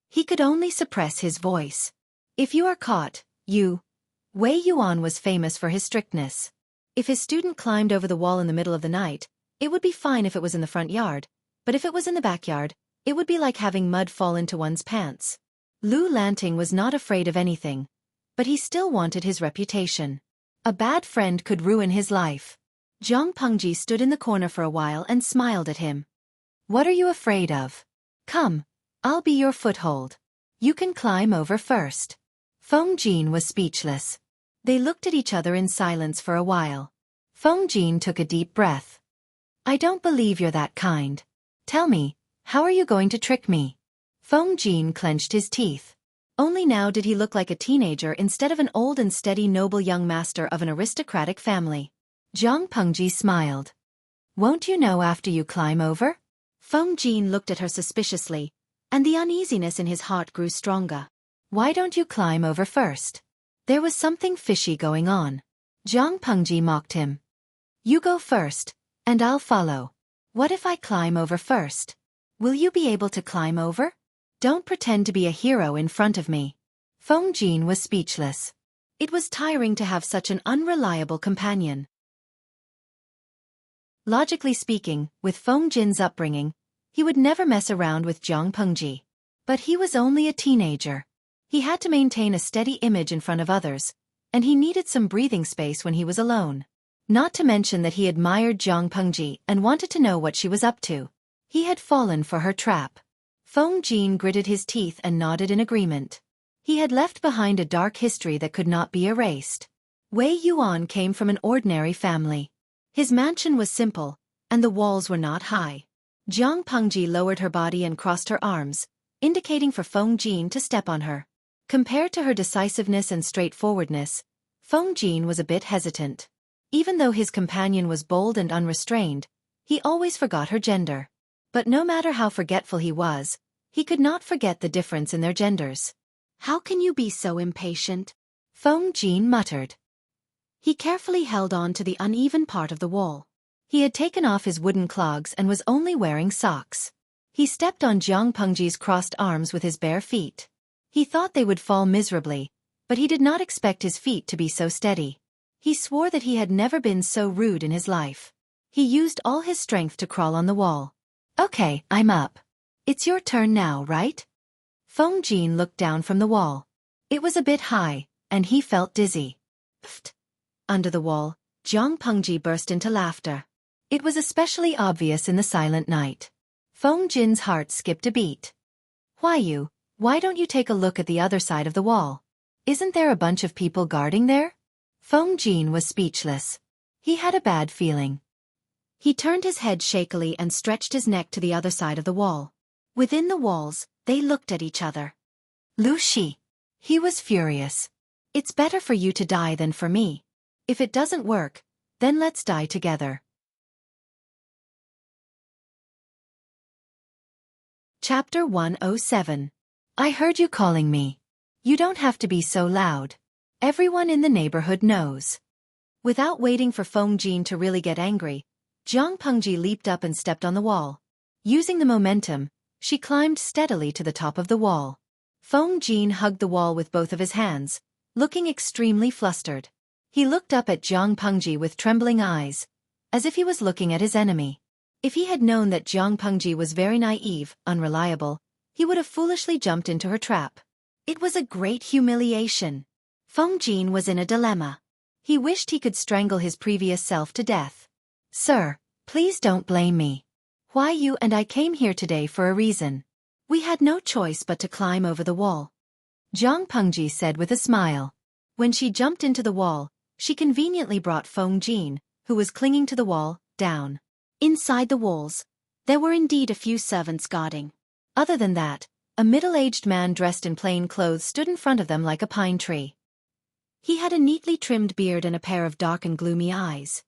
He could only suppress his voice. If you are caught, you... Wei Yuan was famous for his strictness. If his student climbed over the wall in the middle of the night, It would be fine if it was in the front yard, but if it was in the backyard, it would be like having mud fall into one's pants. Lu Lanting was not afraid of anything, but he still wanted his reputation. A bad friend could ruin his life. Zhang Pengji stood in the corner for a while and smiled at him. What are you afraid of? Come, I'll be your foothold. You can climb over first. Feng Jin was speechless. They looked at each other in silence for a while. Feng Jin took a deep breath. I don't believe you're that kind. Tell me, how are you going to trick me? Feng Jin clenched his teeth. Only now did he look like a teenager instead of an old and steady noble young master of an aristocratic family. Zhang Pengji smiled. Won't you know after you climb over? Feng Jin looked at her suspiciously, and the uneasiness in his heart grew stronger. Why don't you climb over first? There was something fishy going on. Zhang Pengji mocked him. You go first, and I'll follow. What if I climb over first? Will you be able to climb over? Don't pretend to be a hero in front of me. Feng Jin was speechless. It was tiring to have such an unreliable companion. Logically speaking, with Feng Jin's upbringing, he would never mess around with Zhang Pengji. But he was only a teenager. He had to maintain a steady image in front of others, and he needed some breathing space when he was alone. Not to mention that he admired Zhang Pengji and wanted to know what she was up to. He had fallen for her trap. Feng Jin gritted his teeth and nodded in agreement. He had left behind a dark history that could not be erased. Wei Yuan came from an ordinary family. His mansion was simple, and the walls were not high. Zhang Pengji lowered her body and crossed her arms, indicating for Feng Jin to step on her. Compared to her decisiveness and straightforwardness, Feng Jin was a bit hesitant. Even though his companion was bold and unrestrained, he always forgot her gender. But no matter how forgetful he was, he could not forget the difference in their genders. How can you be so impatient? Feng Jin muttered. He carefully held on to the uneven part of the wall. He had taken off his wooden clogs and was only wearing socks. He stepped on Zhang Pengji's crossed arms with his bare feet. He thought they would fall miserably, but he did not expect his feet to be so steady. He swore that he had never been so rude in his life. He used all his strength to crawl on the wall. Okay, I'm up. It's your turn now, right? Feng Jin looked down from the wall. It was a bit high, and he felt dizzy. Pfft. Under the wall, Zhang Pengji burst into laughter. It was especially obvious in the silent night. Feng Jin's heart skipped a beat. Why don't you take a look at the other side of the wall? Isn't there a bunch of people guarding there? Feng Jin was speechless. He had a bad feeling. He turned his head shakily and stretched his neck to the other side of the wall. Within the walls, they looked at each other. Lu Shi. He was furious. It's better for you to die than for me. If it doesn't work, then let's die together. Chapter 107. I heard you calling me. You don't have to be so loud. Everyone in the neighborhood knows. Without waiting for Feng Jin to really get angry, Zhang Pengji leaped up and stepped on the wall. Using the momentum, she climbed steadily to the top of the wall. Feng Jin hugged the wall with both of his hands, looking extremely flustered. He looked up at Zhang Pengji with trembling eyes, as if he was looking at his enemy. If he had known that Zhang Pengji was very naive, unreliable, he would have foolishly jumped into her trap. It was a great humiliation. Feng Jin was in a dilemma. He wished he could strangle his previous self to death. Sir, please don't blame me. Why you and I came here today for a reason. We had no choice but to climb over the wall. Zhang Pengji said with a smile. When she jumped into the wall, she conveniently brought Feng Jin, who was clinging to the wall, down. Inside the walls, there were indeed a few servants guarding. Other than that, a middle-aged man dressed in plain clothes stood in front of them like a pine tree. He had a neatly trimmed beard and a pair of dark and gloomy eyes.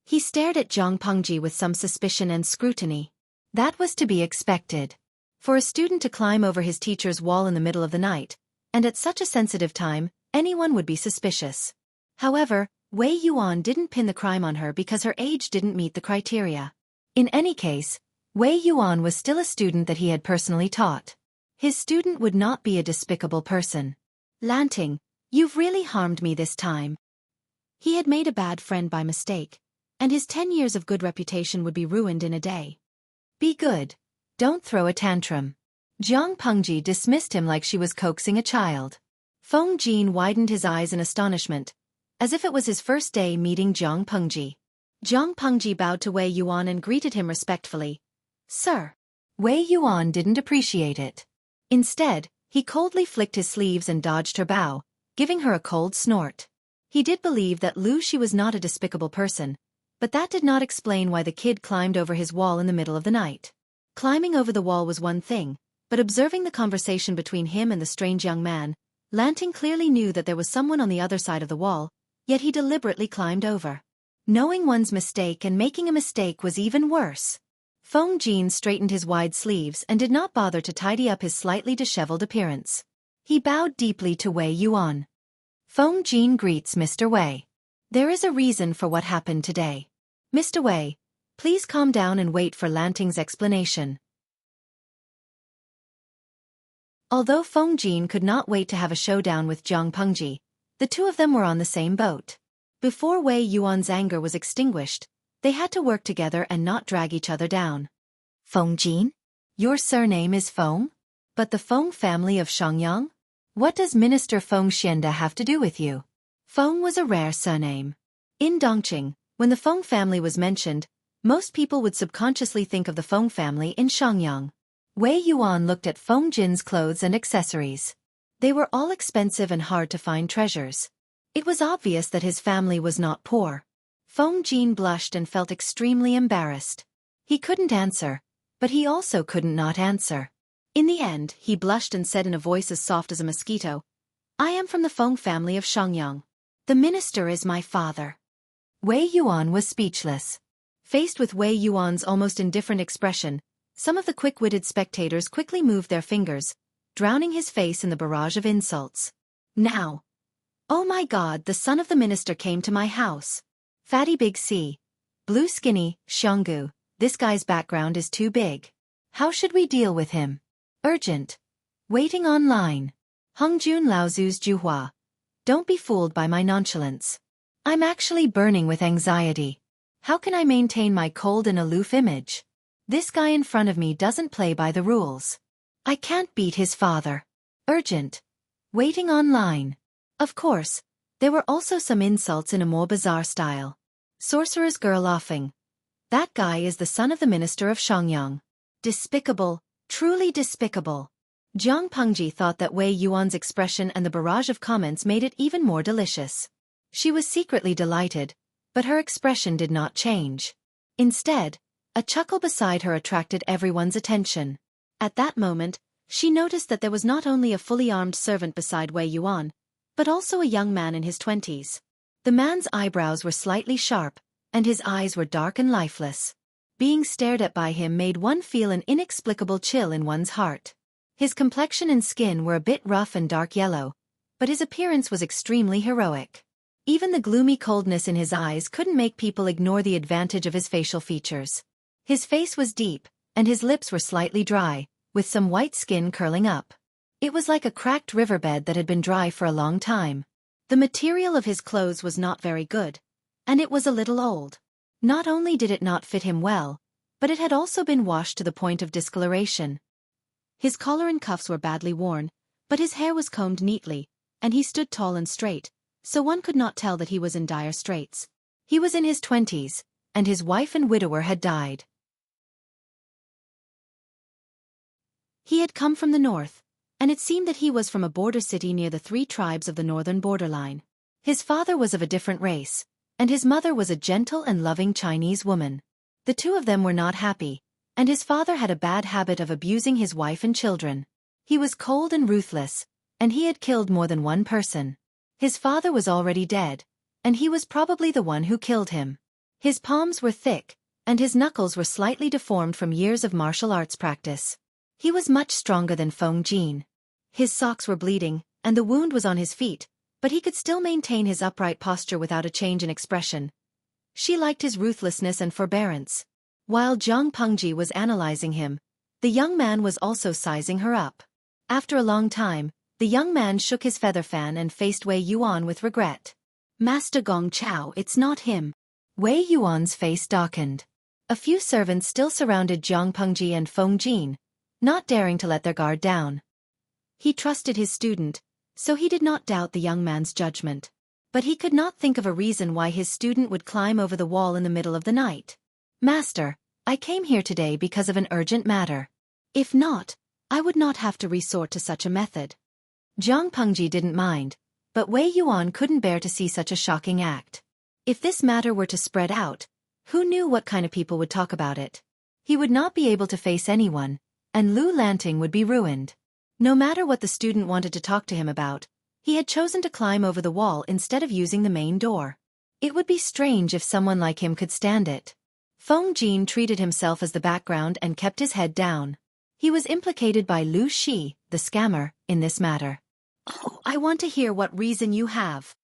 He stared at Zhang Pengji with some suspicion and scrutiny. That was to be expected. For a student to climb over his teacher's wall in the middle of the night, and at such a sensitive time, anyone would be suspicious. However, Wei Yuan didn't pin the crime on her because her age didn't meet the criteria. In any case, Wei Yuan was still a student that he had personally taught. His student would not be a despicable person. Lanting, you've really harmed me this time. He had made a bad friend by mistake, and his 10 years of good reputation would be ruined in a day. Be good. Don't throw a tantrum. Jiang Pengji dismissed him like she was coaxing a child. Feng Jin widened his eyes in astonishment, as if it was his first day meeting Jiang Pengji. Jiang Pengji bowed to Wei Yuan and greeted him respectfully. Sir. Wei Yuan didn't appreciate it. Instead, he coldly flicked his sleeves and dodged her bow, giving her a cold snort. He did believe that Lu Shi was not a despicable person, but that did not explain why the kid climbed over his wall in the middle of the night. Climbing over the wall was one thing, but observing the conversation between him and the strange young man, Lanting clearly knew that there was someone on the other side of the wall, yet he deliberately climbed over. Knowing one's mistake and making a mistake was even worse. Feng Jin straightened his wide sleeves and did not bother to tidy up his slightly disheveled appearance. He bowed deeply to Wei Yuan. Feng Jin greets Mr. Wei. There is a reason for what happened today. Mr. Wei, please calm down and wait for Lanting's explanation. Although Feng Jin could not wait to have a showdown with Jiang Pengji, the two of them were on the same boat. Before Wei Yuan's anger was extinguished, they had to work together and not drag each other down. Feng Jin? Your surname is Feng? But the Feng family of Shangyang? What does Minister Feng Xianda have to do with you? Feng was a rare surname. In Dongqing, when the Feng family was mentioned, most people would subconsciously think of the Feng family in Shangyang. Wei Yuan looked at Feng Jin's clothes and accessories. They were all expensive and hard to find treasures. It was obvious that his family was not poor. Feng Jin blushed and felt extremely embarrassed. He couldn't answer, but he also couldn't not answer. In the end, he blushed and said in a voice as soft as a mosquito, I am from the Feng family of Shangyang. The minister is my father. Wei Yuan was speechless. Faced with Wei Yuan's almost indifferent expression, some of the quick-witted spectators quickly moved their fingers, drowning his face in the barrage of insults. Now. Oh my God, the son of the minister came to my house. Fatty Big C. Blue Skinny, Xianggu, this guy's background is too big. How should we deal with him? Urgent. Waiting online. Hongjun Laozu's Juhua. Don't be fooled by my nonchalance. I'm actually burning with anxiety. How can I maintain my cold and aloof image? This guy in front of me doesn't play by the rules. I can't beat his father. Urgent. Waiting online. Of course, there were also some insults in a more bizarre style. Sorcerer's girl laughing. That guy is the son of the minister of Shangyang. Despicable, truly despicable. Jiang Pengji thought that Wei Yuan's expression and the barrage of comments made it even more delicious. She was secretly delighted, but her expression did not change. Instead, a chuckle beside her attracted everyone's attention. At that moment, she noticed that there was not only a fully armed servant beside Wei Yuan, but also a young man in his 20s. The man's eyebrows were slightly sharp, and his eyes were dark and lifeless. Being stared at by him made one feel an inexplicable chill in one's heart. His complexion and skin were a bit rough and dark yellow, but his appearance was extremely heroic. Even the gloomy coldness in his eyes couldn't make people ignore the advantage of his facial features. His face was deep, and his lips were slightly dry, with some white skin curling up. It was like a cracked riverbed that had been dry for a long time. The material of his clothes was not very good, and it was a little old. Not only did it not fit him well, but it had also been washed to the point of discoloration. His collar and cuffs were badly worn, but his hair was combed neatly, and he stood tall and straight, so one could not tell that he was in dire straits. He was in his 20s, and his wife and widower had died. He had come from the north, and it seemed that he was from a border city near the 3 tribes of the northern borderline. His father was of a different race, and his mother was a gentle and loving Chinese woman. The two of them were not happy, and his father had a bad habit of abusing his wife and children. He was cold and ruthless, and he had killed more than one person. His father was already dead, and he was probably the one who killed him. His palms were thick, and his knuckles were slightly deformed from years of martial arts practice. He was much stronger than Feng Jin. His socks were bleeding, and the wound was on his feet, but he could still maintain his upright posture without a change in expression. She liked his ruthlessness and forbearance. While Jiang Pengji was analyzing him, the young man was also sizing her up. After a long time, the young man shook his feather fan and faced Wei Yuan with regret. Master Gong Chao, it's not him. Wei Yuan's face darkened. A few servants still surrounded Jiang Pengji and Feng Jin, not daring to let their guard down. He trusted his student, so he did not doubt the young man's judgment. But he could not think of a reason why his student would climb over the wall in the middle of the night. Master, I came here today because of an urgent matter. If not, I would not have to resort to such a method. Jiang Pengji didn't mind, but Wei Yuan couldn't bear to see such a shocking act. If this matter were to spread out, who knew what kind of people would talk about it? He would not be able to face anyone, and Lu Lanting would be ruined. No matter what the student wanted to talk to him about, he had chosen to climb over the wall instead of using the main door. It would be strange if someone like him could stand it. Feng Jin treated himself as the background and kept his head down. He was implicated by Lu Shi, the scammer, in this matter. Oh, I want to hear what reason you have.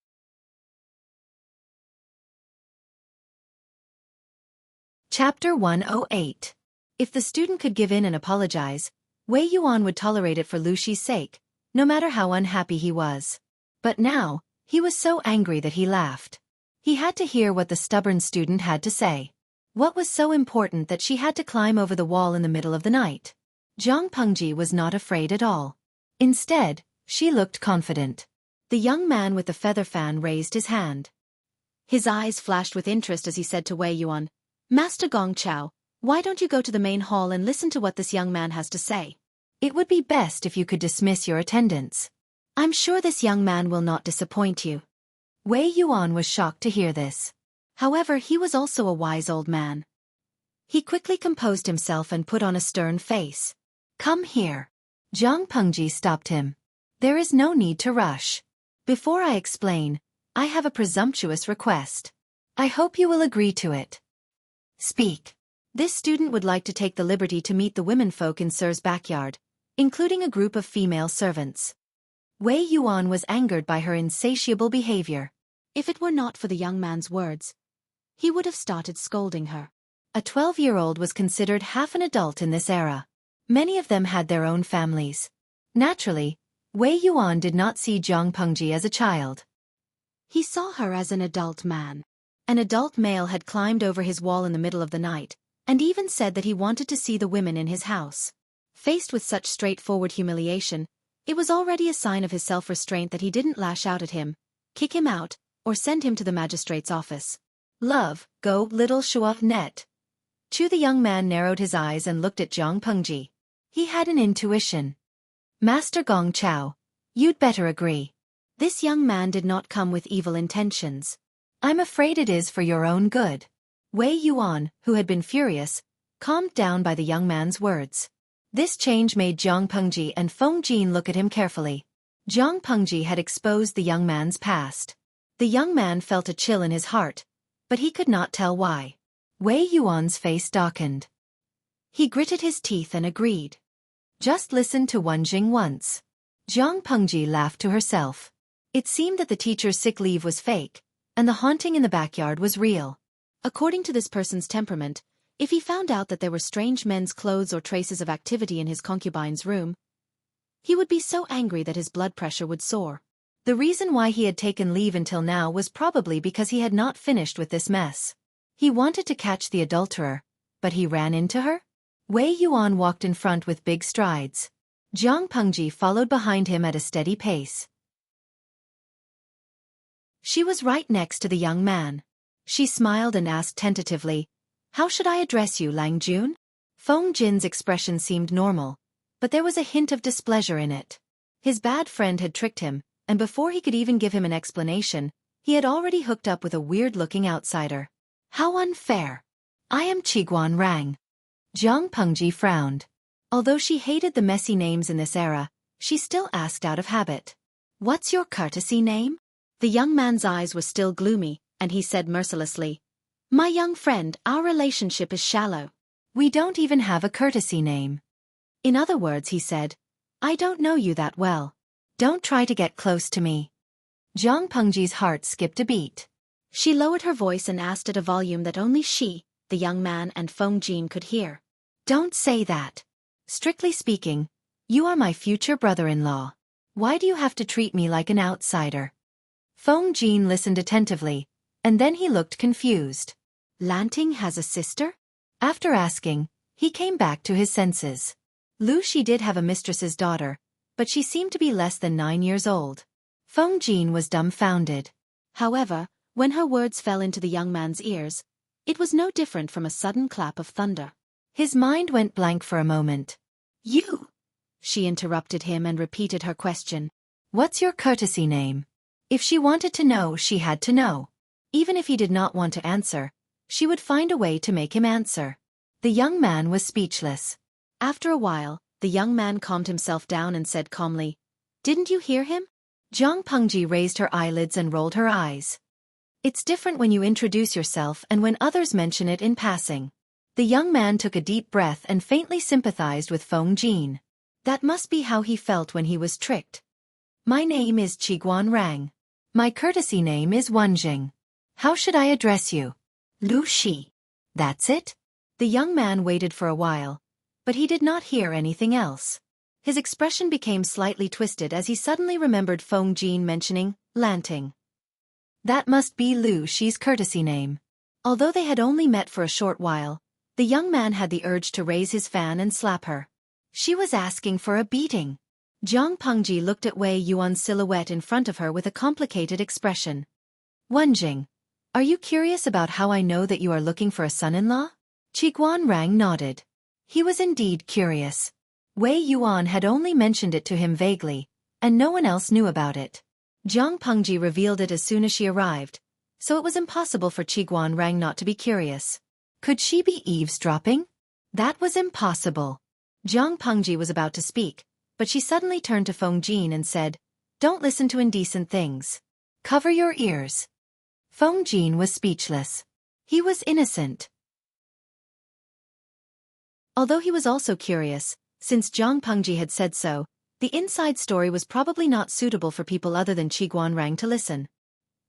Chapter 108. If the student could give in and apologize, Wei Yuan would tolerate it for Lu Shi's sake, no matter how unhappy he was. But now, he was so angry that he laughed. He had to hear what the stubborn student had to say. What was so important that she had to climb over the wall in the middle of the night? Jiang Pengji was not afraid at all. Instead, she looked confident. The young man with the feather fan raised his hand. His eyes flashed with interest as he said to Wei Yuan, Master Gong Chao, why don't you go to the main hall and listen to what this young man has to say? It would be best if you could dismiss your attendance. I'm sure this young man will not disappoint you. Wei Yuan was shocked to hear this. However, he was also a wise old man. He quickly composed himself and put on a stern face. Come here. Jiang Pengji stopped him. There is no need to rush. Before I explain, I have a presumptuous request. I hope you will agree to it. Speak. This student would like to take the liberty to meet the womenfolk in Sir's backyard, including a group of female servants. Wei Yuan was angered by her insatiable behavior. If it were not for the young man's words, he would have started scolding her. A 12-year-old was considered half an adult in this era. Many of them had their own families. Naturally, Wei Yuan did not see Jiang Pengji as a child. He saw her as an adult man. An adult male had climbed over his wall in the middle of the night, and even said that he wanted to see the women in his house. Faced with such straightforward humiliation, it was already a sign of his self-restraint that he didn't lash out at him, kick him out, or send him to the magistrate's office. Love, go, little Xueqi net. Chu, the young man narrowed his eyes and looked at Jiang Pengji. He had an intuition. Master Gong Chao, you'd better agree. This young man did not come with evil intentions. I'm afraid it is for your own good. Wei Yuan, who had been furious, calmed down by the young man's words. This change made Jiang Pengji and Feng Jin look at him carefully. Jiang Pengji had exposed the young man's past. The young man felt a chill in his heart, but he could not tell why. Wei Yuan's face darkened. He gritted his teeth and agreed. Just listen to Wenjing once. Jiang Pengji laughed to herself. It seemed that the teacher's sick leave was fake, and the haunting in the backyard was real. According to this person's temperament, if he found out that there were strange men's clothes or traces of activity in his concubine's room, he would be so angry that his blood pressure would soar. The reason why he had taken leave until now was probably because he had not finished with this mess. He wanted to catch the adulterer, but he ran into her? Wei Yuan walked in front with big strides. Jiang Pengji followed behind him at a steady pace. She was right next to the young man. She smiled and asked tentatively, How should I address you, Lang Jun? Feng Jin's expression seemed normal, but there was a hint of displeasure in it. His bad friend had tricked him, and before he could even give him an explanation, he had already hooked up with a weird-looking outsider. How unfair! I am Qiguan Rang. Jiang Pengji frowned. Although she hated the messy names in this era, she still asked out of habit. What's your courtesy name? The young man's eyes were still gloomy, and he said mercilessly, My young friend, our relationship is shallow. We don't even have a courtesy name. In other words, he said, I don't know you that well. Don't try to get close to me. Jiang Pengji's heart skipped a beat. She lowered her voice and asked at a volume that only she, the young man, and Feng Jin could hear. Don't say that. Strictly speaking, you are my future brother-in-law. Why do you have to treat me like an outsider? Feng Jin listened attentively, and then he looked confused. Lanting has a sister? After asking, he came back to his senses. Lu Shi did have a mistress's daughter, but she seemed to be less than 9 years old. Feng Jin was dumbfounded. However, when her words fell into the young man's ears, it was no different from a sudden clap of thunder. His mind went blank for a moment. You? She interrupted him and repeated her question. What's your courtesy name? If she wanted to know, she had to know. Even if he did not want to answer, she would find a way to make him answer. The young man was speechless. After a while, the young man calmed himself down and said calmly, Didn't you hear him? Zhang Pengji raised her eyelids and rolled her eyes. It's different when you introduce yourself and when others mention it in passing. The young man took a deep breath and faintly sympathized with Feng Jin. That must be how he felt when he was tricked. My name is Qiguan Rang. My courtesy name is Wenjing. How should I address you? Lu Shi. That's it? The young man waited for a while, but he did not hear anything else. His expression became slightly twisted as he suddenly remembered Feng Jin mentioning Lanting. That must be Lu Shi's courtesy name. Although they had only met for a short while, the young man had the urge to raise his fan and slap her. She was asking for a beating. Zhang Pengji looked at Wei Yuan's silhouette in front of her with a complicated expression. Wenjing, are you curious about how I know that you are looking for a son-in-law? Qiguan Rang nodded. He was indeed curious. Wei Yuan had only mentioned it to him vaguely, and no one else knew about it. Zhang Pengji revealed it as soon as she arrived, so it was impossible for Qiguan Rang not to be curious. Could she be eavesdropping? That was impossible. Zhang Pengji was about to speak, but she suddenly turned to Feng Jin and said, Don't listen to indecent things. Cover your ears. Feng Jin was speechless. He was innocent. Although he was also curious, since Zhang Pengji had said so, the inside story was probably not suitable for people other than Qiguan Rang to listen.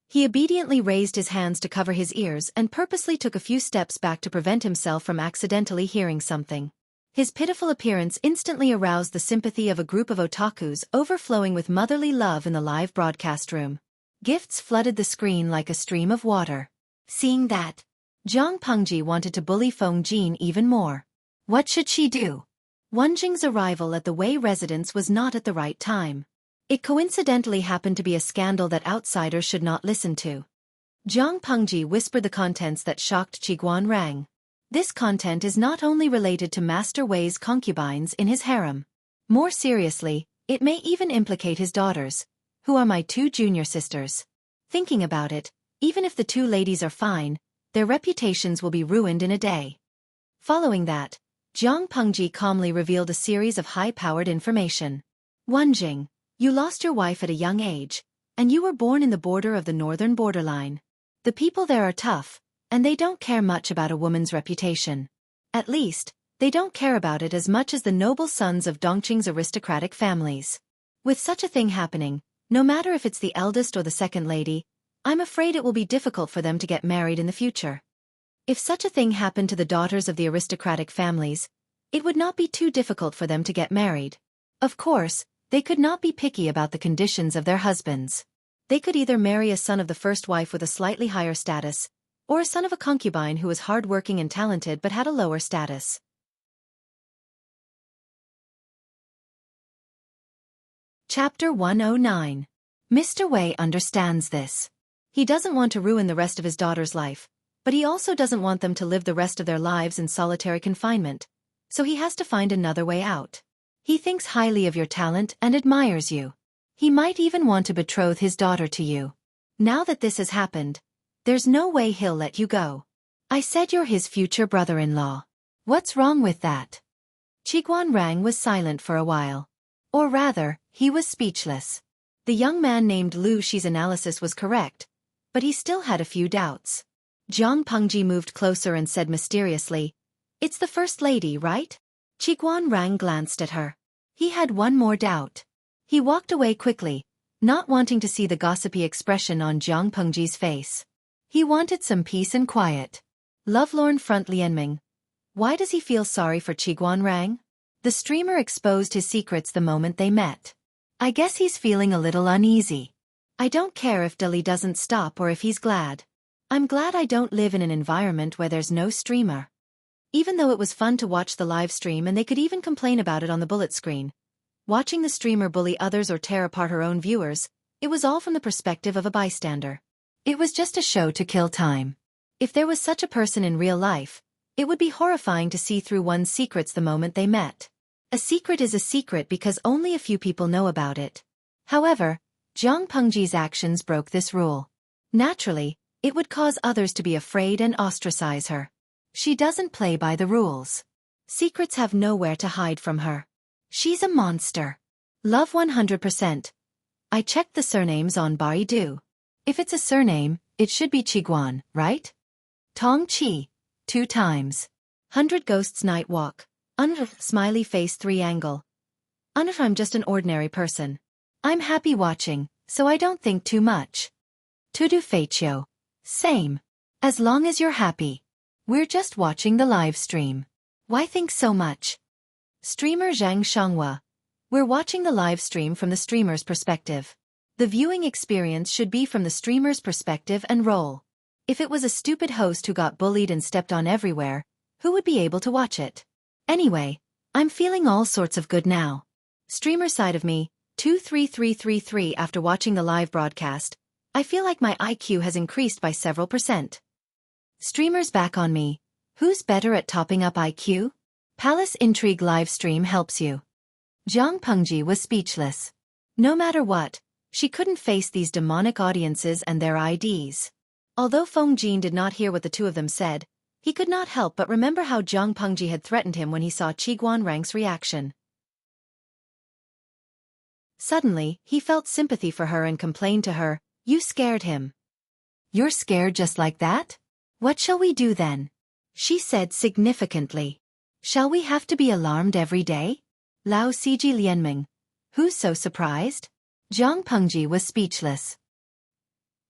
He obediently raised his hands to cover his ears and purposely took a few steps back to prevent himself from accidentally hearing something. His pitiful appearance instantly aroused the sympathy of a group of otakus overflowing with motherly love in the live broadcast room. Gifts flooded the screen like a stream of water. Seeing that, Zhang Pengji wanted to bully Feng Jin even more. What should she do? Wenjing's arrival at the Wei residence was not at the right time. It coincidentally happened to be a scandal that outsiders should not listen to. Zhang Pengji whispered the contents that shocked Qiguan Rang. This content is not only related to Master Wei's concubines in his harem. More seriously, it may even implicate his daughters, who are my 2 junior sisters. Thinking about it, even if the 2 ladies are fine, their reputations will be ruined in a day. Following that, Zhang Pengji calmly revealed a series of high-powered information. Wenjing, you lost your wife at a young age, and you were born in the border of the northern borderline. The people there are tough, and they don't care much about a woman's reputation. At least, they don't care about it as much as the noble sons of Dongqing's aristocratic families. With such a thing happening, no matter if it's the eldest or the second lady, I'm afraid it will be difficult for them to get married in the future. If such a thing happened to the daughters of the aristocratic families, it would not be too difficult for them to get married. Of course, they could not be picky about the conditions of their husbands. They could either marry a son of the first wife with a slightly higher status, or a son of a concubine who was hard-working and talented but had a lower status. Chapter 109. Mr. Wei understands this. He doesn't want to ruin the rest of his daughter's life, but he also doesn't want them to live the rest of their lives in solitary confinement, so he has to find another way out. He thinks highly of your talent and admires you. He might even want to betroth his daughter to you. Now that this has happened, there's no way he'll let you go. I said you're his future brother-in-law. What's wrong with that? Qiguan Rang was silent for a while. Or rather, he was speechless. The young man named Lu Shi's analysis was correct, but he still had a few doubts. Zhang Pengji moved closer and said mysteriously, It's the first lady, right? Qiguan Rang glanced at her. He had one more doubt. He walked away quickly, not wanting to see the gossipy expression on Zhang Pengji's face. He wanted some peace and quiet. Lovelorn Front Lianming. Why does he feel sorry for Qiguan Rang? The streamer exposed his secrets the moment they met. I guess he's feeling a little uneasy. I don't care if Dali doesn't stop or if he's glad. I'm glad I don't live in an environment where there's no streamer. Even though it was fun to watch the live stream and they could even complain about it on the bullet screen, watching the streamer bully others or tear apart her own viewers, it was all from the perspective of a bystander. It was just a show to kill time. If there was such a person in real life, it would be horrifying to see through one's secrets the moment they met. A secret is a secret because only a few people know about it. However, Jiang Pengji's actions broke this rule. Naturally, it would cause others to be afraid and ostracize her. She doesn't play by the rules. Secrets have nowhere to hide from her. She's a monster. Love 100%. I checked the surnames on Baidu. If it's a surname, it should be Qiguan, right? Tong Qi. 2 times. 100 Ghosts Night Walk. Smiley face 3 angle. I'm just an ordinary person. I'm happy watching, so I don't think too much. Tudu Feichio. Same. As long as you're happy. We're just watching the live stream. Why think so much? Streamer Zhang Xianghua. We're watching the live stream from the streamer's perspective. The viewing experience should be from the streamer's perspective and role. If it was a stupid host who got bullied and stepped on everywhere, who would be able to watch it? Anyway, I'm feeling all sorts of good now. Streamer side of me, 23333 after watching the live broadcast, I feel like my IQ has increased by several %. Streamers back on me. Who's better at topping up IQ? Palace Intrigue live stream helps you. Jiang Pengji was speechless. No matter what, she couldn't face these demonic audiences and their IDs. Although Feng Jin did not hear what the two of them said, he could not help but remember how Jiang Pengji had threatened him when he saw Qiguan Rang's reaction. Suddenly, he felt sympathy for her and complained to her, "You scared him." "You're scared just like that? What shall we do then?" she said significantly. "Shall we have to be alarmed every day?" Lao Siji Lianming. Who's so surprised? Jiang Pengji was speechless.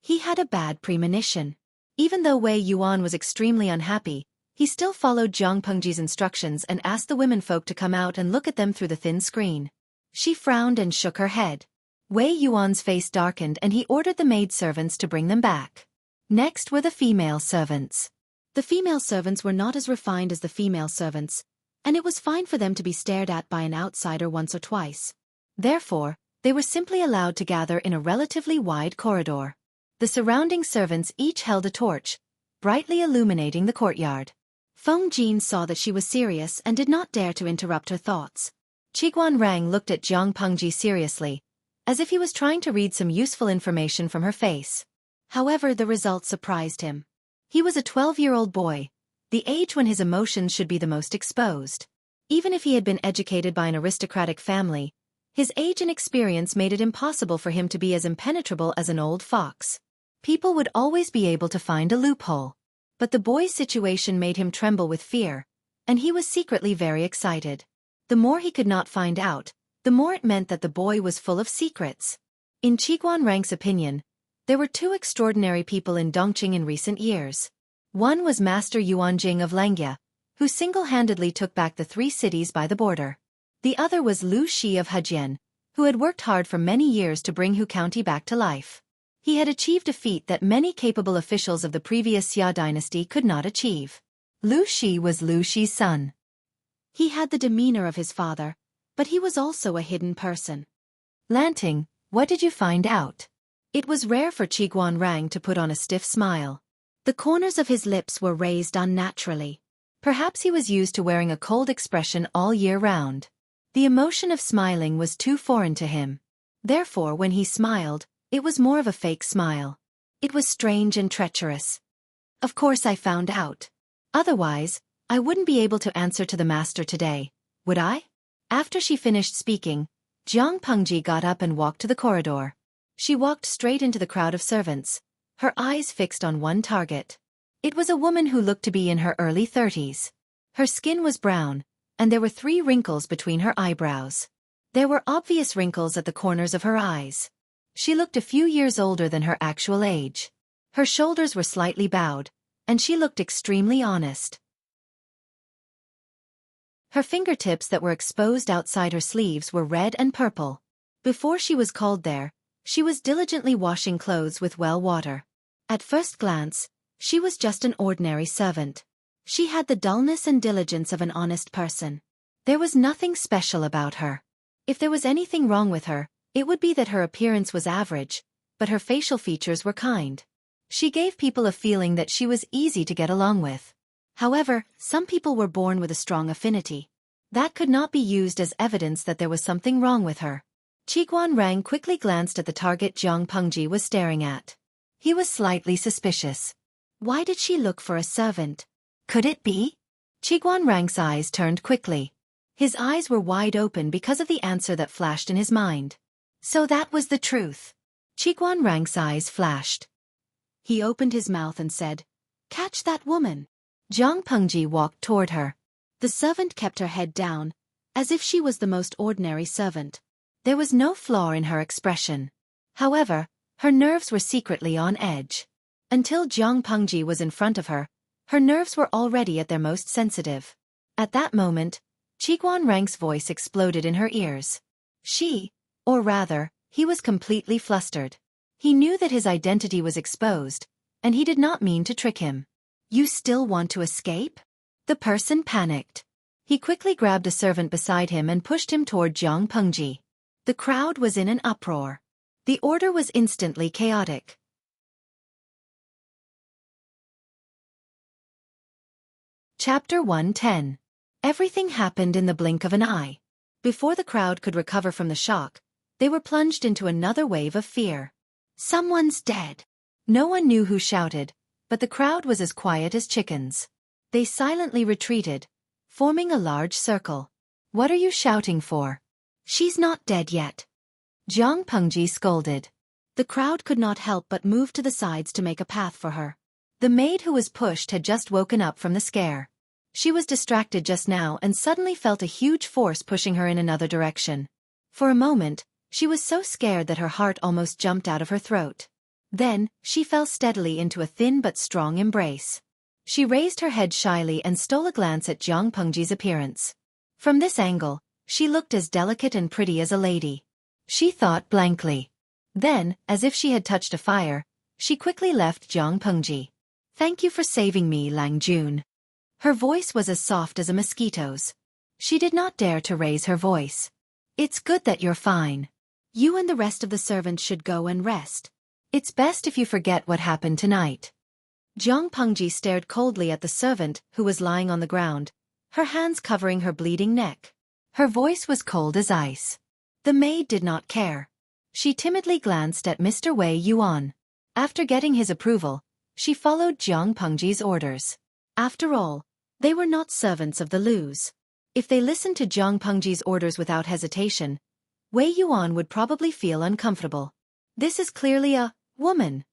He had a bad premonition. Even though Wei Yuan was extremely unhappy, he still followed Jiang Pengji's instructions and asked the womenfolk to come out and look at them through the thin screen. She frowned and shook her head. Wei Yuan's face darkened and he ordered the maidservants to bring them back. Next were the female servants. The female servants were not as refined as the female servants, and it was fine for them to be stared at by an outsider once or twice. Therefore, they were simply allowed to gather in a relatively wide corridor. The surrounding servants each held a torch, brightly illuminating the courtyard. Feng Jin saw that she was serious and did not dare to interrupt her thoughts. Qiguan Rang looked at Jiang Pengji seriously, as if he was trying to read some useful information from her face. However, the result surprised him. He was a 12-year-old boy, the age when his emotions should be the most exposed. Even if he had been educated by an aristocratic family, his age and experience made it impossible for him to be as impenetrable as an old fox. People would always be able to find a loophole. But the boy's situation made him tremble with fear, and he was secretly very excited. The more he could not find out, the more it meant that the boy was full of secrets. In Qiguan Rang's opinion, there were 2 extraordinary people in Dongqing in recent years. One was Master Yuanjing of Langya, who single-handedly took back the 3 cities by the border. The other was Lu Shi of Hejian, who had worked hard for many years to bring Hu County back to life. He had achieved a feat that many capable officials of the previous Xia dynasty could not achieve. Lu Shi was Lu Shi's son. He had the demeanor of his father, but he was also a hidden person. Lanting, what did you find out? It was rare for Qiguan Rang to put on a stiff smile. The corners of his lips were raised unnaturally. Perhaps he was used to wearing a cold expression all year round. The emotion of smiling was too foreign to him. Therefore, when he smiled, it was more of a fake smile. It was strange and treacherous. Of course I found out. Otherwise, I wouldn't be able to answer to the master today, would I? After she finished speaking, Jiang Pengji got up and walked to the corridor. She walked straight into the crowd of servants, her eyes fixed on one target. It was a woman who looked to be in her early 30s. Her skin was brown, and there were 3 wrinkles between her eyebrows. There were obvious wrinkles at the corners of her eyes. She looked a few years older than her actual age. Her shoulders were slightly bowed, and she looked extremely honest. Her fingertips that were exposed outside her sleeves were red and purple. Before she was called there, she was diligently washing clothes with well water. At first glance, She was just an ordinary servant. She had the dullness and diligence of an honest person. There was nothing special about her. If there was anything wrong with her, it would be that her appearance was average, but her facial features were kind. She gave people a feeling that she was easy to get along with. However, some people were born with a strong affinity. That could not be used as evidence that there was something wrong with her. Xueqi quickly glanced at the target Jiang Pengji was staring at. He was slightly suspicious. Why did she look for a servant? Could it be? Xueqi's eyes turned quickly. His eyes were wide open because of the answer that flashed in his mind. So that was the truth. Xueqi's eyes flashed. He opened his mouth and said, "Catch that woman." Jiang Pengji walked toward her. The servant kept her head down, as if she was the most ordinary servant. There was no flaw in her expression. However, her nerves were secretly on edge. Until Jiang Pengji was in front of her, her nerves were already at their most sensitive. At that moment, Xueqi's voice exploded in her ears. Or rather, he was completely flustered. He knew that his identity was exposed, and he did not mean to trick him. "You still want to escape?" The person panicked. He quickly grabbed a servant beside him and pushed him toward Jiang Pengji. The crowd was in an uproar. The order was instantly chaotic. Chapter 110. Everything happened in the blink of an eye. Before the crowd could recover from the shock, they were plunged into another wave of fear. "Someone's dead." No one knew who shouted, but the crowd was as quiet as chickens. They silently retreated, forming a large circle. "What are you shouting for?" "She's not dead yet," Jiang Pengji scolded. The crowd could not help but move to the sides to make a path for her. The maid who was pushed had just woken up from the scare. She was distracted just now and suddenly felt a huge force pushing her in another direction. For a moment, she was so scared that her heart almost jumped out of her throat. Then, she fell steadily into a thin but strong embrace. She raised her head shyly and stole a glance at Jiang Pengji's appearance. From this angle, she looked as delicate and pretty as a lady. She thought blankly. Then, as if she had touched a fire, she quickly left Jiang Pengji. "Thank you for saving me, Lang Jun." Her voice was as soft as a mosquito's. She did not dare to raise her voice. "It's good that you're fine. You and the rest of the servants should go and rest. It's best if you forget what happened tonight." Jiang Pengji stared coldly at the servant who was lying on the ground, her hands covering her bleeding neck. Her voice was cold as ice. The maid did not care. She timidly glanced at Mr. Wei Yuan. After getting his approval, she followed Jiang Pengji's orders. After all, they were not servants of the Lus. If they listened to Jiang Pengji's orders without hesitation, Wei Yuan would probably feel uncomfortable. This is clearly a woman.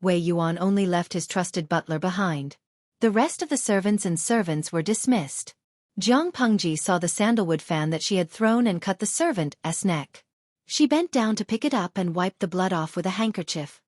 Wei Yuan only left his trusted butler behind. The rest of the servants were dismissed. Jiang Pengji saw the sandalwood fan that she had thrown and cut the servant's neck. She bent down to pick it up and wiped the blood off with a handkerchief.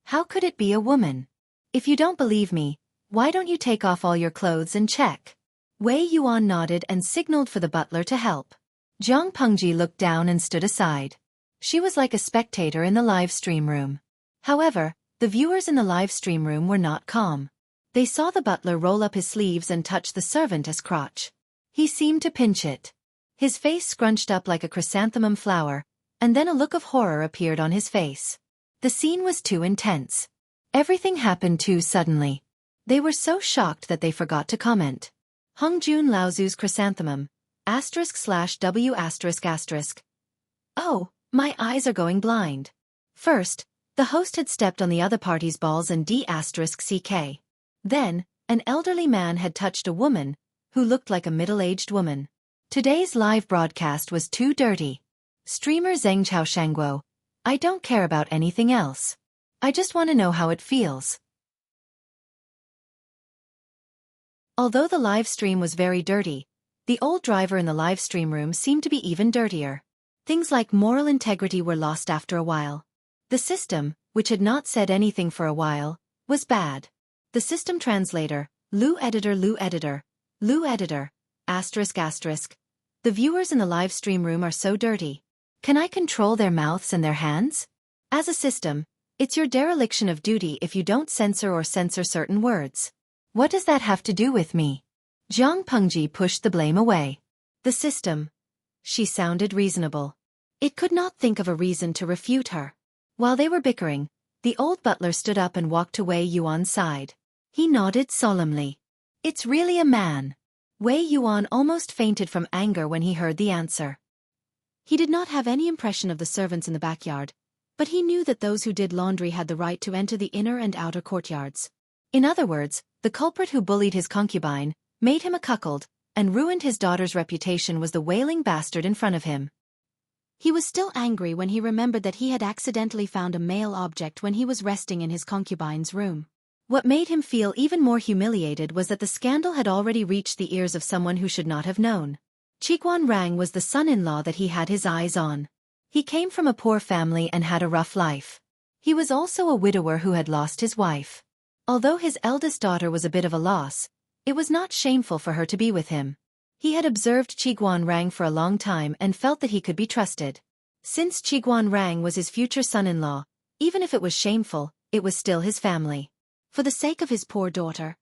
How could it be a woman? "If you don't believe me, why don't you take off all your clothes and check?" Wei Yuan nodded and signaled for the butler to help. Jiang Pengji looked down and stood aside. She was like a spectator in the live stream room. However, the viewers in the live stream room were not calm. They saw the butler roll up his sleeves and touch the servant's crotch. He seemed to pinch it. His face scrunched up like a chrysanthemum flower, and then a look of horror appeared on his face. The scene was too intense. Everything happened too suddenly. They were so shocked that they forgot to comment. Hongjun Laozu's chrysanthemum, */W***. Oh, my eyes are going blind. First, the host had stepped on the other party's balls and **CK. Then, an elderly man had touched a woman, who looked like a middle-aged woman. Today's live broadcast was too dirty. Streamer Zheng Chaoshangguo, I don't care about anything else. I just want to know how it feels. Although the live stream was very dirty, the old driver in the live stream room seemed to be even dirtier. Things like moral integrity were lost after a while. The system, which had not said anything for a while, was bad. The system translator, Lu editor, ***. The viewers in the live stream room are so dirty. Can I control their mouths and their hands? As a system, It's your dereliction of duty if you don't censor certain words. What does that have to do with me? Zhang Pengji pushed the blame away. The system. She sounded reasonable. It could not think of a reason to refute her. While they were bickering, the old butler stood up and walked to Wei Yuan's side. He nodded solemnly. It's really a man. Wei Yuan almost fainted from anger when he heard the answer. He did not have any impression of the servants in the backyard, but he knew that those who did laundry had the right to enter the inner and outer courtyards. In other words, the culprit who bullied his concubine, made him a cuckold, and ruined his daughter's reputation was the wailing bastard in front of him. He was still angry when he remembered that he had accidentally found a male object when he was resting in his concubine's room. What made him feel even more humiliated was that the scandal had already reached the ears of someone who should not have known. Xueqi Rang was the son-in-law that he had his eyes on. He came from a poor family and had a rough life. He was also a widower who had lost his wife. Although his eldest daughter was a bit of a loss, it was not shameful for her to be with him. He had observed Xueqi Rang for a long time and felt that he could be trusted. Since Xueqi Rang was his future son-in-law, even if it was shameful, it was still his family. For the sake of his poor daughter,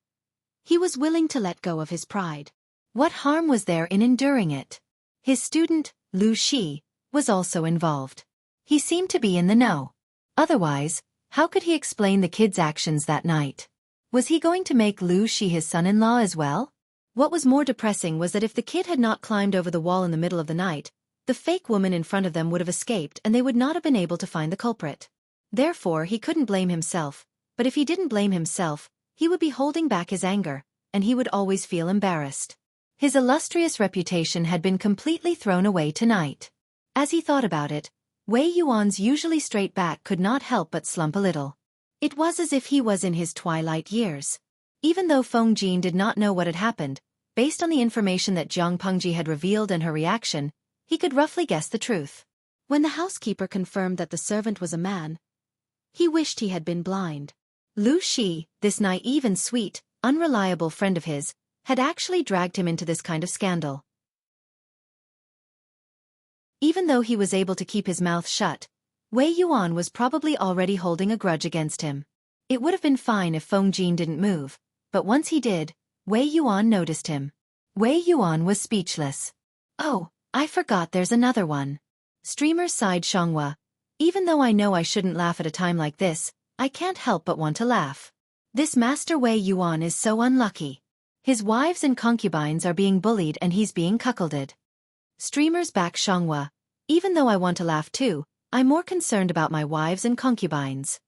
he was willing to let go of his pride. What harm was there in enduring it? His student, Lu Shi, was also involved. He seemed to be in the know. Otherwise, how could he explain the kid's actions that night? Was he going to make Lu Shi his son-in-law as well? What was more depressing was that if the kid had not climbed over the wall in the middle of the night, the fake woman in front of them would have escaped and they would not have been able to find the culprit. Therefore, he couldn't blame himself, but if he didn't blame himself, he would be holding back his anger, and he would always feel embarrassed. His illustrious reputation had been completely thrown away tonight. As he thought about it, Wei Yuan's usually straight back could not help but slump a little. It was as if he was in his twilight years. Even though Feng Jin did not know what had happened, based on the information that Zhang Pengji had revealed and her reaction, he could roughly guess the truth. When the housekeeper confirmed that the servant was a man, he wished he had been blind. Lu Shi, this naive and sweet, unreliable friend of his, had actually dragged him into this kind of scandal. Even though he was able to keep his mouth shut, Wei Yuan was probably already holding a grudge against him. It would have been fine if Feng Jin didn't move, but once he did, Wei Yuan noticed him. Wei Yuan was speechless. Oh, I forgot there's another one. Streamer sighed Xianghua. Even though I know I shouldn't laugh at a time like this, I can't help but want to laugh. This Master Wei Yuan is so unlucky. His wives and concubines are being bullied and he's being cuckolded. Streamer's back Xianghua. Even though I want to laugh too, I'm more concerned about my wives and concubines.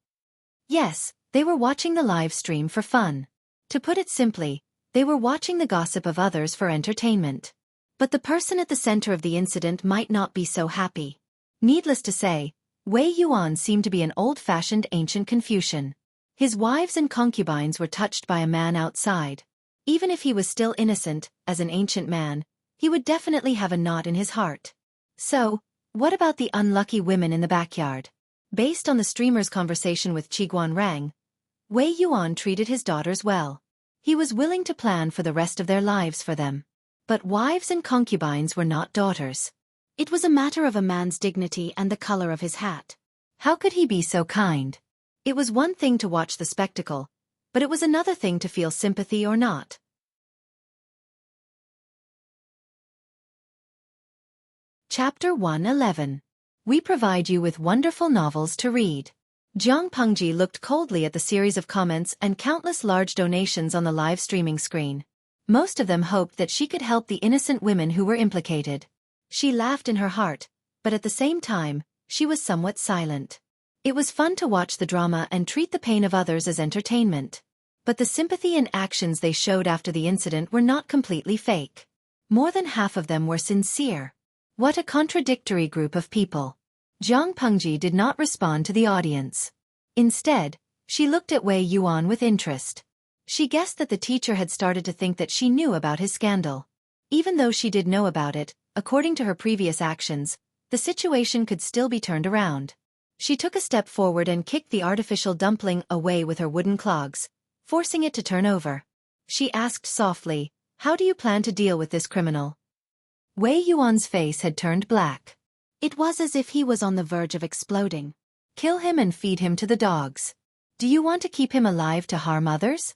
Yes, they were watching the live stream for fun. To put it simply, they were watching the gossip of others for entertainment. But the person at the center of the incident might not be so happy. Needless to say, Wei Yuan seemed to be an old-fashioned ancient Confucian. His wives and concubines were touched by a man outside. Even if he was still innocent, as an ancient man, he would definitely have a knot in his heart. So, what about the unlucky women in the backyard? Based on the streamer's conversation with Xueqi Rang, Wei Yuan treated his daughters well. He was willing to plan for the rest of their lives for them. But wives and concubines were not daughters. It was a matter of a man's dignity and the color of his hat. How could he be so kind? It was one thing to watch the spectacle, but it was another thing to feel sympathy or not. Chapter 111. We provide you with wonderful novels to read. Zhang Pengji looked coldly at the series of comments and countless large donations on the live streaming screen. Most of them hoped that she could help the innocent women who were implicated. She laughed in her heart, but at the same time, she was somewhat silent. It was fun to watch the drama and treat the pain of others as entertainment. But the sympathy and actions they showed after the incident were not completely fake. More than half of them were sincere. What a contradictory group of people. Zhang Pengji did not respond to the audience. Instead, she looked at Wei Yuan with interest. She guessed that the teacher had started to think that she knew about his scandal. Even though she did know about it, according to her previous actions, the situation could still be turned around. She took a step forward and kicked the artificial dumpling away with her wooden clogs, forcing it to turn over. She asked softly, "How do you plan to deal with this criminal?" Wei Yuan's face had turned black. It was as if he was on the verge of exploding. Kill him and feed him to the dogs. Do you want to keep him alive to harm others?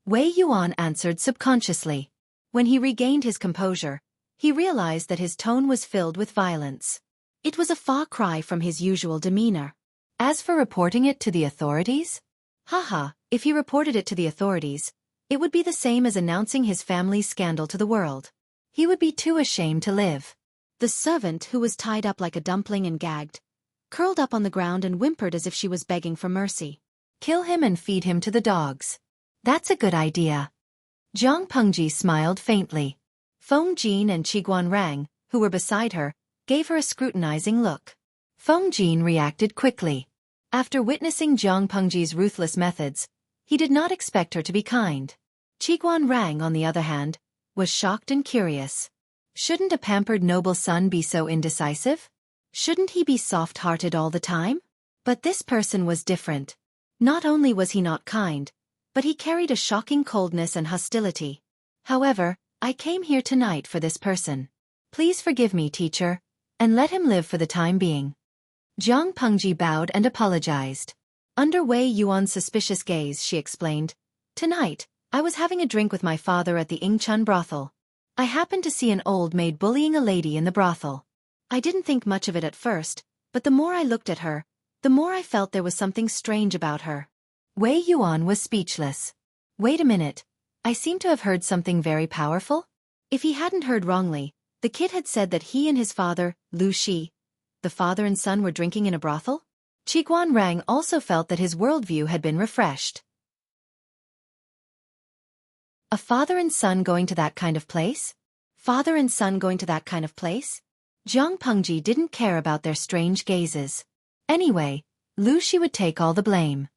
Wei Yuan answered subconsciously. When he regained his composure, he realized that his tone was filled with violence. It was a far cry from his usual demeanor. As for reporting it to the authorities? Haha, if he reported it to the authorities, it would be the same as announcing his family's scandal to the world. He would be too ashamed to live. The servant, who was tied up like a dumpling and gagged, curled up on the ground and whimpered as if she was begging for mercy. Kill him and feed him to the dogs. That's a good idea. Zhang Pengji smiled faintly. Feng Jin and Qiguan Rang, who were beside her, gave her a scrutinizing look. Feng Jin reacted quickly. After witnessing Zhang Pengji's ruthless methods, he did not expect her to be kind. Qiguan Rang, on the other hand, was shocked and curious. Shouldn't a pampered noble son be so indecisive? Shouldn't he be soft-hearted all the time? But this person was different. Not only was he not kind, but he carried a shocking coldness and hostility. However, I came here tonight for this person. Please forgive me, teacher, and let him live for the time being. Zhang Pengji bowed and apologized. Under Wei Yuan's suspicious gaze, she explained, "Tonight, I was having a drink with my father at the Ingchun brothel. I happened to see an old maid bullying a lady in the brothel. I didn't think much of it at first, but the more I looked at her, the more I felt there was something strange about her." Wei Yuan was speechless. Wait a minute, I seem to have heard something very powerful? If he hadn't heard wrongly, the kid had said that he and his father, Lu Shi, the father and son, were drinking in a brothel? Qiguan Rang also felt that his worldview had been refreshed. A father and son going to that kind of place? Father and son going to that kind of place? Zhang Pengji didn't care about their strange gazes. Anyway, Lu Shi would take all the blame.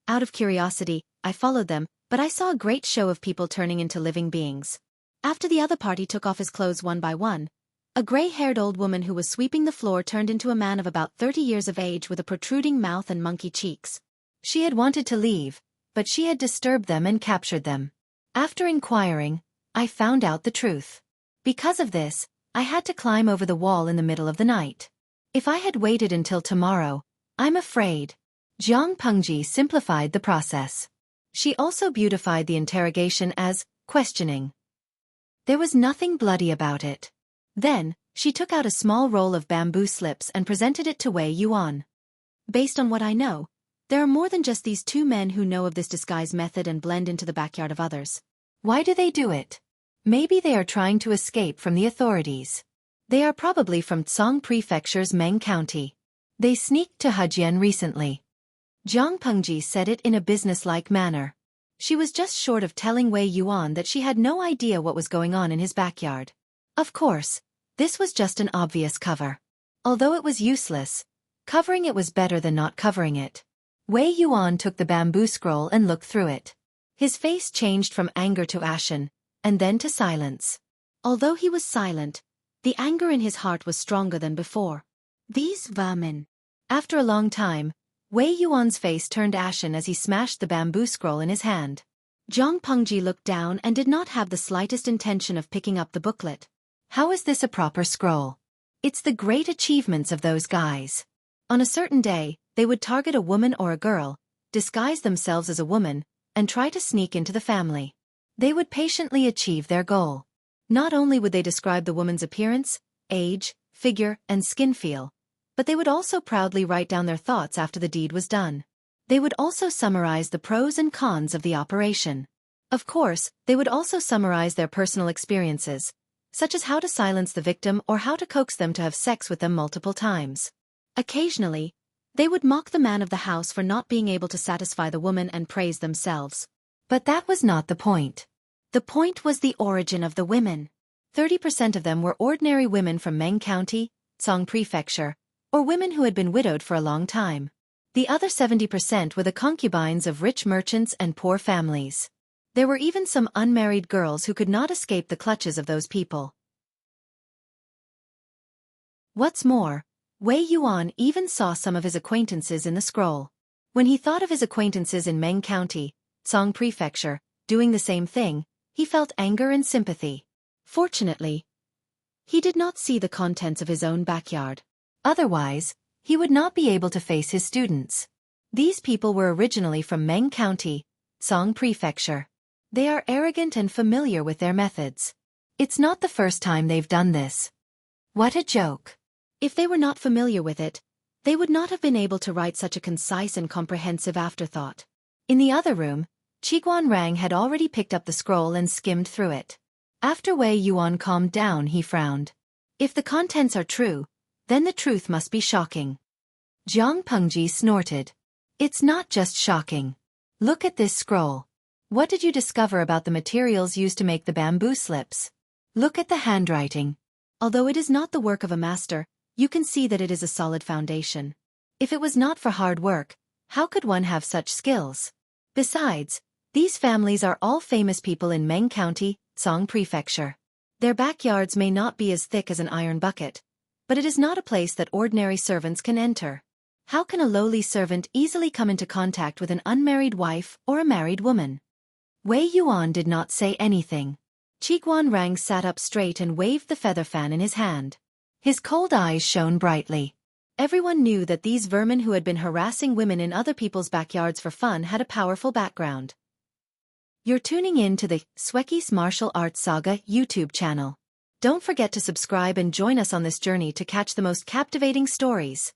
Out of curiosity, I followed them, but I saw a great show of people turning into living beings. After the other party took off his clothes one by one, a gray-haired old woman who was sweeping the floor turned into a man of about 30 years of age with a protruding mouth and monkey cheeks. She had wanted to leave, but she had disturbed them and captured them. After inquiring, I found out the truth. Because of this, I had to climb over the wall in the middle of the night. If I had waited until tomorrow, I'm afraid. Zhang Pengji simplified the process. She also beautified the interrogation as questioning. There was nothing bloody about it. Then, she took out a small roll of bamboo slips and presented it to Wei Yuan. Based on what I know, there are more than just these two men who know of this disguise method and blend into the backyard of others. Why do they do it? Maybe they are trying to escape from the authorities. They are probably from Tsang Prefecture's Meng County. They sneaked to Hejian recently. Zhang Pengji said it in a businesslike manner. She was just short of telling Wei Yuan that she had no idea what was going on in his backyard. Of course, this was just an obvious cover. Although it was useless, covering it was better than not covering it. Wei Yuan took the bamboo scroll and looked through it. His face changed from anger to ashen, and then to silence. Although he was silent, the anger in his heart was stronger than before. These vermin. After a long time, Wei Yuan's face turned ashen as he smashed the bamboo scroll in his hand. Zhang Pengji looked down and did not have the slightest intention of picking up the booklet. How is this a proper scroll? It's the great achievements of those guys. On a certain day, they would target a woman or a girl, disguise themselves as a woman, and try to sneak into the family. They would patiently achieve their goal. Not only would they describe the woman's appearance, age, figure, and skin feel, but they would also proudly write down their thoughts after the deed was done. They would also summarize the pros and cons of the operation. Of course, they would also summarize their personal experiences, such as how to silence the victim or how to coax them to have sex with them multiple times. Occasionally, they would mock the man of the house for not being able to satisfy the woman and praise themselves. But that was not the point. The point was the origin of the women. 30% of them were ordinary women from Meng County, Tsang Prefecture, or women who had been widowed for a long time. The other 70% were the concubines of rich merchants and poor families. There were even some unmarried girls who could not escape the clutches of those people. What's more, Wei Yuan even saw some of his acquaintances in the scroll. When he thought of his acquaintances in Meng County, Tsang Prefecture, doing the same thing, he felt anger and sympathy. Fortunately, he did not see the contents of his own backyard. Otherwise, he would not be able to face his students. These people were originally from Meng County, Song Prefecture. They are arrogant and familiar with their methods. It's not the first time they've done this. What a joke. If they were not familiar with it, they would not have been able to write such a concise and comprehensive afterthought. In the other room, Qiguan Rang had already picked up the scroll and skimmed through it. After Wei Yuan calmed down, he frowned. If the contents are true, then the truth must be shocking. Jiang Pengji snorted. It's not just shocking. Look at this scroll. What did you discover about the materials used to make the bamboo slips? Look at the handwriting. Although it is not the work of a master, you can see that it is a solid foundation. If it was not for hard work, how could one have such skills? Besides, these families are all famous people in Meng County, Song Prefecture. Their backyards may not be as thick as an iron bucket, but it is not a place that ordinary servants can enter. How can a lowly servant easily come into contact with an unmarried wife or a married woman? Wei Yuan did not say anything. Qiguan Rang sat up straight and waved the feather fan in his hand. His cold eyes shone brightly. Everyone knew that these vermin who had been harassing women in other people's backyards for fun had a powerful background. You're tuning in to the Xueqi's Martial Arts Saga YouTube channel. Don't forget to subscribe and join us on this journey to catch the most captivating stories.